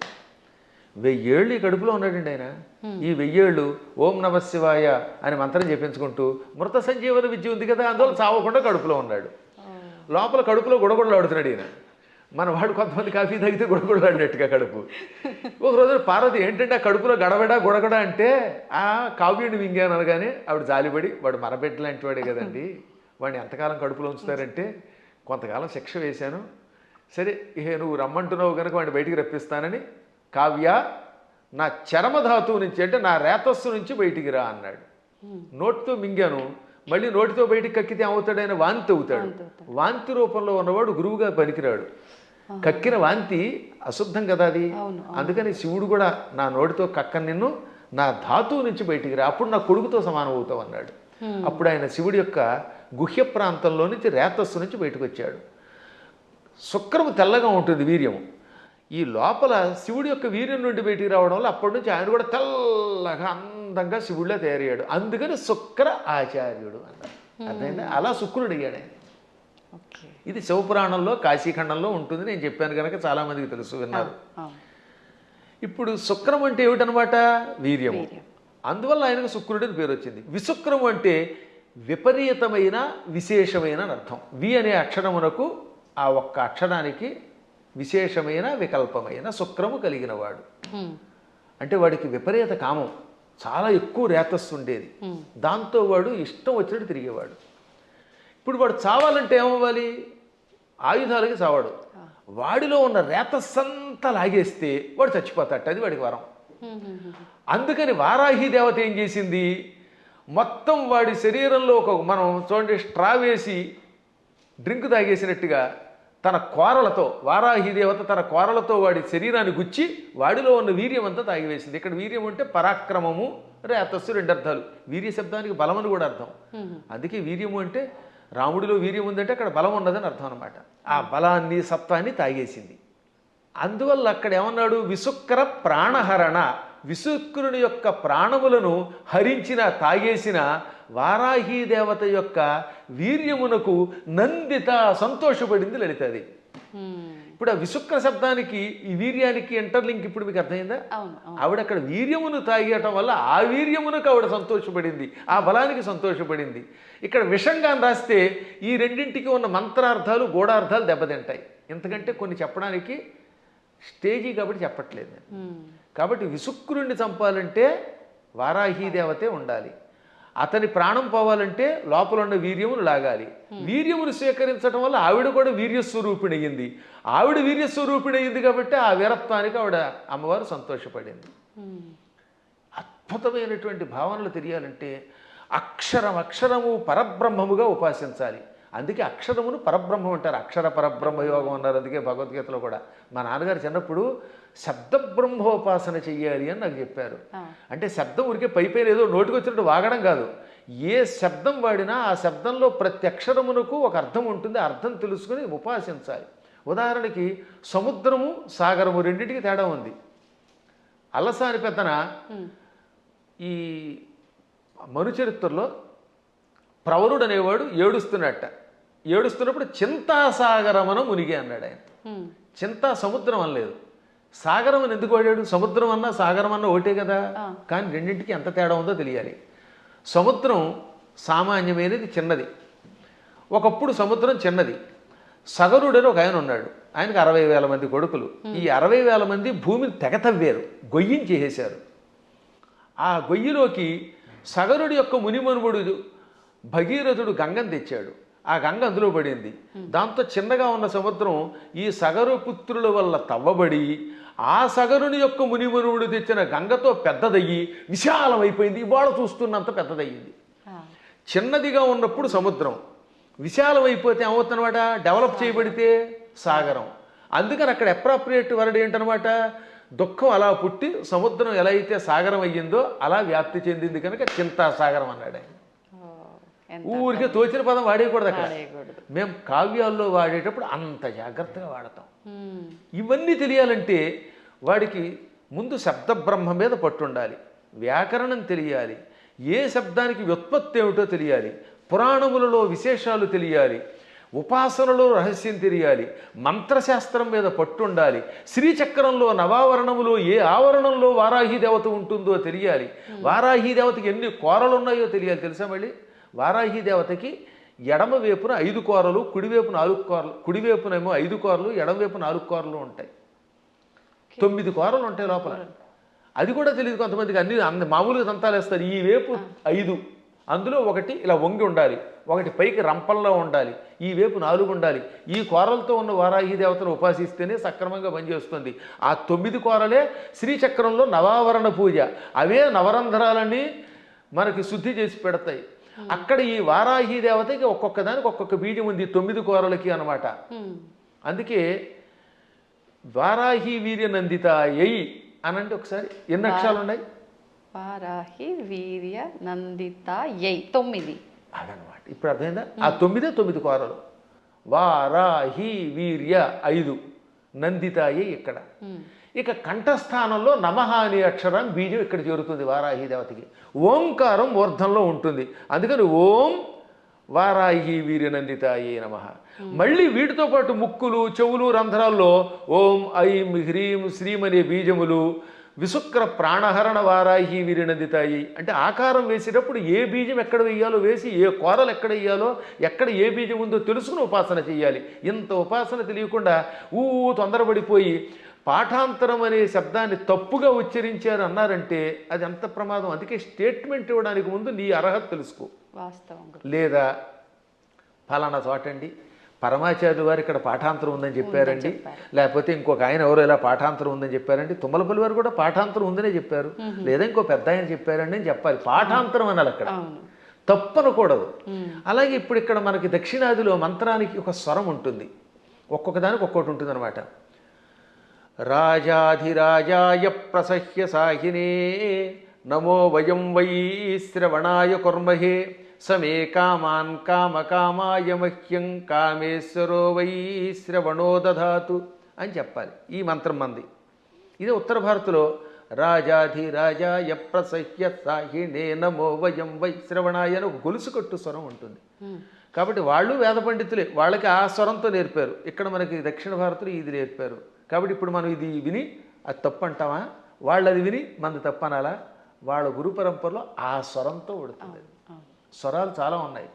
1000 ఏళ్ళు ఈ కడుపులో ఉన్నాడండి ఆయన. ఈ 1000 ఏళ్ళు ఓం నమ శివాయ అని మంత్రం చెప్పించుకుంటూ మృత సంజీవన విద్య ఉంది కదా, అందువల్ల చావకుండా కడుపులో ఉన్నాడు. లోపల కడుపులో గుడగొడలాడుతున్నాడు ఈయన. మన వాడు కొంతమంది కాఫీ తాగితే గుడగొడలాడినట్టుగా కడుపు. ఒక రోజు పార్వతి ఏంటంటే ఆ కడుపులో గడబడ గుడగడ అంటే ఆ కావ్యుడిని మింగాను అనగానే ఆవిడ జాలిపడి, వాడు మరబెట్ట లాంటి వాడే కదండి, వాడిని ఎంతకాలం కడుపులో ఉంచుతారంటే కొంతకాలం శిక్ష వేశాను, సరే ఇహే నువ్వు రమ్మంటున్నావు కనుక వాడిని బయటికి రప్పిస్తానని, కావ్య నా చరమధాతువు నుంచి అంటే నా రేతస్సు నుంచి బయటికి రా అన్నాడు. నోటితో మింగాను, మళ్ళీ నోటితో బయటికి కక్కితే ఏమవుతాడైనా వాంతి అవుతాడు. వాంతి రూపంలో ఉన్నవాడు గురువుగా పనికిరాడు. కక్కిన వాంతి అశుద్ధం కదా అది. అందుకని శివుడు కూడా నా నోటితో కక్క నిన్ను, నా ధాతువు నుంచి బయటికి రా, అప్పుడు నా కొడుకుతో సమానం అవుతావు అన్నాడు. అప్పుడు ఆయన శివుడి యొక్క గుహ్య ప్రాంతంలో నుంచి రేతస్సు నుంచి బయటకు వచ్చాడు. శుక్రము తెల్లగా ఉంటుంది వీర్యము. ఈ లోపల శివుడి యొక్క వీర్యం నుండి బయటికి రావడం వల్ల అప్పటి నుంచి ఆయన కూడా తెల్లగా అందంగా శివుడిలా తయారయ్యాడు. అందుకని శుక్ర ఆచార్యుడు అన్నారు. అర్థమైందా? అలా శుక్రుడు అయ్యాడు ఆయన. ఇది శివపురాణంలో కాశీఖండంలో ఉంటుంది. నేను చెప్పాను కనుక చాలామందికి తెలుసు, విన్నారు. ఇప్పుడు శుక్రం అంటే ఏమిటనమాట? వీర్యము. అందువల్ల ఆయనకు శుక్రుడు అని పేరు వచ్చింది. విశుక్రము అంటే విపరీతమైన విశేషమైన అని అర్థం. వి అనే అక్షరమునకు ఆ ఒక్క అక్షరానికి విశేషమైన వికల్పమైన శుక్రము కలిగినవాడు. అంటే వాడికి విపరీత కామం, చాలా ఎక్కువ రేతస్సు ఉండేది. దాంతో వాడు ఇష్టం వచ్చినట్టు తిరిగేవాడు. ఇప్పుడు వాడు చావాలంటే ఏమవ్వాలి? ఆయుధాలకి చావాడు. వాడిలో ఉన్న రేతస్సంతా లాగేస్తే వాడు చచ్చిపోతాట. అది వాడికి వరం. అందుకని వారాహి దేవత ఏం చేసింది? మొత్తం వాడి శరీరంలో మనం చూడండి, స్ట్రా వేసి డ్రింక్ తాగేసినట్టుగా తన కోరలతో, వారాహి దేవత తన కోరలతో వాడి శరీరాన్ని గుచ్చి వాడిలో ఉన్న వీర్యం అంతా తాగివేసింది. ఇక్కడ వీర్యం అంటే పరాక్రమము, రేతస్సు, రెండు అర్థాలు. వీర్య శబ్దానికి బలమని కూడా అర్థం. అందుకే వీర్యము అంటే రాముడిలో వీర్యం ఉందంటే అక్కడ బలం ఉన్నదని అర్థం అనమాట. ఆ బలాన్ని, సత్వాన్ని తాగేసింది. అందువల్ల అక్కడ ఏమన్నాడు? విశుక్ర ప్రాణహరణ. విశుక్రుని యొక్క ప్రాణములను హరించిన, తాగేసిన వారాహి దేవత యొక్క వీర్యమునకు నందిత, సంతోషపడింది లలితది. ఇప్పుడు ఆ విశుక్ర శబ్దానికి ఈ వీర్యానికి ఇంటర్లింక్ ఇప్పుడు మీకు అర్థమైందా? ఆవిడ అక్కడ వీర్యమును తాగేయటం వల్ల ఆ వీర్యమునకు ఆవిడ సంతోషపడింది, ఆ బలానికి సంతోషపడింది. ఇక్కడ విషంగా రాస్తే ఈ రెండింటికి ఉన్న మంత్రార్థాలు, గూఢార్థాలు దెబ్బతింటాయి. ఎందుకంటే కొన్ని చెప్పడానికి స్టేజీ కాబట్టి చెప్పట్లేదు నేను. కాబట్టి విశుక్రుణ్ణి చంపాలంటే వారాహి దేవతే ఉండాలి. అతని ప్రాణం పోవాలంటే లోపల ఉన్న వీర్యమును లాగాలి. వీర్యమును స్వీకరించడం వల్ల ఆవిడ కూడా వీర్యస్వరూపిణి అయ్యింది. ఆవిడ వీర్యస్వరూపిణి అయ్యింది కాబట్టి ఆ వీరత్వానికి ఆవిడ అమ్మవారు సంతోషపడింది. అద్భుతమైనటువంటి భావనలు తెలియాలంటే అక్షరము పరబ్రహ్మముగా ఉపాసించాలి. అందుకే అక్షరమును పరబ్రహ్మం అంటారు. అక్షర పరబ్రహ్మ యోగం అన్నారు. అందుకే భగవద్గీతలో కూడా మా నాన్నగారు చిన్నప్పుడు శబ్ద బ్రహ్మోపాసన చెయ్యాలి అని నాకు చెప్పారు. అంటే శబ్దం ఉరికే పైపైన ఏదో నోటికి వచ్చినట్టు వాగడం కాదు. ఏ శబ్దం వాడినా ఆ శబ్దంలో ప్రతి అక్షరమునకు ఒక అర్థం ఉంటుంది. అర్థం తెలుసుకుని ఉపాసించాలి. ఉదాహరణకి సముద్రము, సాగరము రెండింటికి తేడా ఉంది. అల్లసాని పెద్దన ఈ మనుచరిత్రలో ప్రవరుడు అనేవాడు ఏడుస్తున్నప్పుడు చింతాసాగరమన మునిగి అన్నాడు ఆయన. చింతా సముద్రం అనలేదు, సాగరం అని ఎందుకు వాడాడు? సముద్రం అన్నా సాగరం అన్నా ఒకటే కదా. కానీ రెండింటికి ఎంత తేడా ఉందో తెలియాలి. సముద్రం సామాన్యమైనది, చిన్నది. ఒకప్పుడు సముద్రం చిన్నది. సగరుడని ఒక ఆయన ఉన్నాడు. ఆయనకు 60,000 మంది కొడుకులు. ఈ 60,000 మంది భూమిని తెగతవ్వారు, గొయ్యిని చేసేశారు. ఆ గొయ్యిలోకి సగరుడి యొక్క మునిమనుముడు భగీరథుడు గంగను తెచ్చాడు. ఆ గంగ అందులో పడింది. దాంతో చిన్నగా ఉన్న సముద్రం ఈ సగరు పుత్రుల వల్ల తవ్వబడి ఆ సగరుని యొక్క మునిమనువుడు తెచ్చిన గంగతో పెద్దదయ్యి విశాలమైపోయింది. ఇవాళ చూస్తున్నంత పెద్దదయ్యింది. చిన్నదిగా ఉన్నప్పుడు సముద్రం, విశాలమైపోతే ఏమవుతుందన్నమాట? డెవలప్ చేయబడితే సాగరం. అందుకని అక్కడ అప్రాప్రియేట్ వర్డ్ ఏంటనమాట? దుఃఖం అలా పుట్టి సముద్రం ఎలా అయితే సాగరం అయ్యిందో అలా వ్యాప్తి చెందింది కనుక చింతాసాగరం అన్నాడు ఆయన. ఊరికే తోచిన పదం వాడేయకూడదు అక్కడ. మేము కావ్యాల్లో వాడేటప్పుడు అంత జాగ్రత్తగా వాడతాం. ఇవన్నీ తెలియాలంటే వాడికి ముందు శబ్ద బ్రహ్మ మీద పట్టుండాలి, వ్యాకరణం తెలియాలి, ఏ శబ్దానికి వ్యుత్పత్తి ఏమిటో తెలియాలి, పురాణములలో విశేషాలు తెలియాలి, ఉపాసనలో రహస్యం తెలియాలి, మంత్రశాస్త్రం మీద పట్టుండాలి, శ్రీచక్రంలో నవావరణములో ఏ ఆవరణంలో వారాహి దేవత ఉంటుందో తెలియాలి, వారాహి దేవతకి ఎన్ని కోరలు ఉన్నాయో తెలియాలి. తెలుసా? మళ్ళీ వారాహి దేవతకి ఎడమ వైపున 5 కోరలు, కుడివైపు 4 కోరలు, కుడివైపునేమో 5 కోరలు, ఎడమవైపు 4 కోరలు ఉంటాయి. 9 కోరలు ఉంటాయి లోపల. అది కూడా తెలియదు కొంతమందికి. అన్ని మామూలుగా దంతాలు వేస్తారు. ఈ వైపు 5, అందులో ఒకటి ఇలా వంగి ఉండాలి, ఒకటి పైకి రంపంలో ఉండాలి, ఈ వైపు 4 ఉండాలి. ఈ కోరలతో ఉన్న వారాహి దేవతను ఉపాసిస్తేనే సక్రమంగా పనిచేస్తుంది. ఆ 9 కోరలే శ్రీచక్రంలో నవావరణ పూజ. అవే నవరంధ్రాలన్నీ మనకి శుద్ధి చేసి పెడతాయి. అక్కడ ఈ వారాహి దేవతకి ఒక్కొక్క దానికి ఒక్కొక్క బీజం ఉంది 9 కూరలకి అనమాట. అందుకే వారాహి వీర్య నందిత ఎయి అనంటే ఒకసారి ఎన్ని అక్షరాలు ఉన్నాయి? వారాహి వీర్య నందిత యై 9. అదనమాట. ఇప్పుడు అర్థమైందా? ఆ 9 కూరలు. వారాహి వీర్య 5, నందితాయి ఇక్కడ. ఇక కంఠస్థానంలో నమః అనే అక్షరం బీజం ఇక్కడ చేరుతుంది వారాహి దేవతకి. ఓంకారం మూర్ధంలో ఉంటుంది. అందుకని ఓం వారాహి వీర్యనందితాయే నమః. మళ్ళీ వీటితో పాటు ముక్కులు, చెవులు, రంధ్రాల్లో ఓం ఐం హ్రీం శ్రీం అనే బీజములు, విశుక్ర ప్రాణహరణ వారాహి వీర్యనందితాయి అంటే ఆకారం వేసేటప్పుడు ఏ బీజం ఎక్కడ వేయాలో వేసి, ఏ కూరలు ఎక్కడ వేయాలో, ఎక్కడ ఏ బీజం ఉందో తెలుసుకుని ఉపాసన చేయాలి. ఇంత ఉపాసన తెలియకుండా తొందరపడిపోయి పాఠాంతరం అనే శబ్దాన్ని తప్పుగా ఉచ్చరించారు అన్నారంటే అది ఎంత ప్రమాదం. అందుకే స్టేట్మెంట్ ఇవ్వడానికి ముందు నీ అర్హత తెలుసుకో. వాస్తవం. లేదా ఫలానా చోటండి పరమాచార్యులు వారు ఇక్కడ పాఠాంతరం ఉందని చెప్పారండి, లేకపోతే ఇంకొక ఆయన ఎవరో ఇలా పాఠాంతరం ఉందని చెప్పారండి, తుమ్మలపల్లి వారు కూడా పాఠాంతరం ఉందనే చెప్పారు, లేదా ఇంకో పెద్ద ఆయన చెప్పారండి అని చెప్పాలి. పాఠాంతరం అనాలి, అక్కడ తప్పనకూడదు. అలాగే ఇప్పుడు ఇక్కడ మనకి దక్షిణాదిలో మంత్రానికి ఒక స్వరం ఉంటుంది, ఒక్కొక్క దానికి ఒక్కొక్కటి ఉంటుంది అనమాట. రాజాధిరాజాయ ప్రసహ్య సాహినే నమో వయం వై శ్రవణాయ కుర్మహే సమే కామాన్ కామకామాయ మహ్యం కామేశ్వరో వై శ్రవణో దధాతు అని చెప్పాలి. ఈ మంత్రం మంది. ఇదే ఉత్తర భారత్లో రాజాధిరాజాయ ప్రసహ్య సాహినే నమో వయం వై శ్రవణాయ అని ఒక గొలుసు కట్టు స్వరం ఉంటుంది. కాబట్టి వాళ్ళు వేద పండితులే, వాళ్ళకి ఆ స్వరంతో నేర్పారు. ఇక్కడ మనకి దక్షిణ భారత్లో ఇది నేర్పారు. కాబట్టి ఇప్పుడు మనం ఇది విని అది తప్పు అంటామా, వాళ్ళు అది విని మనది తప్పు అనాలా? వాళ్ళ గురు పరంపరలో ఆ స్వరంతో ఉడుతుంది. స్వరాలు చాలా ఉన్నాయి.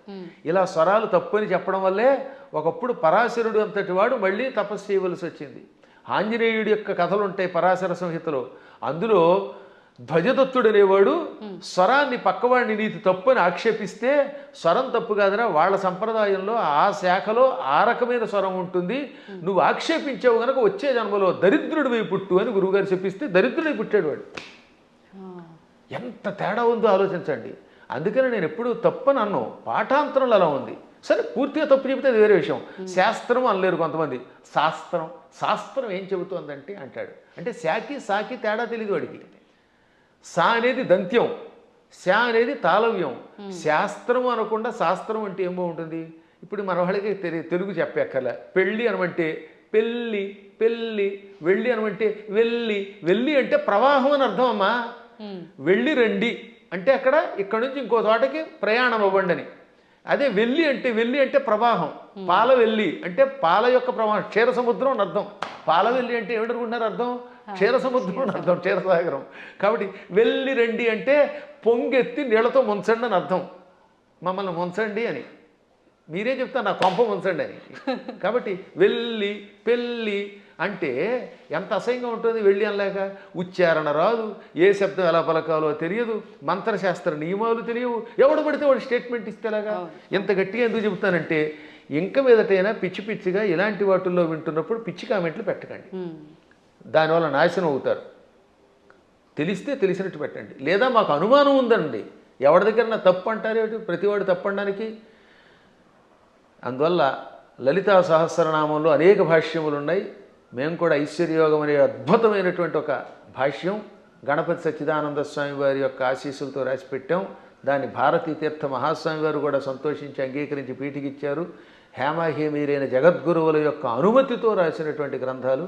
ఇలా స్వరాలు తప్పు అని చెప్పడం వల్లే ఒకప్పుడు పరాశరుడు అంతటి వాడు మళ్ళీ తపస్సు చేయవలసి వచ్చింది. ఆంజనేయుడి యొక్క కథలు ఉంటాయి పరాశర సంహితలో. అందులో ధ్వజదత్తుడు అనేవాడు స్వరాన్ని పక్కవాడిని నీతి తప్పు అని ఆక్షేపిస్తే, స్వరం తప్పు కాదురా, వాళ్ళ సంప్రదాయంలో ఆ శాఖలో ఆ రకమైన స్వరం ఉంటుంది, నువ్వు ఆక్షేపించావు కనుక వచ్చే జన్మలో దరిద్రుడివై పుట్టు అని గురువుగారు చెప్పిస్తే దరిద్రుడై పుట్టాడు వాడు. ఎంత తేడా ఉందో ఆలోచించండి. అందుకని నేను ఎప్పుడు తప్పని అన్ను, పాఠాంతరంలో అలా ఉంది. సరే పూర్తిగా తప్పు చెబితే అది వేరే విషయం. శాస్త్రం అనలేరు కొంతమంది. శాస్త్రం ఏం చెబుతోందంటే అంటాడు. అంటే శాకి సాకి తేడా తెలియదు వాడికి. సా అనేది దంత్యం, శా అనేది తాళవ్యం. శాస్త్రం అనకుండా శాస్త్రం అంటే ఏం బాగుంటుంది. ఇప్పుడు మన వాళ్ళకి తెలుగు చెప్పక్కర్లే. పెళ్ళి అనమంటే పెళ్ళి, పెళ్ళి. వెళ్ళి అనమంటే వెళ్ళి. వెళ్ళి అంటే ప్రవాహం అని అర్థం అమ్మా. వెళ్ళి రండి అంటే అక్కడ ఇక్కడ నుంచి ఇంకో చోటకి ప్రయాణం అవ్వండి అని. అదే వెళ్ళి అంటే ప్రవాహం. పాల వెళ్ళి అంటే పాల యొక్క ప్రవాహం, క్షీర సముద్రం అని అర్థం. పాల వెళ్ళి అంటే ఏమిటనుకుంటున్నారు అర్థం? క్షీర సముద్రం అని అర్థం, క్షీరసాగరం. కాబట్టి వెళ్ళి రండి అంటే పొంగెత్తి నీళ్లతో ముంచండి అని అర్థం. మమ్మల్ని ముంచండి అని మీరే చెప్తారు, నా కొంప ముంచండి అని. కాబట్టి వెళ్ళి పెళ్ళి అంటే ఎంత అసహ్యంగా ఉంటుంది. వెళ్ళి అనలేక ఉచ్చారణ రాదు, ఏ శబ్దం ఎలా పలకాలో తెలియదు, మంత్రశాస్త్ర నియమాలు తెలియవు. ఎవడు పడితే వాడు స్టేట్మెంట్ ఇస్తేలాగా. ఎంత గట్టిగా ఎందుకు చెబుతానంటే ఇంక మీదటైనా పిచ్చి పిచ్చిగా ఇలాంటి వాటిల్లో వింటున్నప్పుడు పిచ్చి కామెంట్లు పెట్టకండి, దానివల్ల నాశనం అవుతారు. తెలిస్తే తెలిసినట్టు పెట్టండి. లేదా మాకు అనుమానం ఉందండి, ఎవరి దగ్గర నా తప్పు అంటారేమిటి, ప్రతివాడు తప్పు అనడానికి. అందువల్ల లలితా సహస్రనామంలో అనేక భాష్యములు ఉన్నాయి. మేము కూడా ఐశ్వర్యయోగం అనే అద్భుతమైనటువంటి ఒక భాష్యం గణపతి సచ్చిదానంద స్వామి వారి యొక్క ఆశీస్సులతో రాసి పెట్టాం. దాన్ని భారతీ తీర్థ మహాస్వామి వారు కూడా సంతోషించి అంగీకరించి పీఠికిచ్చారు. హేమాహేమీరైన జగద్గురువుల యొక్క అనుమతితో రాసినటువంటి గ్రంథాలు.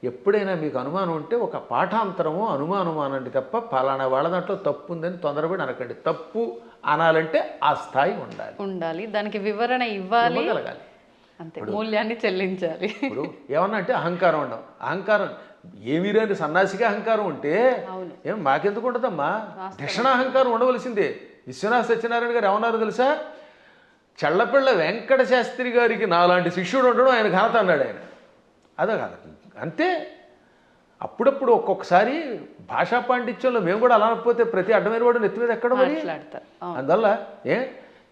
ఎప్పుడైనా మీకు అనుమానం ఉంటే ఒక పాఠాంతరమో అనుమానమో అనండి తప్ప ఫలానా వాళ్ళ దాంట్లో తప్పు ఉందని తొందరపడి అనకండి. తప్పు అనాలంటే ఆ స్థాయి ఉండాలి, దానికి వివరణ ఇవ్వాలి, అంతే, మూల్యాన్ని చెల్లించాలి. ఇప్పుడు ఏమన్నా అంటే అహంకారం ఉండవు. అహంకారం ఏమీ రాని సన్నాసిగా అహంకారం ఉంటే ఏం మాకెందుకు ఉంటుందమ్మా? దక్షిణాహంకారం ఉండవలసిందే. విశ్వనాథ సత్యనారాయణ గారు ఏమన్నారు తెలుసా? చల్లపిళ్ళ వెంకట శాస్త్రి గారికి నాలాంటి శిష్యుడు ఉండడం ఆయన ఘనత అన్నాడు ఆయన. అదే కాదు అంతే. అప్పుడప్పుడు ఒక్కొక్కసారి భాషా పాండిత్యంలో మేము కూడా అలా అనకపోతే ప్రతి అడ్డమైన వాడు నెత్తి మీద ఎక్కడ మరి. అందువల్ల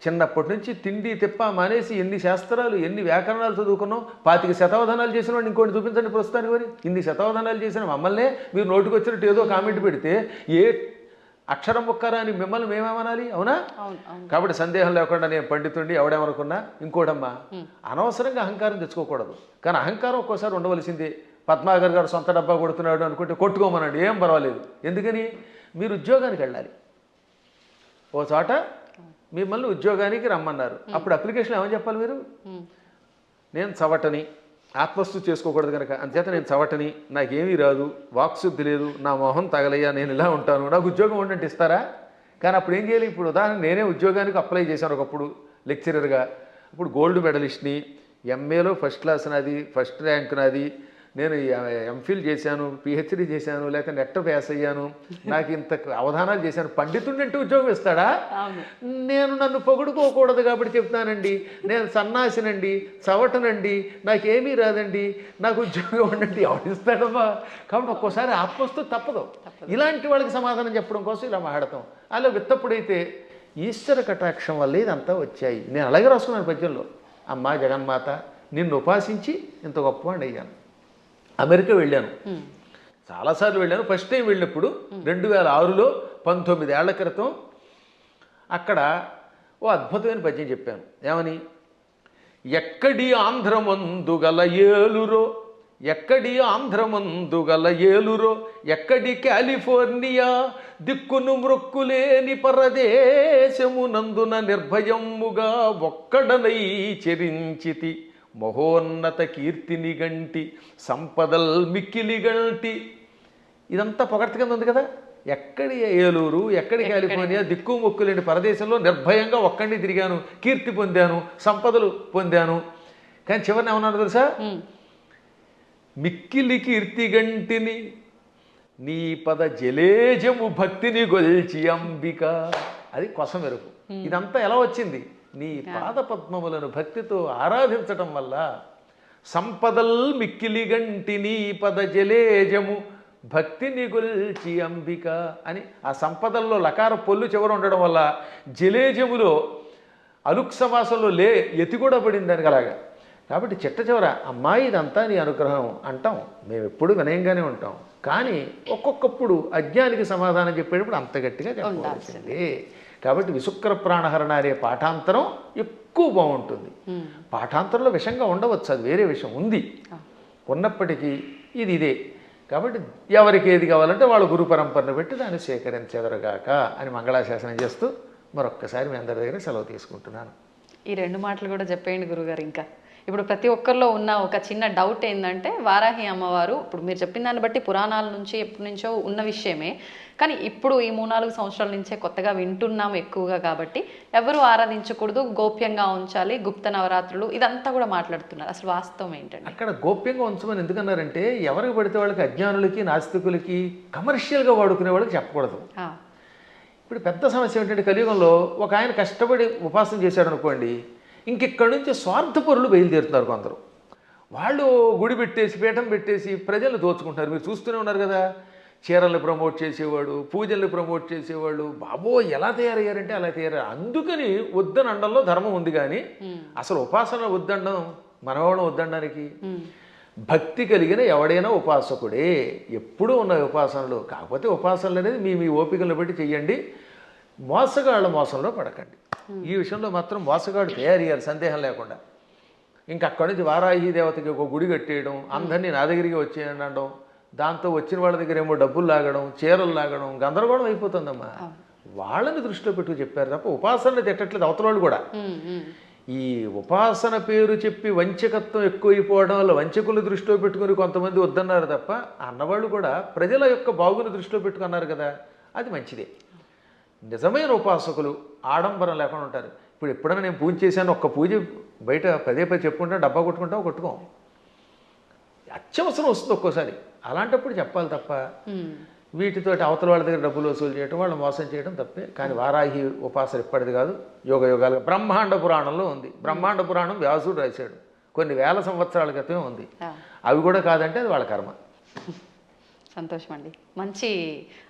చిన్నప్పటి నుంచి తిండి తిప్ప మానేసి ఎన్ని శాస్త్రాలు ఎన్ని వ్యాకరణాలు చదువుకున్నాం. 25 శతావధానాలు చేసిన వాడిని ఇంకోటి చూపించండి ప్రస్తుతానికి. మరి ఇన్ని శతావధానాలు చేసిన మమ్మల్నే మీరు నోటికి వచ్చినట్టు ఏదో కామెంట్ పెడితే ఏ అక్షరం ముక్కరా అని మిమ్మల్ని మేమేమనాలి, అవునా? అవును అవును. కాబట్టి సందేహం లేకుండా నేను పండితుండి ఎవడేమనుకున్నా ఇంకోటమ్మా, అనవసరంగా అహంకారం తెచ్చుకోకూడదు. కానీ అహంకారం ఒక్కోసారి ఉండవలసిందే. పద్మాగర్ గారు సొంత డబ్బా కొడుతున్నాడు అనుకుంటే కొట్టుకోమనండి, ఏం పర్వాలేదు. ఎందుకని? మీరు ఉద్యోగానికి వెళ్ళాలి. ఓ చోట మిమ్మల్ని ఉద్యోగానికి రమ్మన్నారు. అప్పుడు అప్లికేషన్ ఏమని చెప్పాలి మీరు? నేను చవటని, ఆత్మస్థుతి చేసుకోకూడదు కనుక, అంతేత నేను చవటని, నాకేమీ రాదు, వాక్శుద్ధి లేదు, నా మొహం తగలయ్యా, నేను ఇలా ఉంటాను, నాకు ఉద్యోగం ఉండంటే ఇస్తారా? కానీ అప్పుడు ఏం చేయాలి? ఇప్పుడు ఉదాహరణ నేనే ఉద్యోగానికి అప్లై చేశాను ఒకప్పుడు లెక్చరర్గా. ఇప్పుడు గోల్డ్ మెడలిస్ట్ని, ఎంఏలో ఫస్ట్ క్లాస్ నాది, ఫస్ట్ ర్యాంక్ నాది, నేను ఎంఫిల్ చేశాను, పిహెచ్డి చేశాను, లేక నెట్ పాస్ అయ్యాను, నాకు ఇంత అవధానాలు చేశాను, పండితుడంటే ఉద్యోగం ఇస్తాడా? నేను నన్ను పొగుడుకోకూడదు కాబట్టి చెప్తానండి, నేను సన్నాసినండి, చవటనండి, నాకేమీ రాదండి, నాకు ఉద్యోగం ఉండండి, ఎవడిస్తాడమ్మా? కాబట్టి ఒక్కోసారి ఆత్మస్తు తప్పదు. ఇలాంటి వాళ్ళకి సమాధానం చెప్పడం కోసం ఇలా మాట్లాడతాం. అలా విత్తప్పుడైతే ఈశ్వర కటాక్షం వల్ల ఇదంతా వచ్చాయి. నేను అలాగే రాసుకున్నాను పద్యంలో, అమ్మా జగన్మాత నిన్ను ఉపాసించి ఇంత గొప్పవాడిని అయ్యాను. అమెరికా వెళ్ళాను, చాలాసార్లు వెళ్ళాను. ఫస్ట్ టైం వెళ్ళినప్పుడు 2006లో 19 ఏళ్ల క్రితం అక్కడ ఓ అద్భుతమైన పద్యం చెప్పాను. ఏమని? ఎక్కడి ఆంధ్రమందు గల ఏలురో, ఎక్కడి ఆంధ్రమందు గల ఏలురో, ఎక్కడి కాలిఫోర్నియా దిక్కును మ్రొక్కులేని పరదేశమునందున నిర్భయముగా ఒక్కడనై చెరించితి, మహోన్నత కీర్తిని గంటి సంపదల్ మిక్కిలి గంటి. ఇదంతా పొగడ్త కింద ఉంది కదా. ఎక్కడి ఏలూరు, ఎక్కడి కాలిఫోర్నియా దిక్కు మొక్కులేని పరదేశంలో నిర్భయంగా ఒక్కడిని తిరిగాను, కీర్తి పొందాను, సంపదలు పొందాను. కానీ చివరిని ఏమన్నాను తెలుసా? మిక్కిలి కీర్తి గంటిని నీ పద జలేజము భక్తిని గొల్చి అంబిక. అది కొసం మెరుపు. ఇదంతా ఎలా వచ్చింది? నీ పాద పద్మములను భక్తితో ఆరాధించటం వల్ల. సంపదల్ మిక్కిలి గంటి నీ పద జలేజము భక్తిని గొల్చి అంబిక అని ఆ సంపదల్లో లకార పొల్లు చివర ఉండడం వల్ల జలేజములో అలుక్ సమాసంలో ఎతి కూడా పడింది దానికి అలాగా. కాబట్టి చిట్ట చివర అమ్మాయి ఇదంతా నీ అనుగ్రహం అంటాం. మేము ఎప్పుడు వినయంగానే ఉంటాం. కానీ ఒక్కొక్కప్పుడు అజ్ఞానికి సమాధానం చెప్పేటప్పుడు అంత గట్టిగా చెప్పాల్సిందే. కాబట్టి విశుక్ర ప్రాణహరణ అనే పాఠాంతరం ఎక్కువ బాగుంటుంది. పాఠాంతరంలో విషంగా ఉండవచ్చు, అది వేరే విషయం ఉంది. ఉన్నప్పటికీ ఇదే. కాబట్టి ఎవరికి ఏది కావాలంటే వాళ్ళ గురు పరంపరను పెట్టి దాన్ని స్వీకరించెదరుగాక అని మంగళాశాసనం చేస్తూ మరొక్కసారి మీ అందరి దగ్గర సెలవు తీసుకుంటున్నాను. ఈ 2 మాటలు కూడా చెప్పేయండి గురుగారు. ఇంకా ఇప్పుడు ప్రతి ఒక్కరిలో ఉన్న ఒక చిన్న డౌట్ ఏంటంటే, వారాహి అమ్మవారు ఇప్పుడు మీరు చెప్పిన దాన్ని బట్టి పురాణాల నుంచి ఎప్పటి నుంచో ఉన్న విషయమే, కానీ ఇప్పుడు ఈ 3-4 సంవత్సరాల నుంచే కొత్తగా వింటున్నాం ఎక్కువగా. కాబట్టి ఎవరు ఆరాధించకూడదు, గోప్యంగా ఉంచాలి, గుప్త నవరాత్రులు ఇదంతా కూడా మాట్లాడుతున్నారు. అసలు వాస్తవం ఏంటంటే అక్కడ గోప్యంగా ఉంచమని ఎందుకన్నారంటే, ఎవరికి పడితే వాళ్ళకి, అజ్ఞానులకి, నాస్తికులకి, కమర్షియల్గా వాడుకునే వాళ్ళకి చెప్పకూడదు. ఇప్పుడు పెద్ద సమస్య ఏంటంటే, కలియుగంలో ఒక ఆయన కష్టపడి ఉపాసన చేశాడు అనుకోండి, ఇంకెక్కడి నుంచి స్వార్థపరులు బయలుదేరుతున్నారు కొందరు. వాళ్ళు గుడి పెట్టేసి, పీఠం పెట్టేసి ప్రజలు దోచుకుంటారు. మీరు చూస్తూనే ఉన్నారు కదా. చీరల్ని ప్రమోట్ చేసేవాడు, పూజల్ని ప్రమోట్ చేసేవాళ్ళు, బాబో ఎలా తయారయ్యారంటే అలా తయారయ్యారు. అందుకని వద్దని అండంలో ధర్మం ఉంది. కానీ అసలు ఉపాసన వద్దండం, మనవాళ్ళం వద్దండానికి. భక్తి కలిగిన ఎవడైనా ఉపాసకుడే. ఎప్పుడూ ఉన్న ఉపాసనలు. కాకపోతే ఉపాసనలు అనేది మీ ఓపికలను బట్టి చెయ్యండి. మోసగాళ్ళ మోసంలో పడకండి. ఈ విషయంలో మాత్రం మోసగాడు తయారయ్యారు, సందేహం లేకుండా. ఇంకా అక్కడి నుంచి వారాహి దేవతకి ఒక గుడి కట్టేయడం, అందరినీ నా దగ్గరికి వచ్చేయండి అనడం, దాంతో వచ్చిన వాళ్ళ దగ్గర ఏమో డబ్బులు లాగడం, చీరలు లాగడం, గందరగోళం అయిపోతుందమ్మా. వాళ్ళని దృష్టిలో పెట్టుకు చెప్పారు తప్ప ఉపాసనలు తిట్టట్లేదు అవతల వాళ్ళు కూడా. ఈ ఉపాసన పేరు చెప్పి వంచకత్వం ఎక్కువైపోవడం వల్ల వంచకులు దృష్టిలో పెట్టుకుని కొంతమంది వద్దన్నారు తప్ప, అన్నవాళ్ళు కూడా ప్రజల యొక్క బాగుని దృష్టిలో పెట్టుకున్నారు కదా, అది మంచిదే. నిజమైన ఉపాసకులు ఆడంబరం లేకుండా ఉంటారు. ఇప్పుడు ఎప్పుడైనా నేను పూజ చేశాను, ఒక్క పూజ బయట పదే చెప్పుకుంటా, డబ్బా కొట్టుకుంటాం, కొట్టుకోం. అత్యవసరం వస్తుంది ఒక్కోసారి. అలాంటప్పుడు చెప్పాలి తప్ప వీటితోటి అవతల వాళ్ళ దగ్గర డబ్బులు వసూలు చేయడం, వాళ్ళు మోసం చేయడం తప్పే. కానీ వారాహి ఉపాసన ఎప్పటిది కాదు, యోగ యోగాలుగా బ్రహ్మాండ పురాణంలో ఉంది. బ్రహ్మాండ పురాణం వ్యాసుడు రాశాడు, కొన్ని వేల సంవత్సరాల క్రితమే ఉంది. అవి కూడా కాదంటే అది వాళ్ళ కర్మ. సంతోషం అండి. మంచి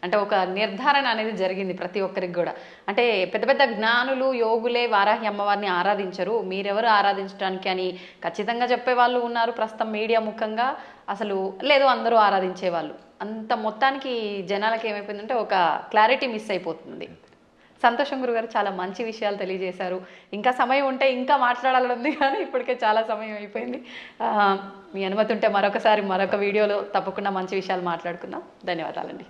అంటే ఒక నిర్ధారణ అనేది జరిగింది ప్రతి ఒక్కరికి కూడా. అంటే పెద్ద పెద్ద జ్ఞానులు, యోగులే వారాహి అమ్మవారిని ఆరాధించరు, మీరెవరు ఆరాధించడానికి అని ఖచ్చితంగా చెప్పే వాళ్ళు ఉన్నారు ప్రస్తుతం మీడియా ముఖంగా. అసలు లేదు అందరూ ఆరాధించే వాళ్ళు. అంత మొత్తానికి జనాలకి ఏమైపోయిందంటే ఒక క్లారిటీ మిస్ అయిపోతుంది. సంతోషం గురుగారు, చాలా మంచి విషయాలు తెలియజేశారు. ఇంకా సమయం ఉంటే ఇంకా మాట్లాడాలని ఉంది, కానీ ఇప్పటికే చాలా సమయం అయిపోయింది. మీ అనుమతి ఉంటే మరొక వీడియోలో తప్పకుండా మంచి విషయాలు మాట్లాడుకుందాం. ధన్యవాదాలండి.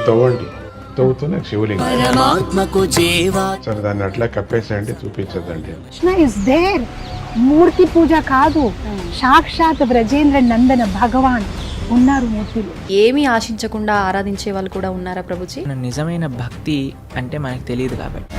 తవ్వండి, తవ్వుతూనే శివలింగం. పరమాత్మకు జీవా సరే, దాన్ని అట్లా కప్పేసేయండి, చూపించదండి. Krishna is there. మూర్తి పూజ కాదు, సాక్షాత్ బ్రజేంద్ర నందన భగవాన్ ఉన్నారు మూర్తిలో. ఏమీ ఆశించకుండా ఆరాధించే వాళ్ళు కూడా ఉన్నారా ప్రభుజీ? నిజమైన భక్తి అంటే మనకు తెలియదు కాబట్టి